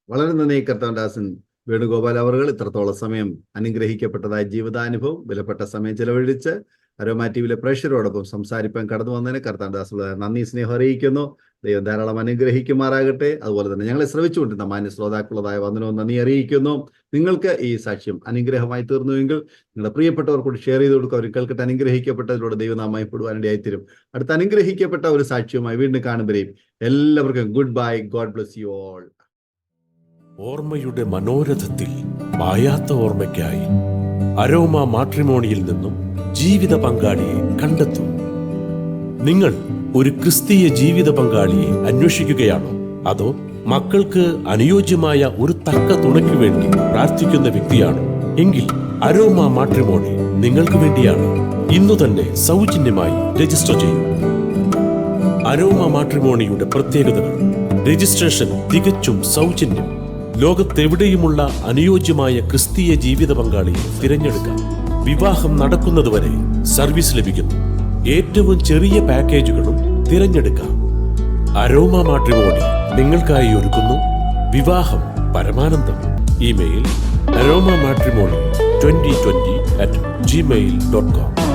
വളരെ നന്ദി കർത്താവിന്റെ ദാസൻ വേണുഗോപാൽ അവറുകൾ ഇത്രത്തോളം സമയം അനുഗ്രഹിക്കപ്പെട്ടതായ ജീവിതാനുഭവം വിലപ്പെട്ട സമയം ചെലവഴിച്ച് അരോമ ടിവിയിലെ പ്രേക്ഷകരോടൊപ്പം സംസാരിപ്പാൻ കടന്നു വന്നതിന് കർത്താവിന്റെ ദാസനുള്ളതായ നന്ദി സ്നേഹം അറിയിക്കുന്നു. ദൈവം ധാരാളം അനുഗ്രഹിക്കുമാറാകട്ടെ. അതുപോലെ തന്നെ ഞങ്ങളെ ശ്രമിച്ചുകൊണ്ടിരുന്ന മാന്യ ശ്രോതാക്കളുള്ളതായ വന്ദനവും നന്ദി അറിയിക്കുന്നു. നിങ്ങൾക്ക് ഈ സാക്ഷ്യം അനുഗ്രഹമായി തീർന്നുവെങ്കിൽ നിങ്ങളുടെ പ്രിയപ്പെട്ടവർ കൂടി ഷെയർ ചെയ്ത് കൊടുക്കുക. അവർ കേൾക്കട്ടെ അനുഗ്രഹിക്കപ്പെട്ടതിലൂടെ ദൈവനാമയപ്പെടുവാനിടയായിത്തീരും. അടുത്ത അനുഗ്രഹിക്കപ്പെട്ട ഒരു സാക്ഷ്യവുമായി വീണ്ടും കാണുമ്പോഴേയും എല്ലാവർക്കും good bye. God bless you all. ഓർമ്മയുടെ മനോരഥത്തിൽ മായാത്ത ഓർമ്മയ്ക്കായി അരോമ മാട്രിമോണിയിൽ നിന്നും ജീവിത പങ്കാളിയെ കണ്ടെത്തൂ. നിങ്ങൾ ഒരു ക്രിസ്തീയ ജീവിത പങ്കാളിയെ അന്വേഷിക്കുകയാണോ? അതോ മക്കൾക്ക് അനുയോജ്യമായ ഒരു തക്ക തുണയ്ക്ക് വേണ്ടി പ്രാർത്ഥിക്കുന്ന വ്യക്തിയാണോ? എങ്കിൽ അരോമ മാട്രിമോണി നിങ്ങൾക്ക് വേണ്ടിയാണ്. ഇന്നു തന്നെ സൗജന്യമായി രജിസ്റ്റർ ചെയ്യൂ. അരോമ മാട്രിമോണിയുടെ പ്രത്യേകതകൾ: രജിസ്ട്രേഷൻ തികച്ചും സൗജന്യം. ലോകത്തെവിടെയുമുള്ള അനുയോജ്യമായ ക്രിസ്തീയ ജീവിത പങ്കാളിയെ തിരഞ്ഞെടുക്കാം. വിവാഹം നടക്കുന്നതുവരെ സർവീസ് ലഭിക്കുന്നു. ഏറ്റവും ചെറിയ പാക്കേജുകളും തിരഞ്ഞെടുക്കാം. അരോമ മാട്രിമോണി നിങ്ങൾക്കായി ഒരുക്കുന്നു വിവാഹം പരമാനന്ദം. Email aroma matrimony2020@gmail.com.